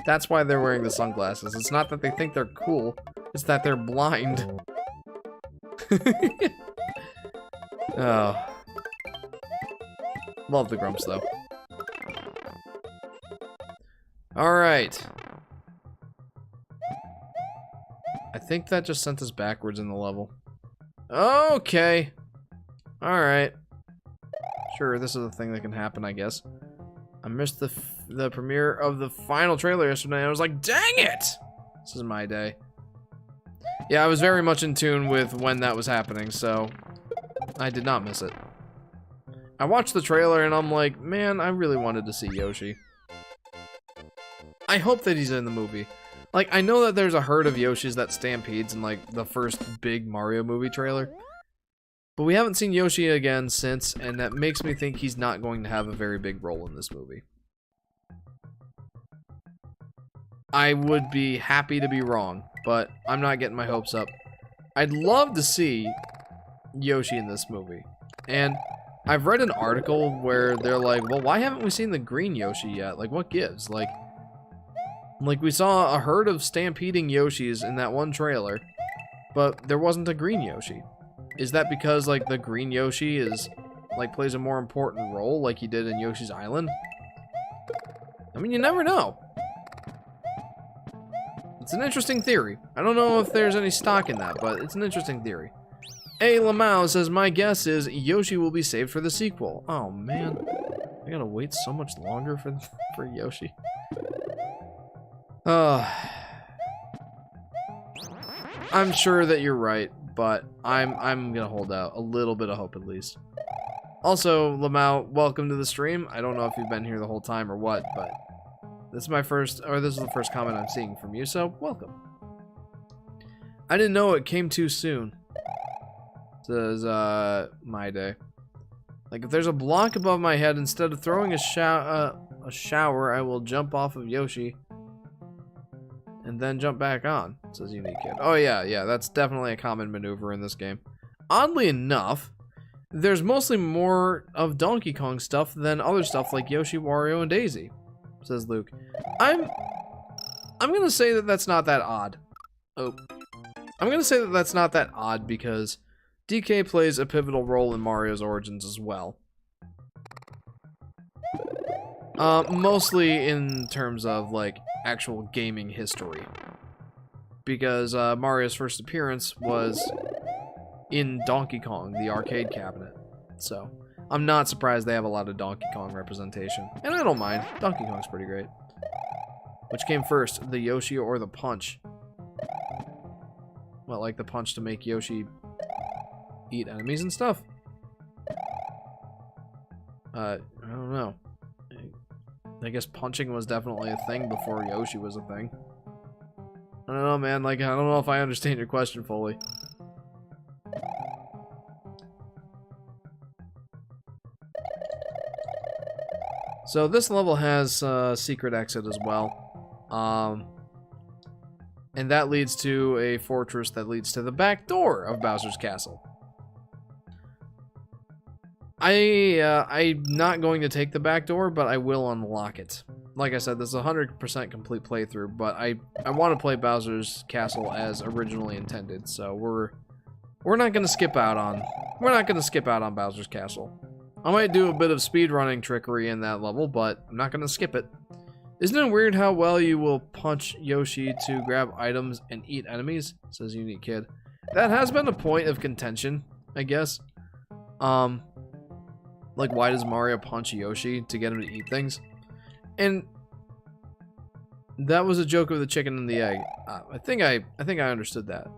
That's why they're wearing the sunglasses. It's not that they think they're cool, it's that they're blind. Oh. Love the Grumps, though. Alright. I think that just sent us backwards in the level. Okay. Alright. Sure, this is a thing that can happen, I guess. I missed the premiere of the final trailer yesterday, and I was like, dang it! This is my day. Yeah, I was very much in tune with when that was happening, so I did not miss it. I watched the trailer, and I'm like, man, I really wanted to see Yoshi. I hope that he's in the movie. Like, I know that there's a herd of Yoshis that stampedes in, like, the first big Mario movie trailer. But we haven't seen Yoshi again since, and that makes me think he's not going to have a very big role in this movie. I would be happy to be wrong, but I'm not getting my hopes up. I'd love to see Yoshi in this movie. And I've read an article where they're like, well, why haven't we seen the green Yoshi yet? Like, what gives? Like we saw a herd of stampeding Yoshis in that one trailer, but there wasn't a green Yoshi. Is that because, like, the green Yoshi is, like, plays a more important role like he did in Yoshi's Island? I mean, you never know. It's an interesting theory. I don't know if there's any stock in that, but it's an interesting theory. A. Lamau says, my guess is Yoshi will be saved for the sequel. Oh, man. I gotta wait so much longer for Yoshi. I'm sure that you're right, but I'm gonna hold out a little bit of hope at least. Also, Lamau, welcome to the stream. I don't know if you've been here the whole time or what, but this is the first comment I'm seeing from you, so welcome. I didn't know it came too soon. Says, my day. Like, if there's a block above my head, instead of throwing a shower, I will jump off of Yoshi and then jump back on, says Unique Kid. Oh yeah, that's definitely a common maneuver in this game. Oddly enough, there's mostly more of Donkey Kong stuff than other stuff like Yoshi, Wario, and Daisy, says Luke. I'm gonna say that that's not that odd. Oh. I'm gonna say that that's not that odd because DK plays a pivotal role in Mario's origins as well. Mostly in terms of, like, actual gaming history. Because Mario's first appearance was in Donkey Kong, the arcade cabinet. So, I'm not surprised they have a lot of Donkey Kong representation. And I don't mind. Donkey Kong's pretty great. Which came first, the Yoshi or the punch? Well, like the punch to make Yoshi eat enemies and stuff? I don't know. I guess punching was definitely a thing before Yoshi was a thing. I don't know, man. Like, I don't know if I understand your question fully. So this level has a secret exit as well. And that leads to a fortress that leads to the back door of Bowser's Castle. I'm not going to take the back door, but I will unlock it. Like I said, this is a 100% complete playthrough, but I want to play Bowser's Castle as originally intended, so we're not going to skip out on Bowser's Castle. I might do a bit of speedrunning trickery in that level, but I'm not going to skip it. Isn't it weird how well you will punch Yoshi to grab items and eat enemies? Says Unique Kid. That has been a point of contention, I guess. Like, why does Mario punch Yoshi to get him to eat things? And that was a joke of the chicken and the egg. I think I understood that.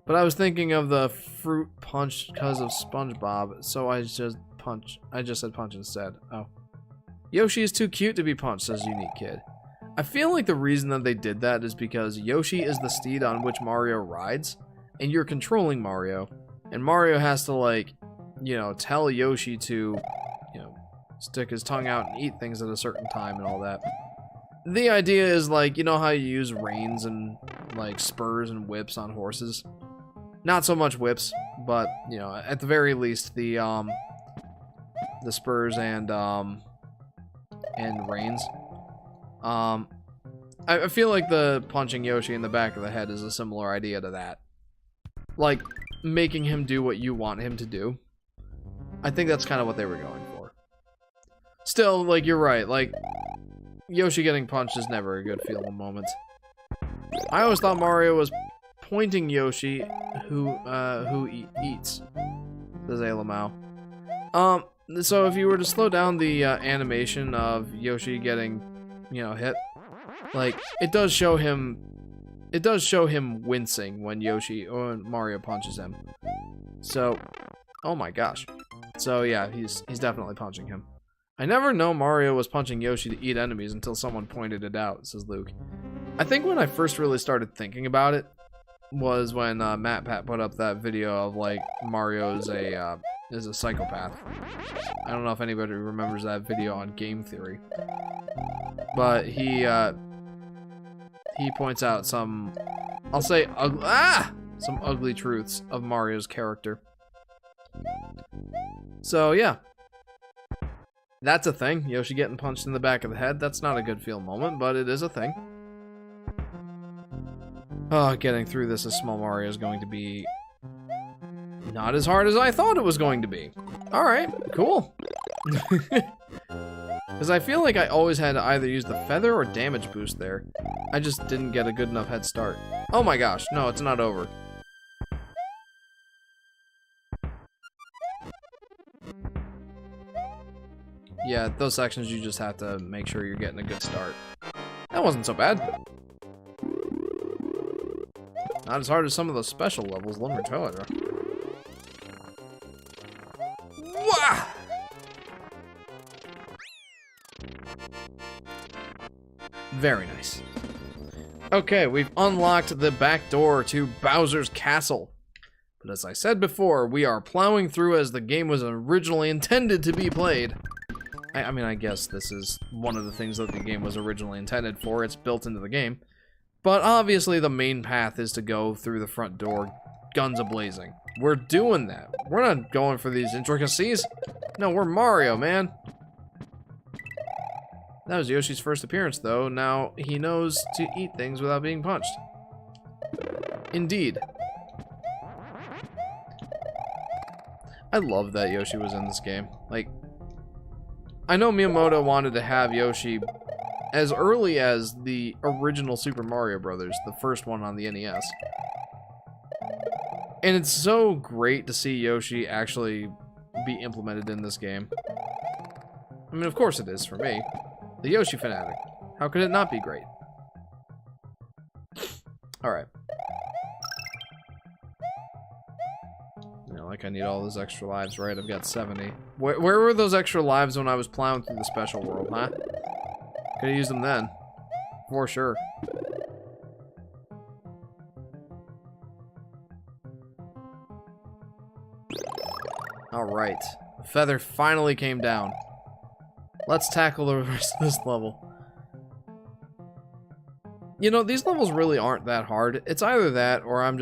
But I was thinking of the fruit punch because of SpongeBob, so I just said punch instead. Oh. Yoshi is too cute to be punched, says Unique Kid. I feel like the reason that they did that is because Yoshi is the steed on which Mario rides, and you're controlling Mario, and Mario has to, like, you know, tell Yoshi to, you know, stick his tongue out and eat things at a certain time and all that. The idea is, like, you know how you use reins and, like, spurs and whips on horses? Not so much whips, but, you know, at the very least, the spurs and reins. I feel like the punching Yoshi in the back of the head is a similar idea to that. Like, making him do what you want him to do. I think that's kind of what they were going for. Still, like, you're right. Like, Yoshi getting punched is never a good feeling moment. I always thought Mario was pointing Yoshi who eats. Says Alamau. So if you were to slow down the animation of Yoshi getting, you know, hit, like, it does show him wincing when Mario punches him. So, oh my gosh. So yeah, he's definitely punching him. I never know Mario was punching Yoshi to eat enemies until someone pointed it out, says Luke. I think when I first really started thinking about it was when MatPat put up that video of, like, Mario is a psychopath. I don't know if anybody remembers that video on Game Theory, but he points out some, I'll say, some ugly truths of Mario's character. So yeah, that's a thing. Yoshi getting punched in the back of the head. That's not a good feel moment, but it is a thing. Oh, getting through this as Small Mario is going to be not as hard as I thought it was going to be. Alright, cool. Because I feel like I always had to either use the feather or damage boost there. I just didn't get a good enough head start. Oh my gosh, no, it's not over. Yeah, those sections you just have to make sure you're getting a good start. That wasn't so bad. Not as hard as some of those special levels, let me tell you. Wah! Very nice. Okay, we've unlocked the back door to Bowser's Castle. But as I said before, we are plowing through as the game was originally intended to be played. I mean, I guess this is one of the things that the game was originally intended for. It's built into the game. But obviously the main path is to go through the front door, guns a-blazing. We're doing that. We're not going for these intricacies. No, we're Mario, man. That was Yoshi's first appearance, though. Now he knows to eat things without being punched. Indeed. I love that Yoshi was in this game. Like, I know Miyamoto wanted to have Yoshi as early as the original Super Mario Brothers, the first one on the NES. And it's so great to see Yoshi actually be implemented in this game. I mean, of course it is for me. The Yoshi Fanatic. How could it not be great? Alright. Like I need all those extra lives, right? I've got 70. Where were those extra lives when I was plowing through the special world, huh? Could have used them then. For sure. Alright. The feather finally came down. Let's tackle the rest of this level. You know, these levels really aren't that hard. It's either that or I'm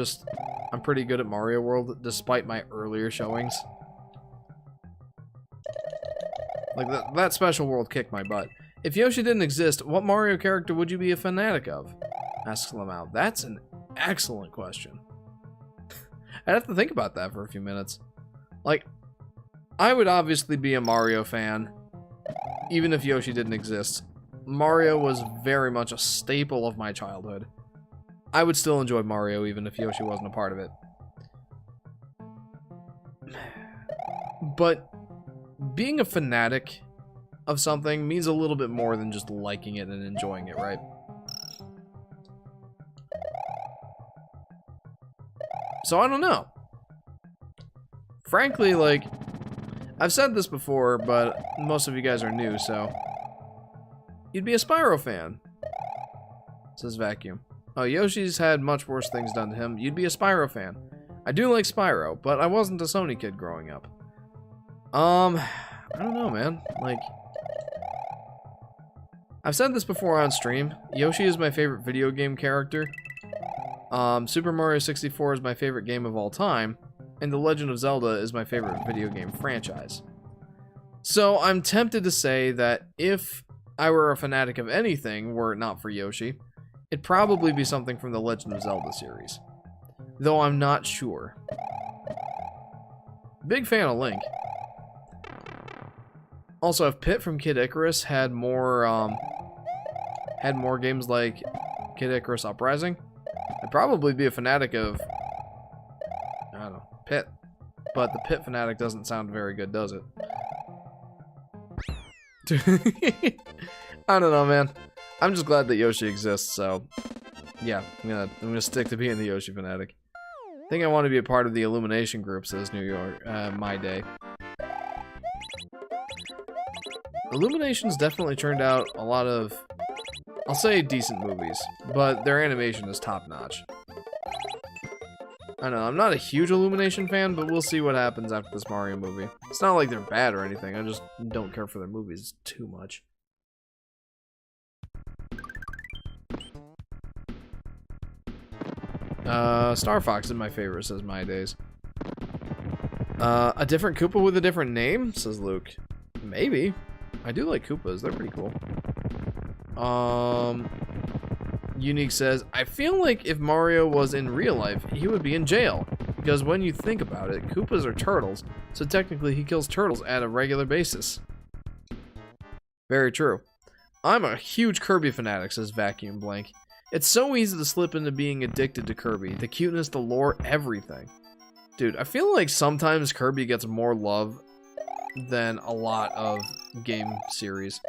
pretty good at Mario World, despite my earlier showings. Like, that special world kicked my butt. If Yoshi didn't exist, what Mario character would you be a fanatic of? Asks Lamau. That's an excellent question. I'd have to think about that for a few minutes. Like, I would obviously be a Mario fan, even if Yoshi didn't exist. Mario was very much a staple of my childhood. I would still enjoy Mario even if Yoshi wasn't a part of it. But being a fanatic of something means a little bit more than just liking it and enjoying it, right? So I don't know. Frankly, like, I've said this before, but most of you guys are new, so you'd be a Spyro fan, says Vacuum. Oh, Yoshi's had much worse things done to him. You'd be a Spyro fan. I do like Spyro, but I wasn't a Sony kid growing up. I don't know, man. Like, I've said this before on stream. Yoshi is my favorite video game character. Super Mario 64 is my favorite game of all time. And The Legend of Zelda is my favorite video game franchise. So I'm tempted to say that if I were a fanatic of anything, were it not for Yoshi, it'd probably be something from the Legend of Zelda series. Though I'm not sure. Big fan of Link. Also, if Pit from Kid Icarus had more games like Kid Icarus Uprising, I'd probably be a fanatic of, I don't know, Pit. But the Pit fanatic doesn't sound very good, does it? I don't know, man. I'm just glad that Yoshi exists, so yeah, I'm gonna stick to being the Yoshi fanatic. I think I want to be a part of the Illumination group, says New York, my day. Illumination's definitely turned out a lot of, I'll say, decent movies, but their animation is top-notch. I know, I'm not a huge Illumination fan, but we'll see what happens after this Mario movie. It's not like they're bad or anything, I just don't care for their movies too much. Star Fox is my favorite, says My Days. A different Koopa with a different name, says Luke. Maybe. I do like Koopas, they're pretty cool. Unique says, I feel like if Mario was in real life, he would be in jail. Because when you think about it, Koopas are turtles, so technically he kills turtles at a regular basis. Very true. I'm a huge Kirby fanatic, says Vacuum Blank. It's so easy to slip into being addicted to Kirby. The cuteness, the lore, everything. Dude, I feel like sometimes Kirby gets more love than a lot of game series.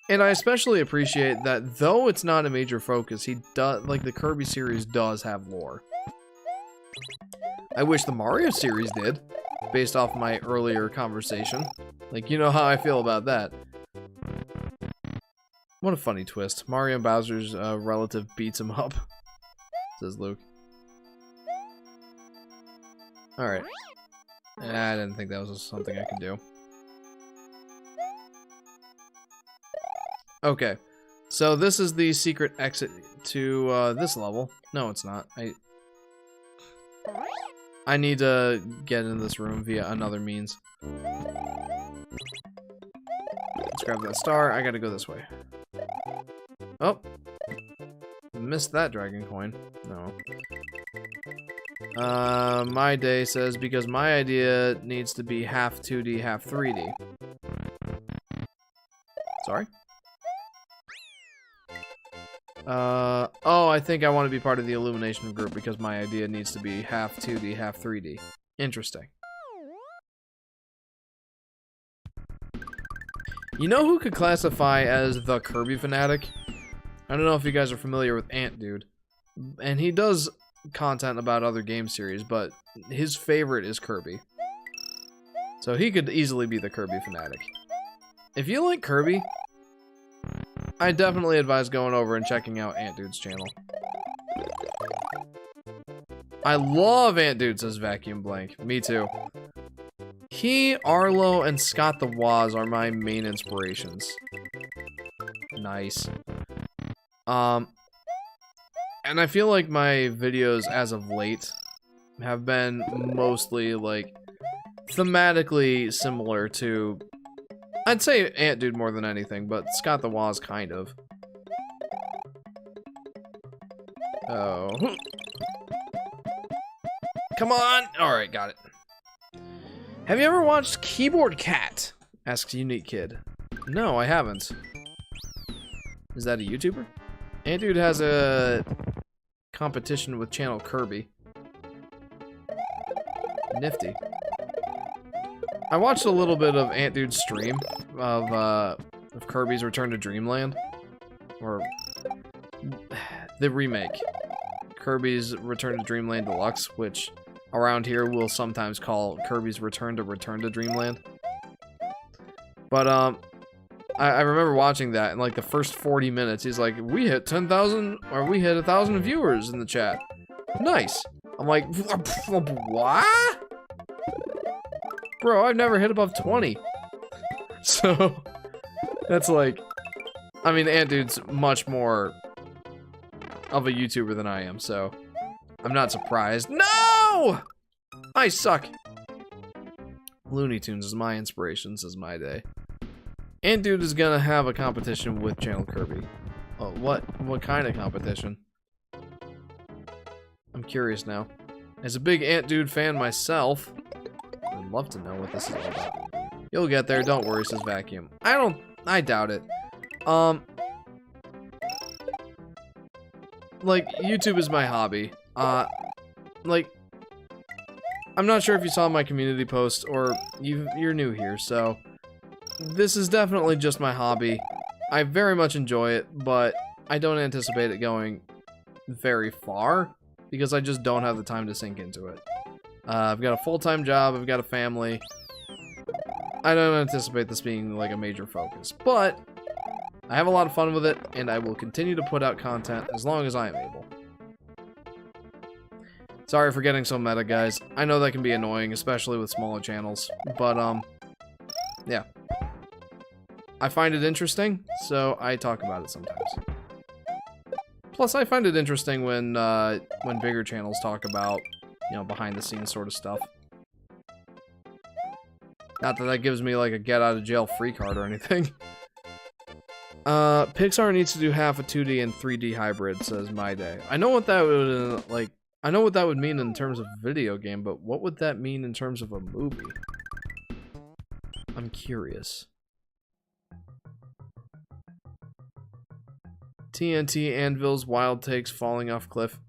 And I especially appreciate that though it's not a major focus, he does, like, the Kirby series does have lore. I wish the Mario series did, based off my earlier conversation. Like, you know how I feel about that. What a funny twist. Mario and Bowser's relative beats him up, says Luke. Alright. I didn't think that was something I could do. Okay. So this is the secret exit to this level. No, it's not. I need to get into this room via another means. Let's grab that star. I gotta go this way. Oh. Missed that dragon coin. No. My day says because my idea needs to be half 2D, half 3D. Sorry? Oh, I think I want to be part of the Illumination group because my idea needs to be half 2D, half 3D. Interesting. You know who could classify as the Kirby Fanatic? I don't know if you guys are familiar with Ant Dude. And he does content about other game series, but his favorite is Kirby. So he could easily be the Kirby Fanatic. If you like Kirby, I definitely advise going over and checking out Ant Dude's channel. I love Ant Dude, says Vacuum Blank. Me too. He, Arlo, and Scott the Woz are my main inspirations. Nice. And I feel like my videos as of late have been mostly, like, thematically similar to... I'd say Ant Dude more than anything, but Scott the Woz kind of. Oh. Come on! Alright, got it. Have you ever watched Keyboard Cat? Asks Unique Kid. No, I haven't. Is that a YouTuber? Ant Dude has a competition with Channel Kirby. Nifty. I watched a little bit of Ant Dude's stream of Kirby's Return to Dreamland. Or the remake. Kirby's Return to Dreamland Deluxe, which around here we'll sometimes call Kirby's Return to Dreamland. But I remember watching that, and like the first 40 minutes, he's like, we hit 10,000, or we hit 1,000 viewers in the chat. Nice. I'm like, what? Bro, I've never hit above 20. So, that's like, I mean, Ant Dude's much more of a YouTuber than I am, so I'm not surprised. No! I suck. Looney Tunes is my inspiration, says my day. Ant Dude is gonna have a competition with Channel Kirby. Oh, what kind of competition? I'm curious now. As a big Ant Dude fan myself, I'd love to know what this is all about. You'll get there, don't worry, says Vacuum. I doubt it. Like, YouTube is my hobby. Like, I'm not sure if you saw my community post, or you're new here, so... This is definitely just my hobby. I very much enjoy it, but I don't anticipate it going very far, because I just don't have the time to sink into it. I've got a full-time job, I've got a family. I don't anticipate this being like a major focus, but I have a lot of fun with it, and I will continue to put out content as long as I am able. Sorry for getting so meta, guys. I know that can be annoying, especially with smaller channels, but yeah. I find it interesting, so I talk about it sometimes. Plus, I find it interesting when bigger channels talk about, you know, behind-the-scenes sort of stuff. Not that that gives me, like, a get-out-of-jail-free card or anything. Pixar needs to do half a 2D and 3D hybrid, says my day. I know what that would, like, I know what that would mean in terms of video game, but what would that mean in terms of a movie? I'm curious. TNT Anvil's wild takes falling off cliff.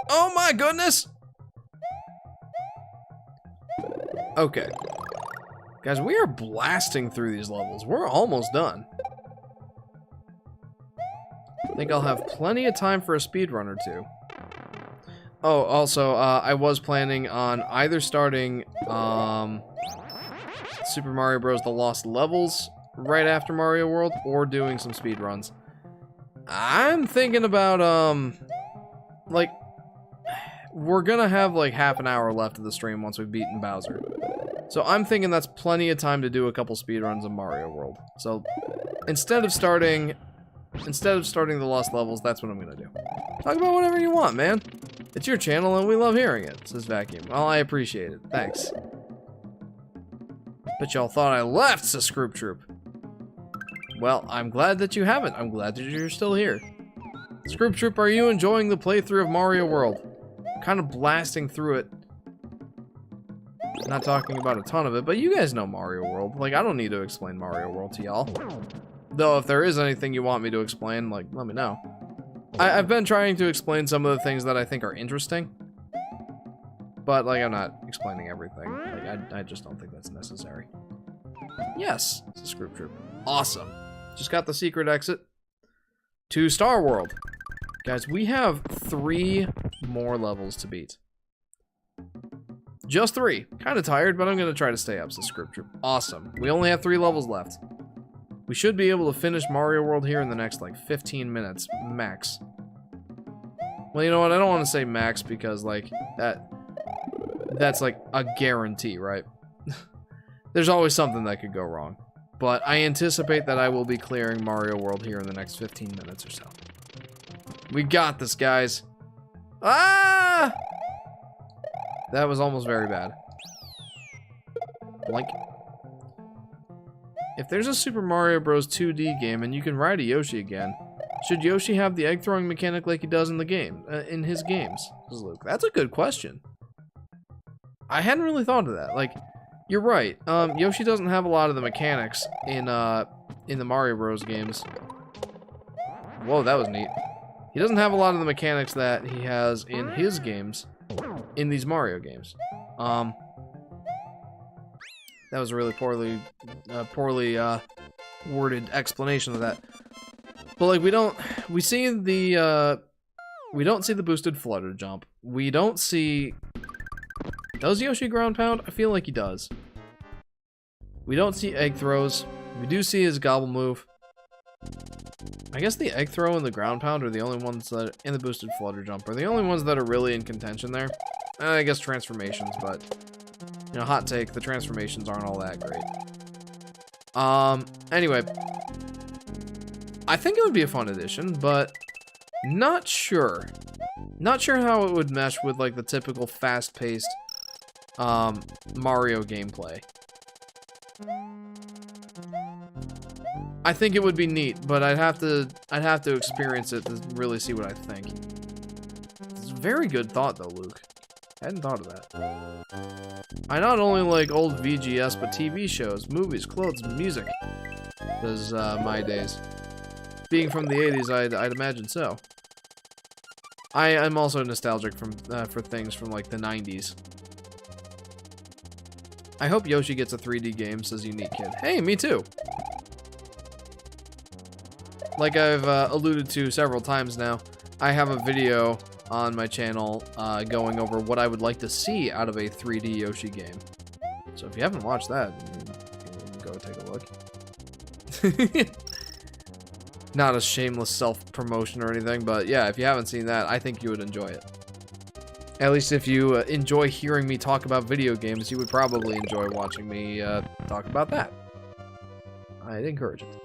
Oh my goodness! Okay. Guys, we are blasting through these levels. We're almost done. I think I'll have plenty of time for a speedrun or two. Oh, also, I was planning on either starting Super Mario Bros. The Lost Levels right after Mario World, or doing some speedruns. I'm thinking about, like, we're gonna have like half an hour left of the stream once we've beaten Bowser. So I'm thinking that's plenty of time to do a couple speedruns of Mario World. So instead of starting the Lost Levels, that's what I'm gonna do. Talk about whatever you want, man. It's your channel and we love hearing it, says Vacuum. Well, I appreciate it. Thanks. Bet y'all thought I left, says Scroop Troop. Well, I'm glad that you haven't. I'm glad that you're still here. Scroop Troop, are you enjoying the playthrough of Mario World? I'm kind of blasting through it. Not talking about a ton of it, but you guys know Mario World. Like, I don't need to explain Mario World to y'all. Though, if there is anything you want me to explain, like, let me know. I've been trying to explain some of the things that I think are interesting. But, like, I'm not explaining everything. Like, I just don't think that's necessary. Yes, it's a Scroop Troop. Awesome. Just got the secret exit to Star World. Guys, we have 3 more levels to beat. Just 3. Kind of tired, but I'm going to try to stay up, says Scroop Troop. Awesome. We only have 3 levels left. We should be able to finish Mario World here in the next, like, 15 minutes, max. Well, you know what? I don't want to say max because, like, that's, like, a guarantee, right? There's always something that could go wrong. But I anticipate that I will be clearing Mario World here in the next 15 minutes or so. We got this, guys. Ah! That was almost very bad. Blink. If there's a Super Mario Bros. 2D game and you can ride a Yoshi again, should Yoshi have the egg throwing mechanic like he does in the game, in his games? Says Luke. That's a good question. I hadn't really thought of that. Like, you're right. Yoshi doesn't have a lot of the mechanics in the Mario Bros. Games. Whoa, that was neat. He doesn't have a lot of the mechanics that he has in his games, in these Mario games. That was a really poorly worded explanation of that. But like we don't see the boosted flutter jump. We don't see. Does Yoshi ground pound? I feel like he does. We don't see egg throws. We do see his gobble move. I guess the egg throw and the ground pound are the only ones that, and the boosted flutter jump are the only ones that are really in contention there. I guess transformations, but you know, hot take, the transformations aren't all that great. Anyway, I think it would be a fun addition, but not sure. Not sure how it would mesh with like the typical fast-paced Mario gameplay. I think it would be neat, but I'd have to experience it to really see what I think. It's a very good thought though, Luke. I hadn't thought of that. I not only like old VGS, but TV shows, movies, clothes, music. Those my days. Being from the 80s, I'd imagine so. I'm also nostalgic for things from like the 90s. I hope Yoshi gets a 3D game, says Unique Kid. Hey, me too. Like I've alluded to several times now, I have a video on my channel going over what I would like to see out of a 3D Yoshi game. So if you haven't watched that, you can go take a look. Not a shameless self-promotion or anything, but yeah, if you haven't seen that, I think you would enjoy it. At least if you enjoy hearing me talk about video games, you would probably enjoy watching me talk about that. I'd encourage it.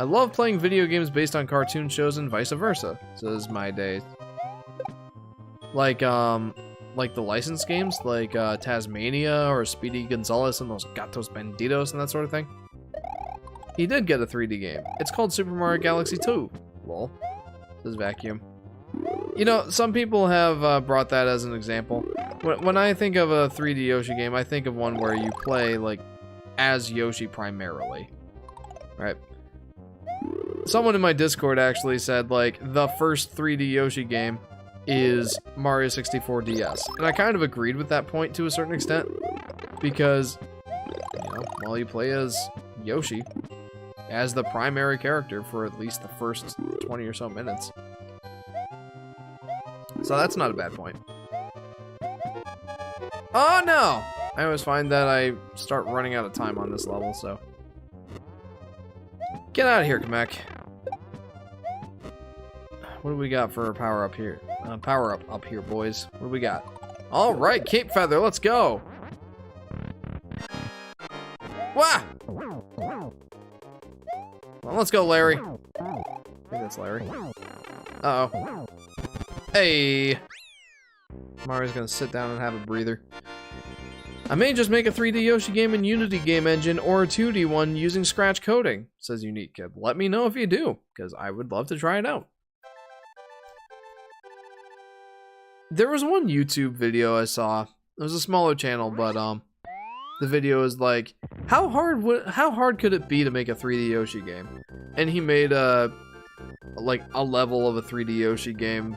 I love playing video games based on cartoon shows and vice versa, says My Day. Like the licensed games, like Tasmania or Speedy Gonzales and those Gatos Banditos and that sort of thing. He did get a 3D game. It's called Super Mario Galaxy 2. Lol. Says Vacuum. You know, some people have brought that as an example. When I think of a 3D Yoshi game, I think of one where you play, like, as Yoshi primarily. Right? Someone in my Discord actually said, like, the first 3D Yoshi game is Mario 64 DS. And I kind of agreed with that point to a certain extent. Because, you know, while you play as Yoshi, as the primary character for at least the first 20 or so minutes. So that's not a bad point. Oh no! I always find that I start running out of time on this level, so. Get out of here, Kamek. What do we got for a power up here? Power up here, boys. What do we got? All right, Cape Feather, let's go. Wah! Well, let's go, Larry. I think that's Larry. Uh-oh. Hey! Mario's gonna sit down and have a breather. I may just make a 3D Yoshi game in Unity game engine or a 2D one using Scratch coding, says Unique Kid. Let me know if you do, because I would love to try it out. There was one YouTube video I saw. It was a smaller channel, but the video is like, how hard could it be to make a 3D Yoshi game? And he made like a level of a 3D Yoshi game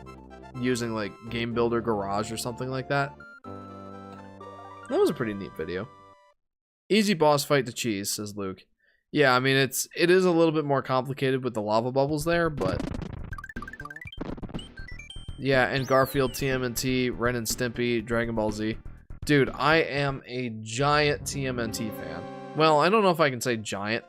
using like Game Builder Garage or something like that. That was a pretty neat video. Easy boss fight to cheese, says Luke. Yeah, I mean it is a little bit more complicated with the lava bubbles there, but yeah, and Garfield, TMNT, Ren and Stimpy, Dragon Ball Z. Dude, I am a giant TMNT fan. Well, I don't know if I can say giant.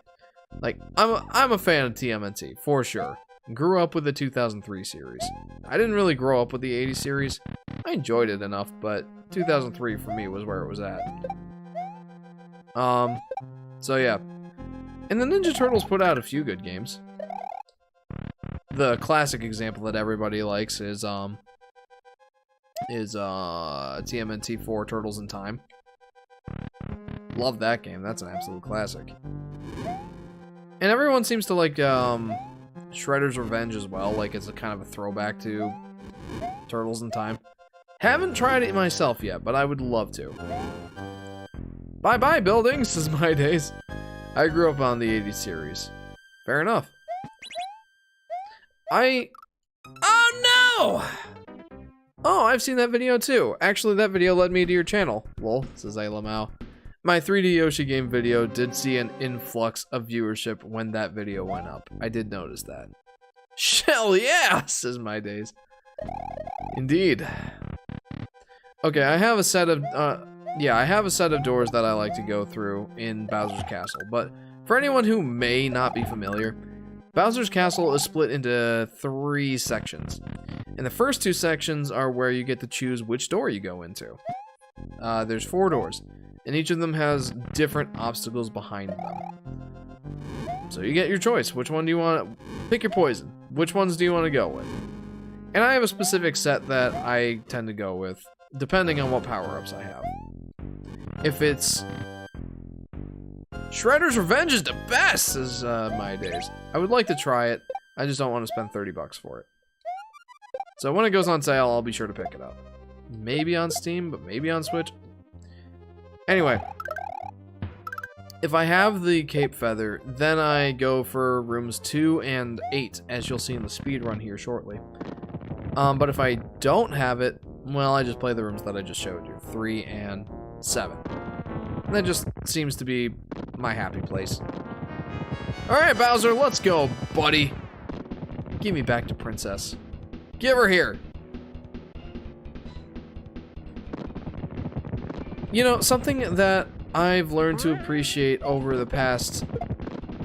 Like, I'm a fan of TMNT, for sure. Grew up with the 2003 series. I didn't really grow up with the 80s series. I enjoyed it enough, but 2003 for me was where it was at. So yeah. And the Ninja Turtles put out a few good games. The classic example that everybody likes is TMNT 4 Turtles in Time. Love that game. That's an absolute classic. And everyone seems to like Shredder's Revenge as well. Like it's a kind of a throwback to Turtles in Time. Haven't tried it myself yet, but I would love to. Bye-bye, buildings, says My Days. I grew up on the 80s series. Fair enough. Oh no! Oh, I've seen that video too. Actually, that video led me to your channel. Lol, says Ayla Mao. My 3D Yoshi game video did see an influx of viewership when that video went up. I did notice that. Shell, yeah, says My Days. Indeed. Okay, I have a set of doors that I like to go through in Bowser's Castle, but for anyone who may not be familiar, Bowser's Castle is split into 3 sections. And the first 2 sections are where you get to choose which door you go into. There's 4 doors, and each of them has different obstacles behind them. So you get your choice. Which one do you want? Pick your poison. Which ones do you want to go with? And I have a specific set that I tend to go with, depending on what power-ups I have. If it's Shredder's Revenge is the best, says My Days. I would like to try it. I just don't want to spend $30 for it. So when it goes on sale, I'll be sure to pick it up. Maybe on Steam, but maybe on Switch. Anyway, if I have the Cape Feather, then I go for rooms 2 and 8, as you'll see in the speedrun here shortly. But if I don't have it, well, I just play the rooms that I just showed you, 3 and 7. And that just seems to be my happy place. Alright, Bowser, let's go, buddy. Give me back to Princess. Give her here. You know, something that I've learned to appreciate over the past,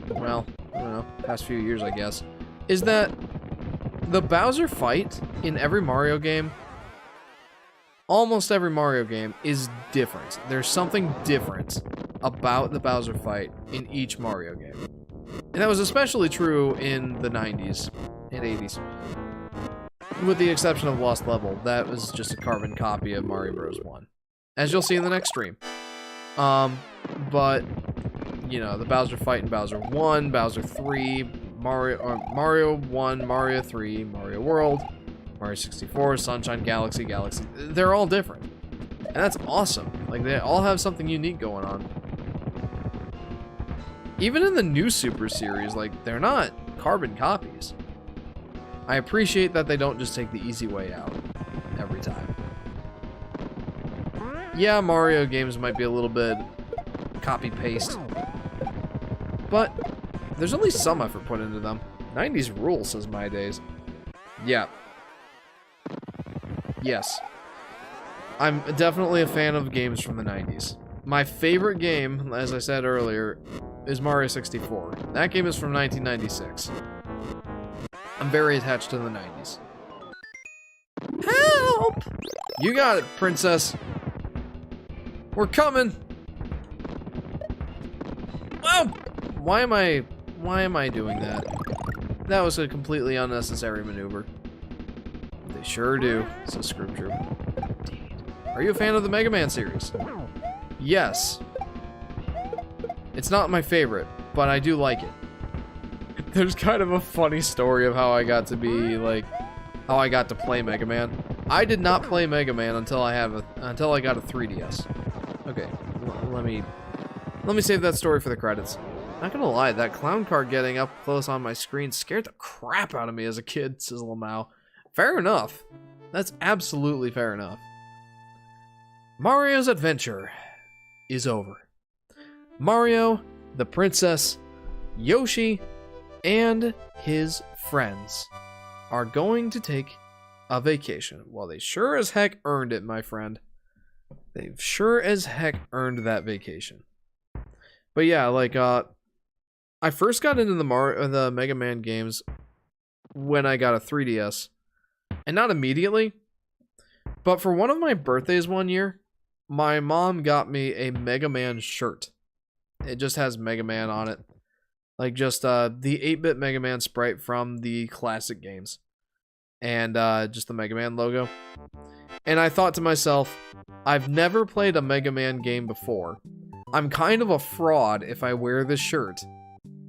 well, I don't know, past few years, I guess, is that the Bowser fight in every Mario game, almost every Mario game, is different. There's something different about the Bowser fight in each Mario game. And that was especially true in the 90s and 80s. With the exception of Lost Level, that was just a carbon copy of Mario Bros. 1. As you'll see in the next stream. But, you know, the Bowser fight in Bowser 1, Bowser 3, Mario 1, Mario 3, Mario World, Mario 64, Sunshine, Galaxy, they're all different. And that's awesome. Like, they all have something unique going on. Even in the new Super series, like, they're not carbon copies. I appreciate that they don't just take the easy way out every time. Yeah, Mario games might be a little bit copy-paste, but there's at least some effort put into them. 90s rule, says My Days. Yeah. Yes. I'm definitely a fan of games from the 90s. My favorite game, as I said earlier, is Mario 64. That game is from 1996. I'm very attached to the 90s. Help! You got it, princess. We're coming. Oh! Why am I doing that? That was a completely unnecessary maneuver. They sure do, says Scrooge. Indeed. Are you a fan of the Mega Man series? Yes. It's not my favorite, but I do like it. There's kind of a funny story of how I got to be, like, how I got to play Mega Man. I did not play Mega Man until I got a 3DS. Okay, let me save that story for the credits. Not gonna lie, that clown car getting up close on my screen scared the crap out of me as a kid, says Lamau. Fair enough. That's absolutely fair enough. Mario's adventure is over. Mario, the princess, Yoshi, and his friends are going to take a vacation. Well, they sure as heck earned it, my friend. They've sure as heck earned that vacation. But yeah, like, I first got into the Mega Man games when I got a 3DS. And not immediately. But for one of my birthdays one year, my mom got me a Mega Man shirt. It just has Mega Man on it. Like, just the 8-bit Mega Man sprite from the classic games. And just the Mega Man logo. And I thought to myself, I've never played a Mega Man game before. I'm kind of a fraud if I wear this shirt.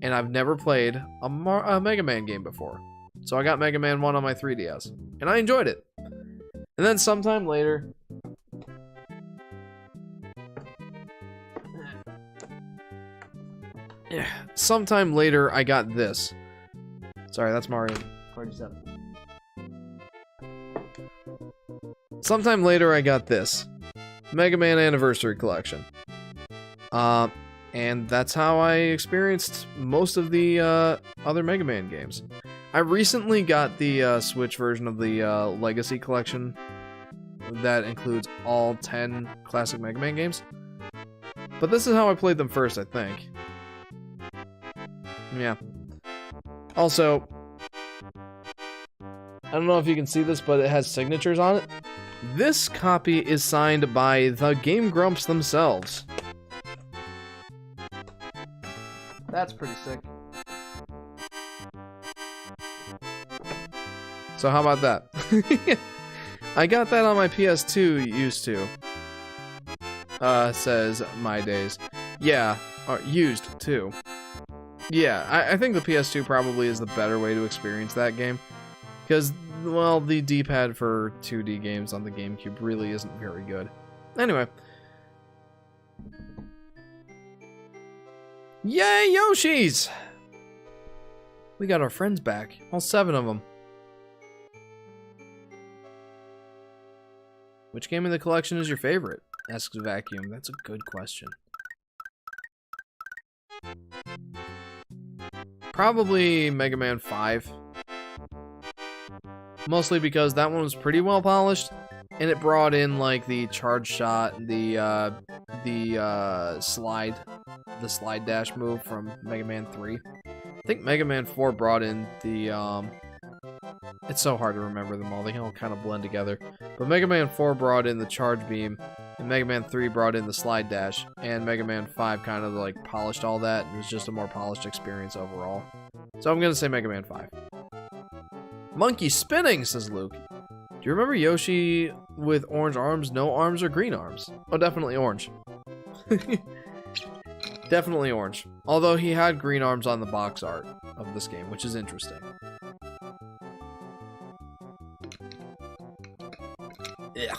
And I've never played a Mega Man game before. So I got Mega Man 1 on my 3DS. And I enjoyed it. And then sometime later... Sometime later, I got this. Sorry, that's Mario Party 7. Sometime later, I got this. Mega Man Anniversary Collection. And that's how I experienced most of the other Mega Man games. I recently got the Switch version of the Legacy Collection. That includes all 10 classic Mega Man games. But this is how I played them first, I think. Yeah. Also, I don't know if you can see this, but it has signatures on it. This copy is signed by the Game Grumps themselves. That's pretty sick. So how about that? I got that on my PS2 used to. Says my days. Yeah, used too. Yeah, I think the PS2 probably is the better way to experience that game. Because, well, the D-pad for 2D games on the GameCube really isn't very good. Anyway. Yay, Yoshis! We got our friends back. All 7 of them. Which game in the collection is your favorite? Asks Vacuum. That's a good question. Probably Mega Man 5. Mostly because that one was pretty well polished, and it brought in like the charge shot, the slide dash move from Mega Man 3. I think Mega Man 4 brought in the it's so hard to remember them all. They all kind of blend together. But Mega Man 4 brought in the charge beam, and Mega Man 3 brought in the slide dash, and Mega Man 5 kind of like polished all that. It was just a more polished experience overall. So I'm gonna say Mega Man 5. Monkey spinning, says Luke. Do you remember Yoshi with orange arms, no arms, or green arms? Oh, definitely orange. Definitely orange. Although he had green arms on the box art of this game, which is interesting. Yeah.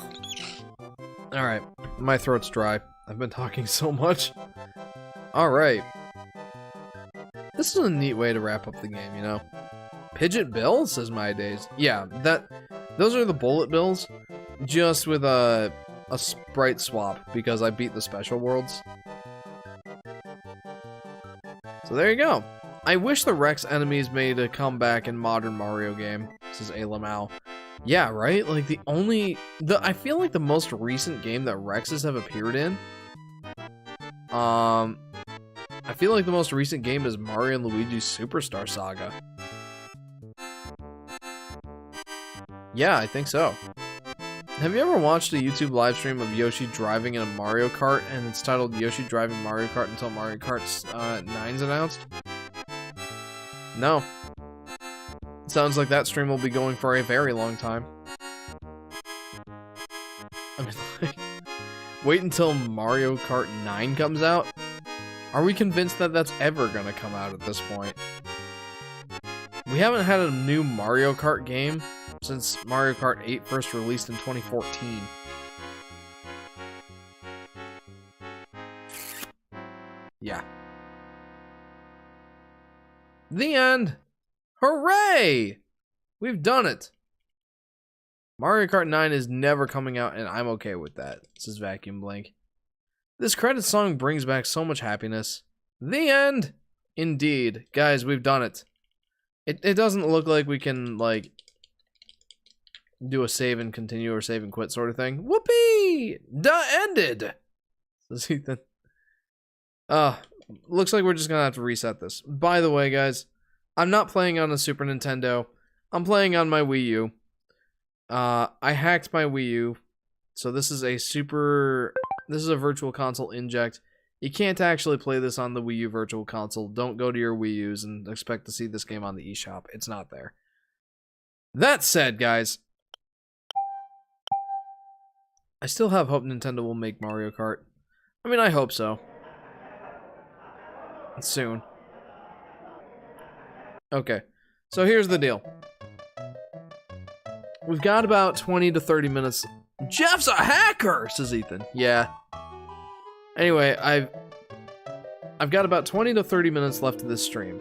Alright, my throat's dry. I've been talking so much. Alright. This is a neat way to wrap up the game, you know? Pidget Bill, says my days. Yeah, those are the bullet bills, just with a sprite swap, because I beat the special worlds. So there you go. I wish the Rex enemies made a comeback in modern Mario game, says Alamau. Yeah, right? Like, I feel like the most recent game that Rexes have appeared in, I feel like the most recent game is Mario and Luigi's Superstar Saga. Yeah, I think so. Have you ever watched a YouTube live stream of Yoshi driving in a Mario Kart, and it's titled Yoshi Driving Mario Kart until Mario Kart 9's announced? No. Sounds like that stream will be going for a very long time. I mean, like, Wait until Mario Kart 9 comes out? Are we convinced that that's ever gonna come out at this point? We haven't had a new Mario Kart game since Mario Kart 8 first released in 2014. Yeah. The end! Hooray! We've done it! Mario Kart 9 is never coming out, and I'm okay with that, says Vacuum Blink. This credit song brings back so much happiness. The end! Indeed. Guys, we've done it. It doesn't look like we can, like, do a save and continue or save and quit sort of thing. Whoopee! Ended! Says Ethan. Looks like we're just gonna have to reset this. By the way, guys, I'm not playing on a Super Nintendo. I'm playing on my Wii U. I hacked my Wii U, so this is a Virtual Console inject. You can't actually play this on the Wii U Virtual Console. Don't go to your Wii U's and expect to see this game on the eShop. It's not there. That said, guys, I still have hope Nintendo will make Mario Kart. I mean, I hope so. Soon. Okay, so here's the deal. We've got about 20 to 30 minutes. Jeff's a hacker, says Ethan. Yeah. Anyway, I've got about 20 to 30 minutes left of this stream.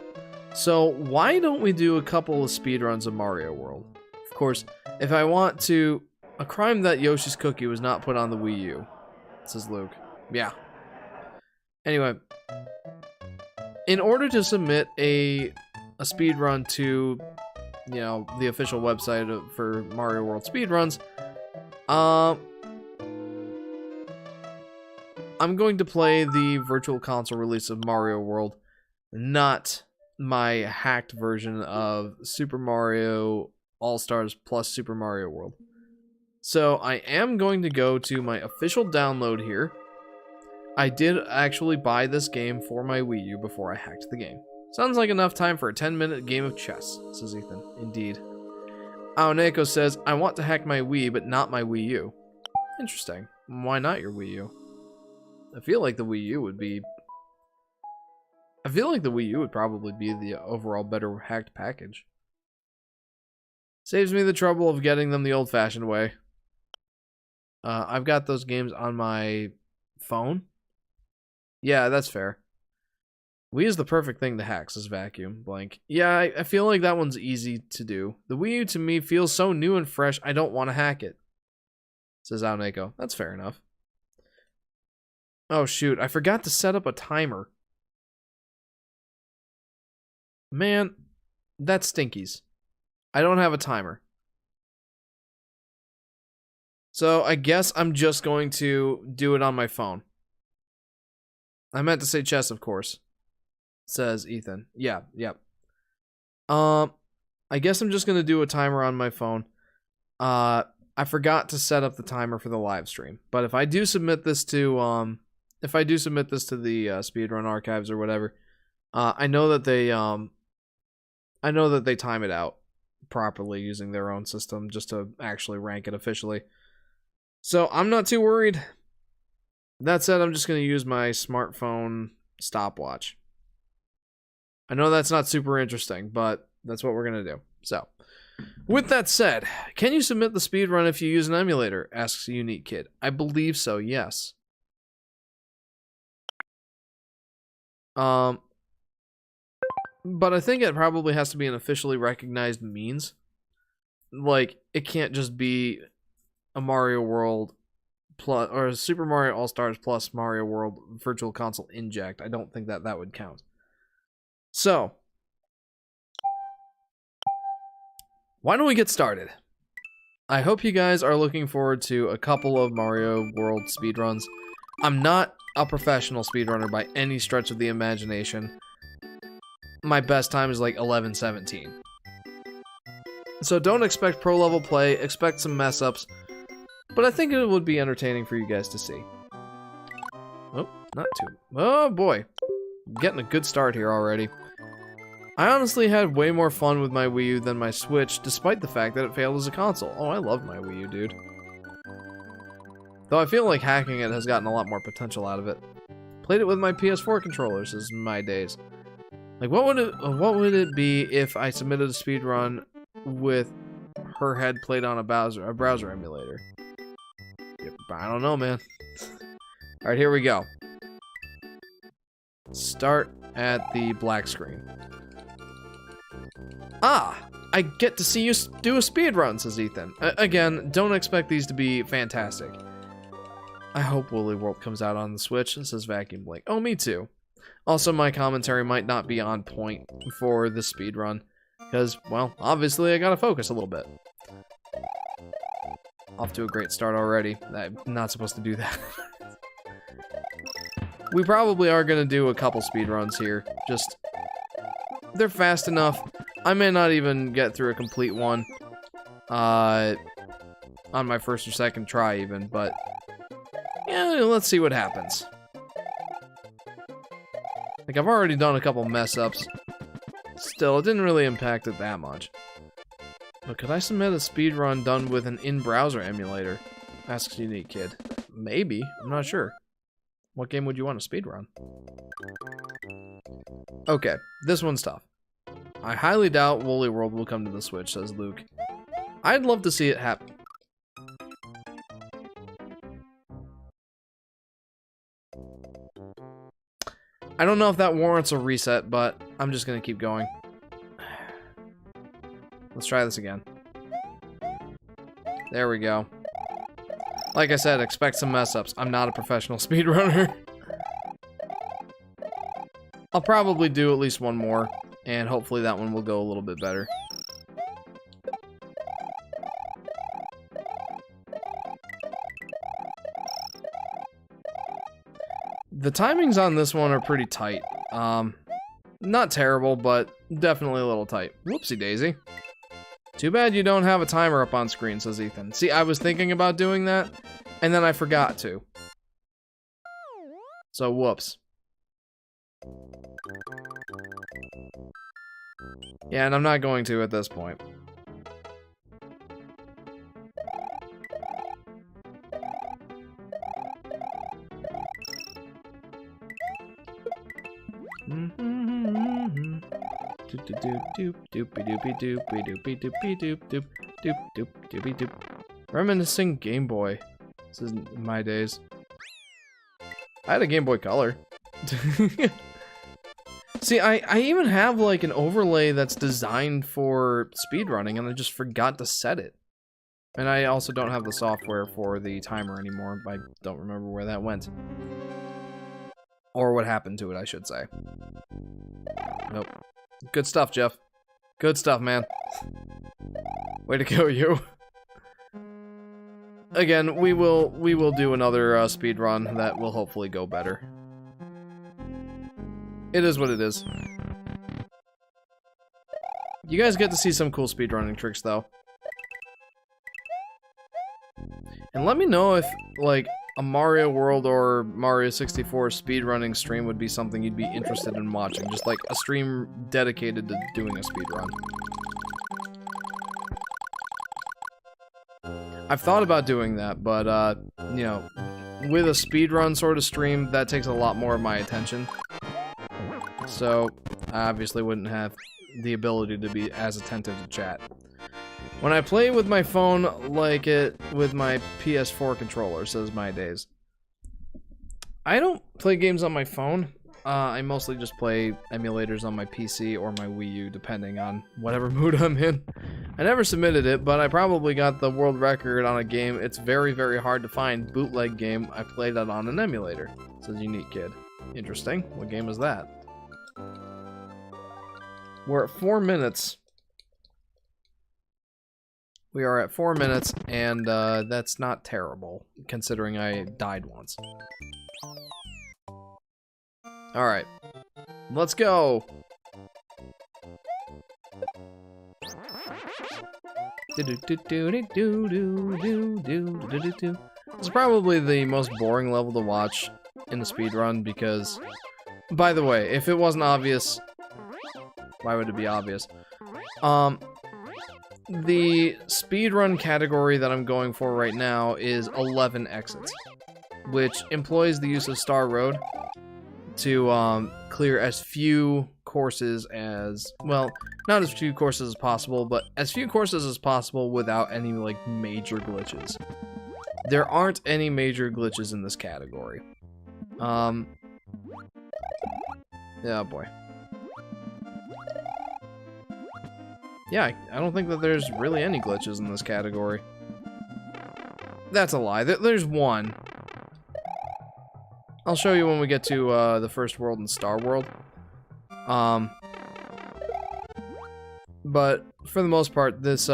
So why don't we do a couple of speedruns of Mario World? Of course, if I want to... A crime that Yoshi's Cookie was not put on the Wii U, says Luke. Yeah. Anyway, in order to submit a speedrun to, you know, the official website for Mario World speedruns, I'm going to play the Virtual Console release of Mario World, not my hacked version of Super Mario All-Stars plus Super Mario World. So I am going to go to my official download here. I did actually buy this game for my Wii U before I hacked the game. Sounds like enough time for a 10-minute game of chess, says Ethan. Indeed. Aoneko says, I want to hack my Wii, but not my Wii U. Interesting. Why not your Wii U? I feel like the Wii U would be... I feel like the Wii U would probably be the overall better hacked package. Saves me the trouble of getting them the old-fashioned way. I've got those games on my phone. Yeah, that's fair. Wii is the perfect thing to hack, says Vacuum Blank. Yeah, I feel like that one's easy to do. The Wii U to me feels so new and fresh, I don't want to hack it, says Aoneko. That's fair enough. Oh shoot, I forgot to set up a timer. Man, that stinkies. I don't have a timer. So I guess I'm just going to do it on my phone. I meant to say chess, of course, says Ethan. Yeah, yep. I guess I'm just going to do a timer on my phone. I forgot to set up the timer for the live stream. But if I do submit this to the speedrun archives or whatever, I know that they time it out properly using their own system just to actually rank it officially. So I'm not too worried. That said, I'm just going to use my smartphone stopwatch. I know that's not super interesting, but that's what we're going to do. So, with that said, can you submit the speedrun if you use an emulator? Asks a Unique Kid. I believe so, yes. But I think it probably has to be an officially recognized means. Like, it can't just be a Mario World plus, or a Super Mario All-Stars plus Mario World Virtual Console inject. I don't think that would count. So, why don't we get started? I hope you guys are looking forward to a couple of Mario World speedruns. I'm not a professional speedrunner by any stretch of the imagination. My best time is like 11:17. So don't expect pro level play, expect some mess ups, but I think it would be entertaining for you guys to see. Oh, not too. Oh boy. Getting a good start here already. I honestly had way more fun with my Wii U than my Switch, despite the fact that it failed as a console. Oh, I love my Wii U, dude. Though I feel like hacking it has gotten a lot more potential out of it. Played it with my PS4 controllers is my days. Like, what would it be if I submitted a speedrun with her head played on a browser emulator? Yep, I don't know, man. Alright, here we go. Start at the black screen. Ah! I get to see you do a speedrun, says Ethan. Again, don't expect these to be fantastic. I hope Woolly World comes out on the Switch, says Vacuum Blink. Oh, me too. Also, my commentary might not be on point for the speedrun, because, well, obviously I gotta focus a little bit. Off to a great start already. I'm not supposed to do that. We probably are gonna do a couple speedruns here. Just, they're fast enough. I may not even get through a complete one on my first or second try even, but yeah, let's see what happens. Like, I've already done a couple mess-ups. Still, it didn't really impact it that much. But could I submit a speedrun done with an in-browser emulator? Asks Unique Kid. Maybe. I'm not sure. What game would you want to speedrun? Okay, this one's tough. I highly doubt Woolly World will come to the Switch, says Luke. I'd love to see it happen. I don't know if that warrants a reset, but I'm just gonna keep going. Let's try this again. There we go. Like I said, expect some mess-ups. I'm not a professional speedrunner. I'll probably do at least one more, and hopefully that one will go a little bit better. The timings on this one are pretty tight. Not terrible, but definitely a little tight. Whoopsie daisy. Too bad you don't have a timer up on screen, says Ethan. See, I was thinking about doing that, and then I forgot to. So, whoops. Yeah, and I'm not going to at this point. Reminiscing Game Boy. This isn't my days. I had a Game Boy Color. See, I even have like an overlay that's designed for speedrunning, and I just forgot to set it. And I also don't have the software for the timer anymore. I don't remember where that went. Or what happened to it, I should say. Nope. Good stuff, Jeff. Good stuff, man. Way to go, you. Again, we will do another speedrun that will hopefully go better. It is what it is. You guys get to see some cool speedrunning tricks, though. And let me know if, like, a Mario World or Mario 64 speedrunning stream would be something you'd be interested in watching. Just like a stream dedicated to doing a speedrun. I've thought about doing that, but, you know, with a speedrun sort of stream, that takes a lot more of my attention. So, I obviously wouldn't have the ability to be as attentive to chat. When I play with my phone like it with my PS4 controller, says my days. I don't play games on my phone. I mostly just play emulators on my PC or my Wii U, depending on whatever mood I'm in. I never submitted it, but I probably got the world record on a game. It's very, very hard to find bootleg game. I played that on an emulator, says Unique Kid. Interesting. What game is that? We're at 4 minutes. We are at 4 minutes, and that's not terrible, considering I died once. Alright. Let's go! It's probably the most boring level to watch in a speedrun, because... By the way, if it wasn't obvious... Why would it be obvious? the speedrun category that I'm going for right now is 11 exits, which employs the use of Star Road to clear as few courses as, well, not as few courses as possible, but as few courses as possible without any, like, major glitches. There aren't any major glitches in this category. Yeah, boy. Yeah, I don't think that there's really any glitches in this category. That's a lie. There's one. I'll show you when we get to the first world in Star World. But for the most part, this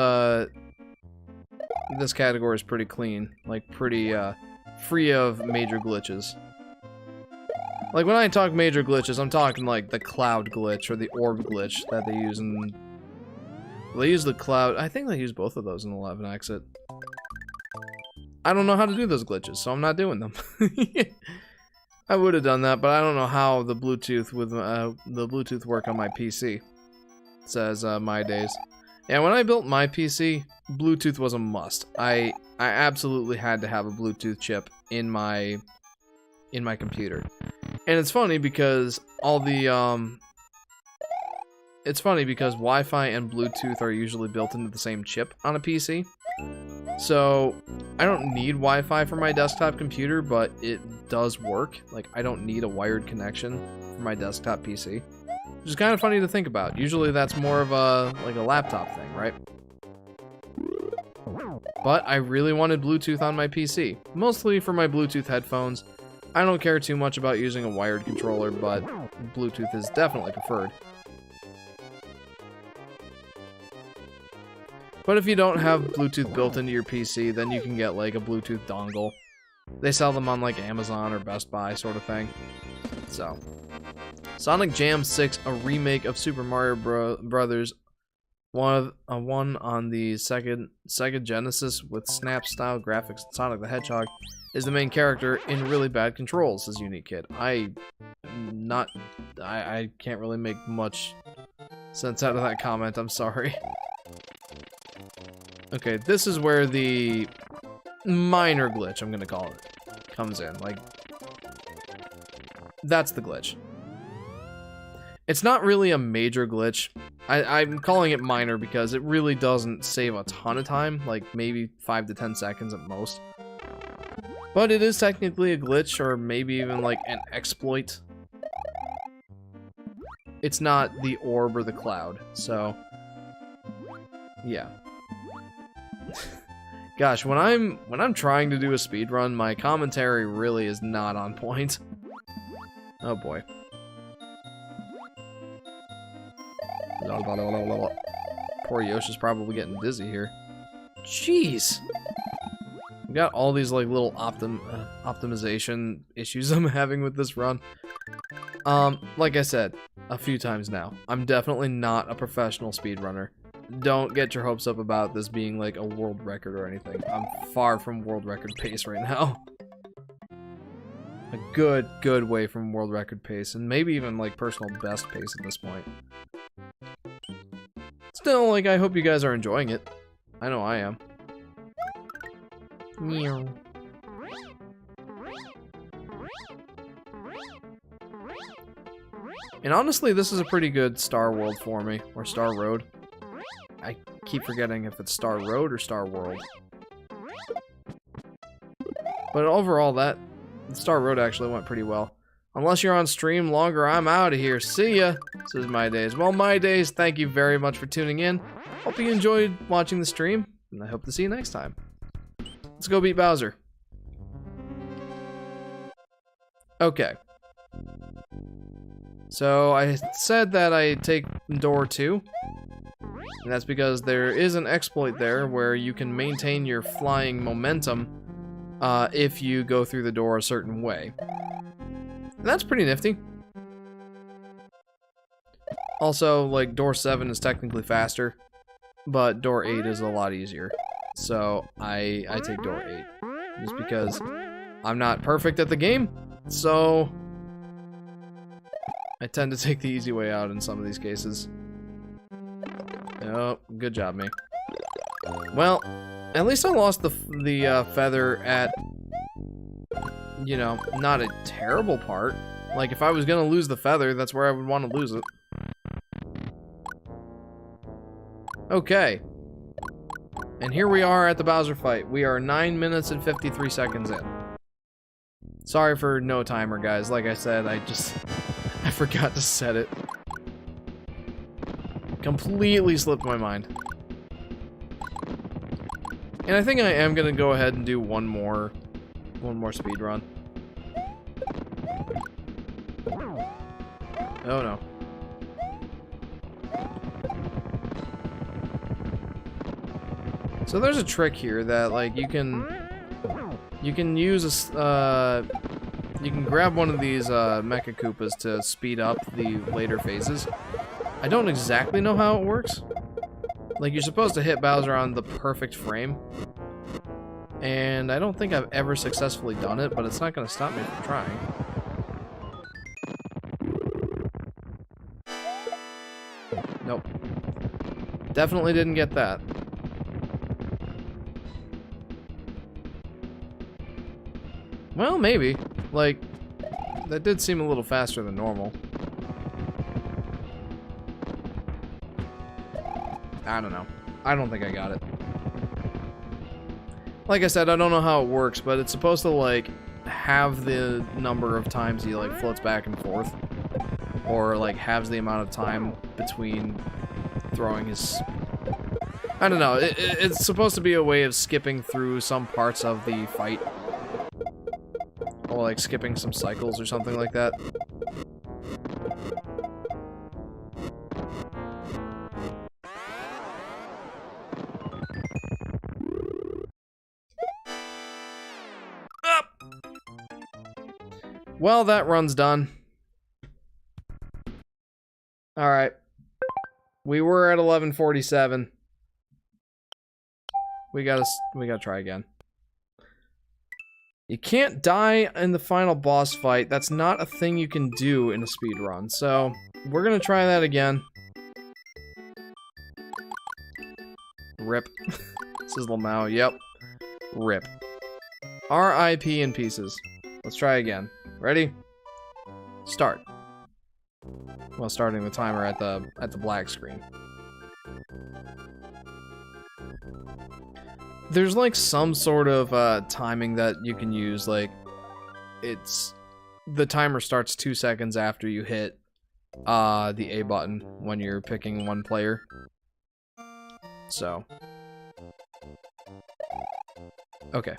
category is pretty clean, like pretty free of major glitches. Like when I talk major glitches, I'm talking like the cloud glitch or the orb glitch that they use in. They use the cloud. I think they use both of those in 11 exit. I don't know how to do those glitches, so I'm not doing them. I would have done that, but I don't know how the Bluetooth with the Bluetooth work on my PC. Says my days. Yeah, when I built my PC, Bluetooth was a must. I absolutely had to have a Bluetooth chip in my computer. And it's funny because all the it's funny because Wi-Fi and Bluetooth are usually built into the same chip on a PC. So, I don't need Wi-Fi for my desktop computer, but it does work. Like, I don't need a wired connection for my desktop PC. Which is kind of funny to think about. Usually that's more of a, like a laptop thing, right? But I really wanted Bluetooth on my PC. Mostly for my Bluetooth headphones. I don't care too much about using a wired controller, but Bluetooth is definitely preferred. But if you don't have Bluetooth built into your PC, then you can get like a Bluetooth dongle. They sell them on like Amazon or Best Buy sort of thing. So, Sonic Jam 6, a remake of Super Mario Brothers, one on the Sega Genesis with Snap-style graphics and Sonic the Hedgehog, is the main character in really bad controls, says Unique Kid. I can't really make much sense out of that comment, I'm sorry. Okay, this is where the minor glitch, I'm gonna call it, comes in. Like, that's the glitch. It's not really a major glitch. I'm calling it minor because it really doesn't save a ton of time, like maybe 5 to 10 seconds at most. But it is technically a glitch, or maybe even like an exploit. It's not the orb or the cloud, so yeah. Gosh, when I'm trying to do a speedrun, my commentary really is not on point. Oh boy. Poor Yoshi's probably getting dizzy here. Jeez. We got all these like little optimization issues I'm having with this run. Like I said a few times now, I'm definitely not a professional speedrunner. Don't get your hopes up about this being like a world record or anything. I'm far from world record pace right now. A good way from world record pace, and maybe even like personal best pace at this point. Still, like, I hope you guys are enjoying it. I know I am. Meow. And honestly, this is a pretty good Star World for me, or Star Road. I keep forgetting if it's Star Road or Star World. But overall, that Star Road actually went pretty well. Unless you're on stream longer, I'm out of here. See ya! This is My Days. Well, My Days, thank you very much for tuning in. Hope you enjoyed watching the stream, and I hope to see you next time. Let's go beat Bowser. Okay. So, I said that I take door 2. And that's because there is an exploit there where you can maintain your flying momentum if you go through the door a certain way. And that's pretty nifty. Also, like, door 7 is technically faster, but door 8 is a lot easier. So, I take door 8. Just because I'm not perfect at the game, so I tend to take the easy way out in some of these cases. Oh, good job, me. Well, at least I lost the feather at, you know, not a terrible part. Like, if I was gonna lose the feather, that's where I would want to lose it. Okay. And here we are at the Bowser fight. We are 9 minutes and 53 seconds in. Sorry for no timer, guys. Like I said, I forgot to set it. Completely slipped my mind. And I think I am gonna go ahead and do one more speed run. Oh no. So there's a trick here that, like, you can use a you can grab one of these Mecha Koopas to speed up the later phases. I don't exactly know how it works. Like, you're supposed to hit Bowser on the perfect frame, and I don't think I've ever successfully done it, but it's not going to stop me from trying. Nope. Definitely didn't get that. Well, maybe. Like, that did seem a little faster than normal. I don't know. I don't think I got it. Like I said, I don't know how it works, but it's supposed to, like, have the number of times he, like, floats back and forth. Or, like, halves the amount of time between throwing his... I don't know. It's supposed to be a way of skipping through some parts of the fight. Or, like, skipping some cycles or something like that. Up! Well, that run's done. Alright. We were at 11:47. We gotta try again. You can't die in the final boss fight. That's not a thing you can do in a speedrun. So, we're gonna try that again. Rip. Sizzle Mao, yep. Rip. R.I.P. in pieces. Let's try again. Ready? Start. Well, starting the timer at the black screen. There's like some sort of timing that you can use, like the timer starts 2 seconds after you hit the A button when you're picking one player. So okay.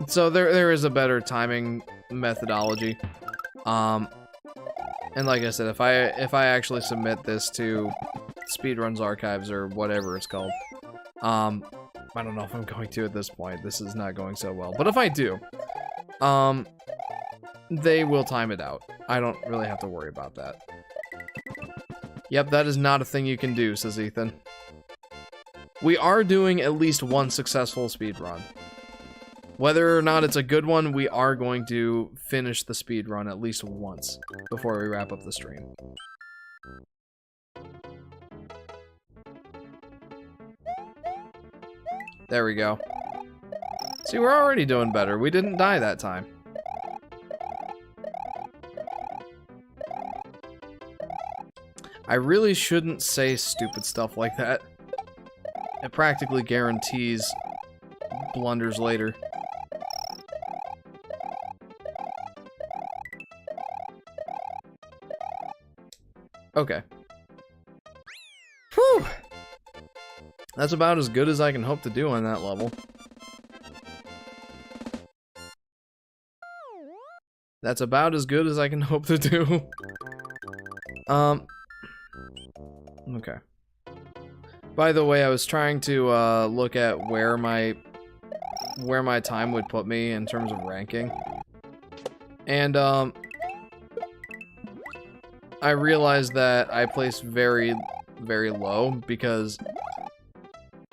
So there is a better timing methodology. And like I said, if I actually submit this to Speedruns Archives or whatever it's called, I don't know if I'm going to at this point. This is not going so well. But if I do, they will time it out. I don't really have to worry about that. Yep, that is not a thing you can do, says Ethan. We are doing at least one successful speedrun. Whether or not it's a good one, we are going to finish the speedrun at least once before we wrap up the stream. There we go. See, we're already doing better. We didn't die that time. I really shouldn't say stupid stuff like that. It practically guarantees blunders later. Okay. Whew! That's about as good as I can hope to do on that level. That's about as good as I can hope to do. Okay. By the way, I was trying to look at where my time would put me in terms of ranking. And I realized that I placed very, very low because,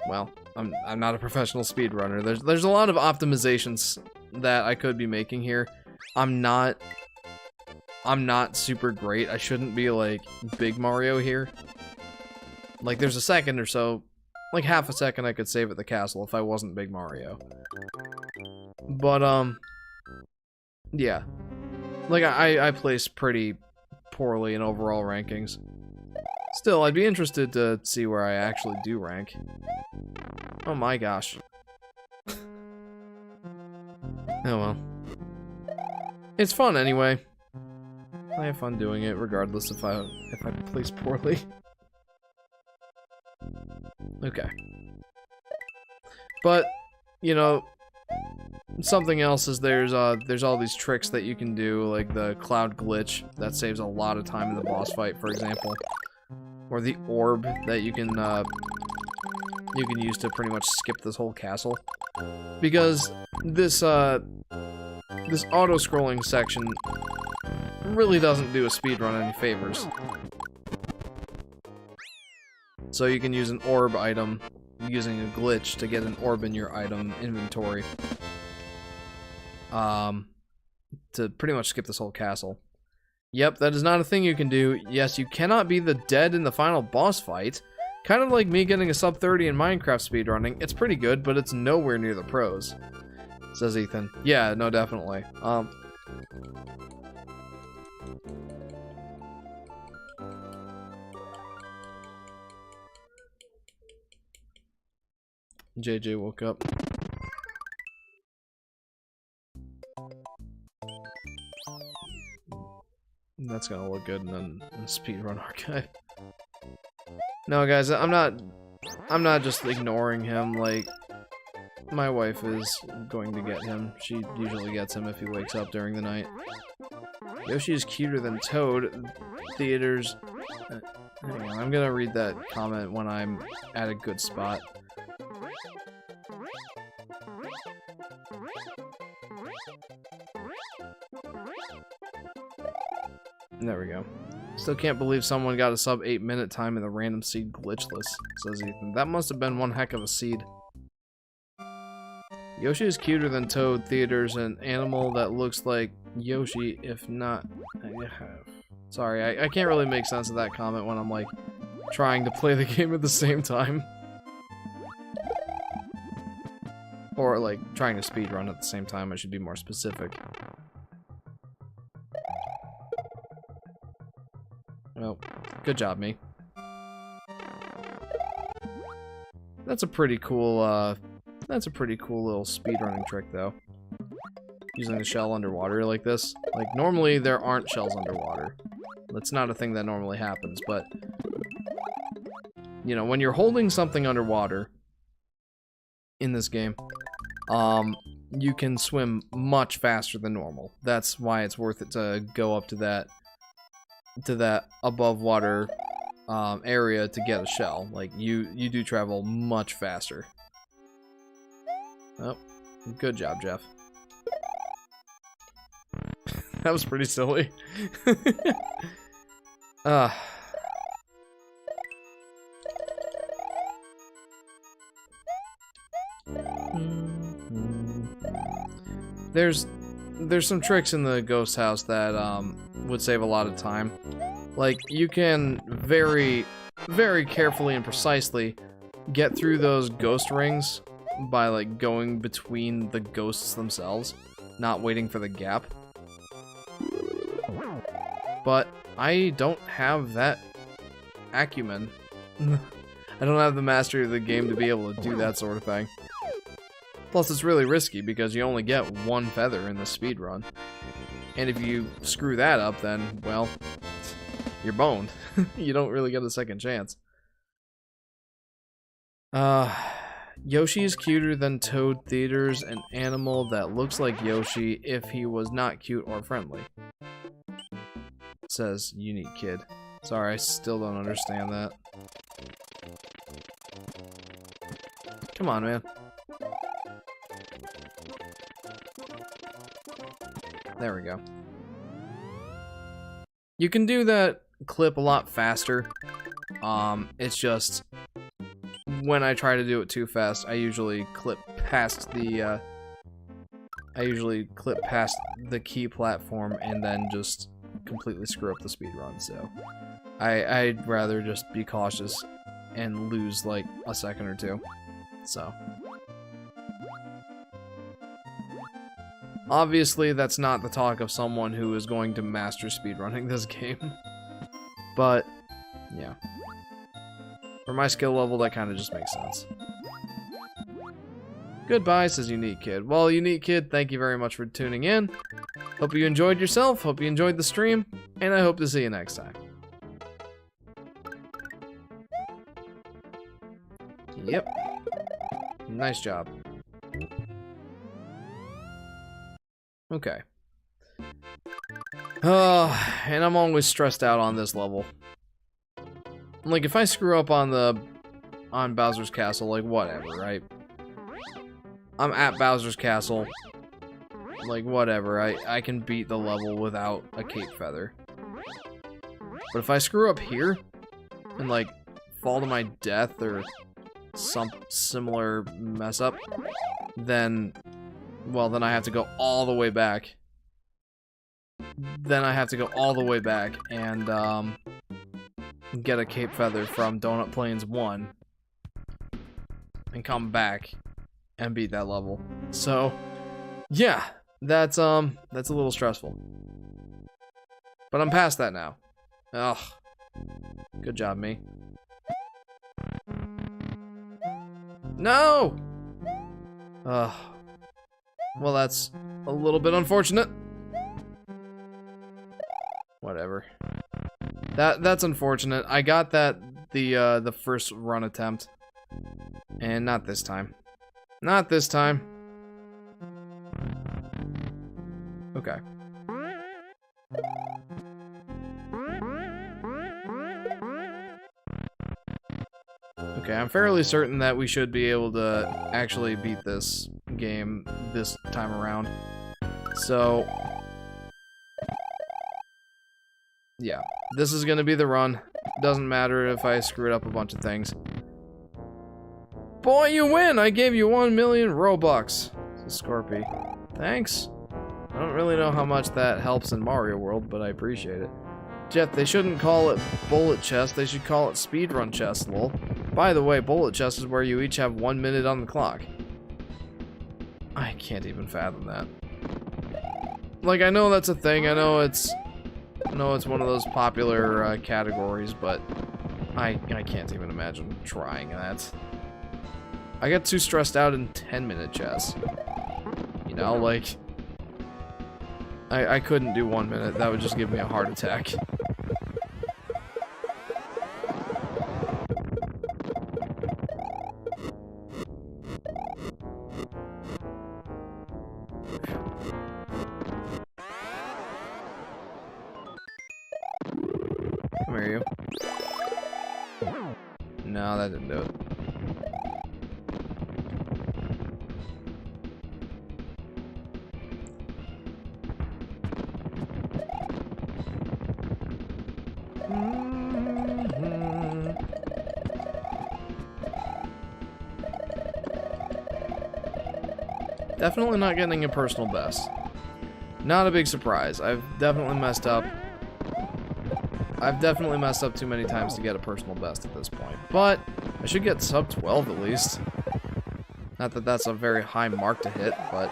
well, I'm not a professional speedrunner. There's a lot of optimizations that I could be making here. I'm not super great. I shouldn't be like Big Mario here. Like, there's a second or so like half a second I could save at the castle if I wasn't Big Mario. But, yeah. Like, I placed pretty poorly in overall rankings. Still, I'd be interested to see where I actually do rank. Oh my gosh. Oh well. It's fun anyway. I have fun doing it regardless if I place poorly. Okay. But, you know, something else is there's all these tricks that you can do, like the cloud glitch that saves a lot of time in the boss fight, for example, or the orb that you can use to pretty much skip this whole castle, because this auto-scrolling section really doesn't do a speedrun any favors. So you can use an orb item using a glitch to get an orb in your item inventory. To pretty much skip this whole castle. Yep, that is not a thing you can do. Yes, you cannot be the dead in the final boss fight. Kind of like me getting a sub 30 in Minecraft speedrunning. It's pretty good, but it's nowhere near the pros. Says Ethan. Yeah, no, definitely. JJ woke up. That's gonna look good in speedrun archive. No, guys, I'm not just ignoring him. Like, my wife is going to get him. She usually gets him if he wakes up during the night. Yoshi is cuter than Toad. Theaters. Hang on, I'm gonna read that comment when I'm at a good spot. There we go. Still can't believe someone got a sub 8-minute time in the random seed glitchless, says Ethan. That must have been one heck of a seed. Yoshi is cuter than Toad. Theater's an animal that looks like Yoshi, if not... Sorry, I can't really make sense of that comment when I'm, like, trying to play the game at the same time. Or, like, trying to speedrun at the same time. I should be more specific. Well, good job, me. That's a pretty cool little speedrunning trick, though. Using the shell underwater like this. Like, normally there aren't shells underwater. That's not a thing that normally happens, but... You know, when you're holding something underwater in this game, you can swim much faster than normal. That's why it's worth it to go up to that above water area to get a shell. Like, you do travel much faster. Oh, good job, Jeff. That was pretty silly. There's some tricks in the ghost house that would save a lot of time. Like, you can very, very carefully and precisely get through those ghost rings by, like, going between the ghosts themselves, not waiting for the gap. But I don't have that acumen. I don't have the mastery of the game to be able to do that sort of thing. Plus, it's really risky because you only get one feather in the speedrun. And if you screw that up, then, well, you're boned. You don't really get a second chance. Yoshi is cuter than Toad. Theater's an animal that looks like Yoshi if he was not cute or friendly. Says unique kid. Sorry, I still don't understand that. Come on, man. There we go. You can do that clip a lot faster. It's just when I try to do it too fast, I usually clip past the key platform and then just completely screw up the speedrun, so I'd rather just be cautious and lose like a second or two. So obviously that's not the talk of someone who is going to master speedrunning this game. But yeah, for my skill level, that kind of just makes sense. Goodbye, says Unique Kid. Well, Unique Kid, thank you very much for tuning in. Hope you enjoyed yourself, hope you enjoyed the stream, and I hope to see you next time. Yep. Nice job. Okay. And I'm always stressed out on this level. Like, if I screw up on Bowser's Castle, like, whatever, right? I'm at Bowser's Castle. Like, whatever, I can beat the level without a cape feather. But if I screw up here, and, like, fall to my death, or some similar mess up, then, well, then I have to go all the way back. Then I have to go all the way back and, get a cape feather from Donut Plains 1 and come back and beat that level. So, yeah, that's a little stressful. But I'm past that now. Ugh. Good job, me. No! Ugh. Well, that's a little bit unfortunate. Whatever. That's unfortunate. I got that the first run attempt. And not this time. Not this time. Okay. Okay, I'm fairly certain that we should be able to actually beat this game this time around. So, yeah, this is gonna be the run. Doesn't matter if I screwed up a bunch of things. Boy, you win! I gave you 1 million Robux. Says Scorpy. Thanks. I don't really know how much that helps in Mario World, but I appreciate it. Jeff, they shouldn't call it bullet chest, they should call it speedrun chest, lol. By the way, bullet chest is where you each have 1 minute on the clock. I can't even fathom that. Like, I know that's a thing, I know it's one of those popular categories, but I can't even imagine trying that. I get too stressed out in 10-minute chess. You know, like, I couldn't do 1 minute, that would just give me a heart attack. Come here, you. No, that didn't do it. Definitely not getting a personal best. Not a big surprise. I've definitely messed up. I've definitely messed up too many times to get a personal best at this point. But I should get sub 12 at least. Not that that's a very high mark to hit, but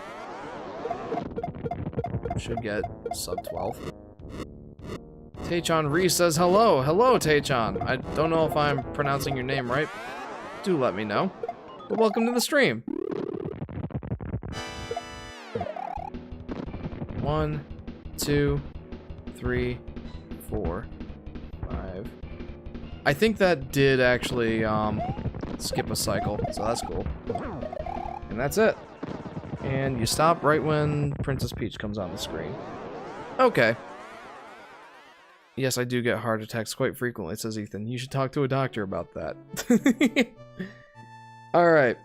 I should get sub 12. Taechan Reese says hello. Hello, Taechan. I don't know if I'm pronouncing your name right. Do let me know. But welcome to the stream. 1, 2, 3, 4, 5. I think that did actually skip a cycle, so that's cool. And that's it. And you stop right when Princess Peach comes on the screen. Okay. Yes, I do get heart attacks quite frequently, says Ethan. You should talk to a doctor about that. Alright.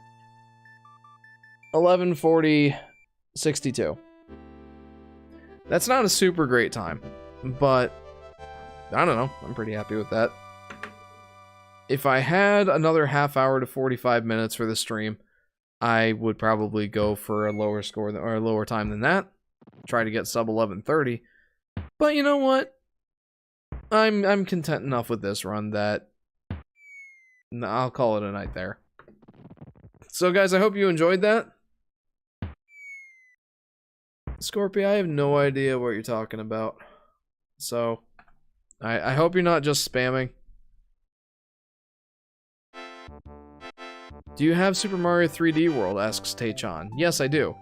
11:40:62. That's not a super great time, but I don't know. I'm pretty happy with that. If I had another half hour to 45 minutes for the stream, I would probably go for a lower score or a lower time than that. Try to get sub 11:30. But you know what? I'm content enough with this run that No, I'll call it a night there. So guys, I hope you enjoyed that. Scorpio, I have no idea what you're talking about. So, I hope you're not just spamming. Do you have Super Mario 3D World? Asks Taechan. Yes, I do.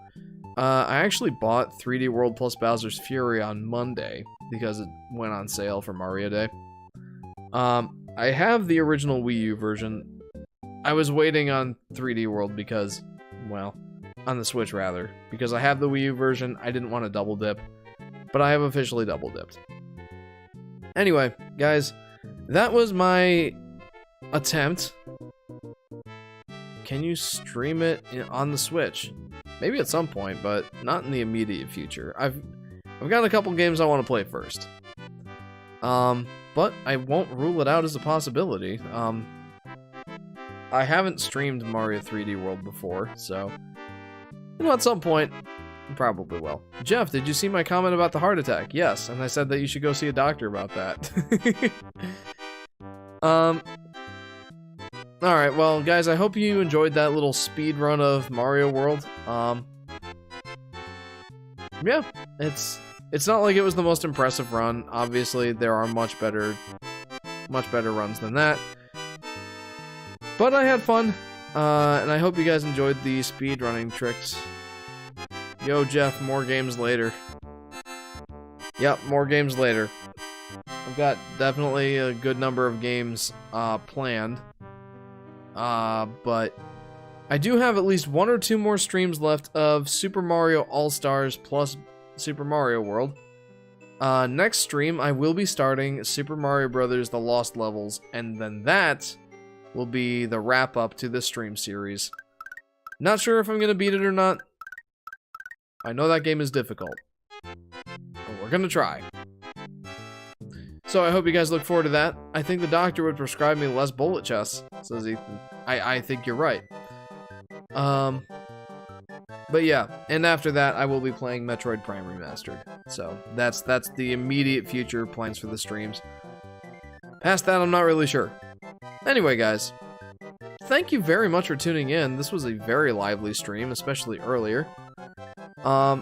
I actually bought 3D World plus Bowser's Fury on Monday because it went on sale for Mario Day. I have the original Wii U version. I was waiting on 3D World because, well, on the Switch rather, because I have the Wii U version. I didn't want to double dip, but I have officially double dipped. Anyway, guys, that was my attempt. Can you stream it on the Switch? Maybe at some point, but not in the immediate future. I've got a couple games I want to play first. But I won't rule it out as a possibility. I haven't streamed Mario 3D World before, so at some point, probably will. Jeff, did you see my comment about the heart attack? Yes, and I said that you should go see a doctor about that. Alright, well, guys, I hope you enjoyed that little speed run of Mario World. Yeah, it's not like it was the most impressive run. Obviously, there are much better runs than that. But I had fun, and I hope you guys enjoyed the speed running tricks. Yo, Jeff, more games later. Yep, more games later. I've got definitely a good number of games planned. But I do have at least 1 or 2 more streams left of Super Mario All-Stars plus Super Mario World. Next stream, I will be starting Super Mario Bros. The Lost Levels, and then that will be the wrap-up to this stream series. Not sure if I'm going to beat it or not. I know that game is difficult, but we're going to try. So I hope you guys look forward to that. I think the doctor would prescribe me less bullet chests, says Ethan. I think you're right. But yeah, and after that, I will be playing Metroid Prime Remastered. So that's the immediate future plans for the streams. Past that, I'm not really sure. Anyway, guys, thank you very much for tuning in. This was a very lively stream, especially earlier. I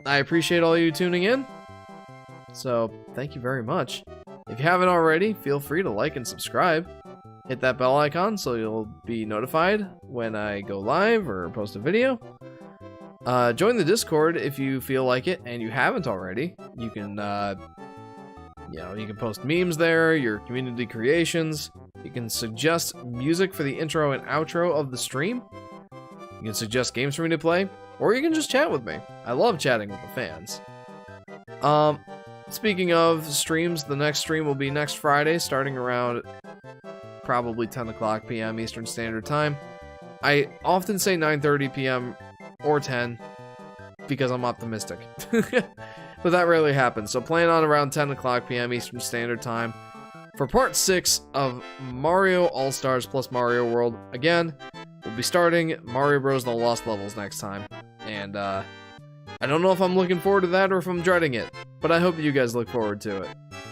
appreciate all you tuning in. So, thank you very much. If you haven't already, feel free to like and subscribe. Hit that bell icon so you'll be notified when I go live or post a video. Join the Discord if you feel like it and you haven't already. You can, you can post memes there, your community creations. You can suggest music for the intro and outro of the stream. You can suggest games for me to play, or you can just chat with me. I love chatting with the fans. Speaking of streams, the next stream will be next Friday, starting around probably 10 o'clock p.m. Eastern Standard Time. I often say 9:30 p.m. or 10 because I'm optimistic. But that rarely happens, so plan on around 10 o'clock p.m. Eastern Standard Time for part 6 of Mario All-Stars plus Mario World. Again, we'll be starting Mario Bros. The Lost Levels next time, and I don't know if I'm looking forward to that or if I'm dreading it, but I hope you guys look forward to it.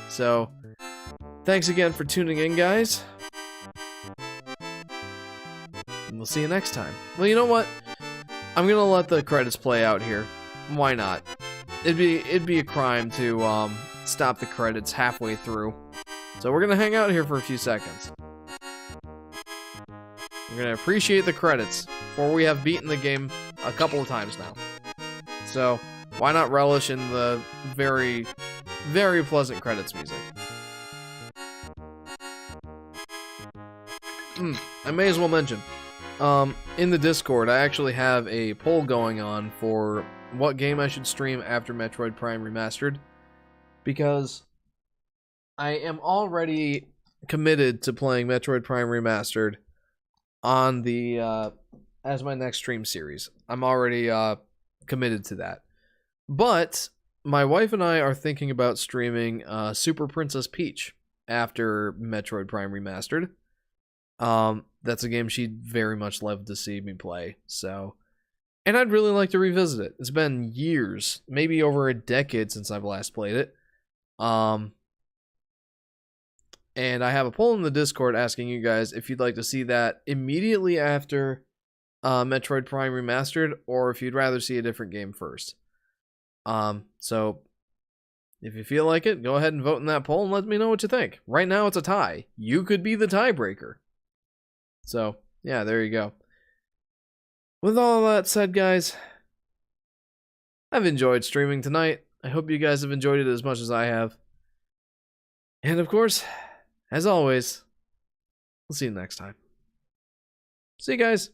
So, thanks again for tuning in, guys. And we'll see you next time. Well, you know what? I'm gonna let the credits play out here. Why not? It'd be a crime to stop the credits halfway through. So we're gonna hang out here for a few seconds. We're gonna appreciate the credits, for we have beaten the game a couple of times now. So, why not relish in the very, very pleasant credits music? I may as well mention, in the Discord, I actually have a poll going on for what game I should stream after Metroid Prime Remastered, because I am already committed to playing Metroid Prime Remastered on the, as my next stream series. I'm already, committed to that. But my wife and I are thinking about streaming Super Princess Peach after Metroid Prime Remastered. That's a game she'd very much love to see me play. So, and I'd really like to revisit it. It's been years, maybe over a decade since I've last played it. And And I have a poll in the Discord asking you guys if you'd like to see that immediately after Metroid Prime Remastered, or if you'd rather see a different game first. So if you feel like it, go ahead and vote in that poll and let me know what you think. Right now it's a tie. You could be the tiebreaker. So, yeah, there you go. With all that said, guys, I've enjoyed streaming tonight. I hope you guys have enjoyed it as much as I have. And of course, as always, we'll see you next time. See you guys.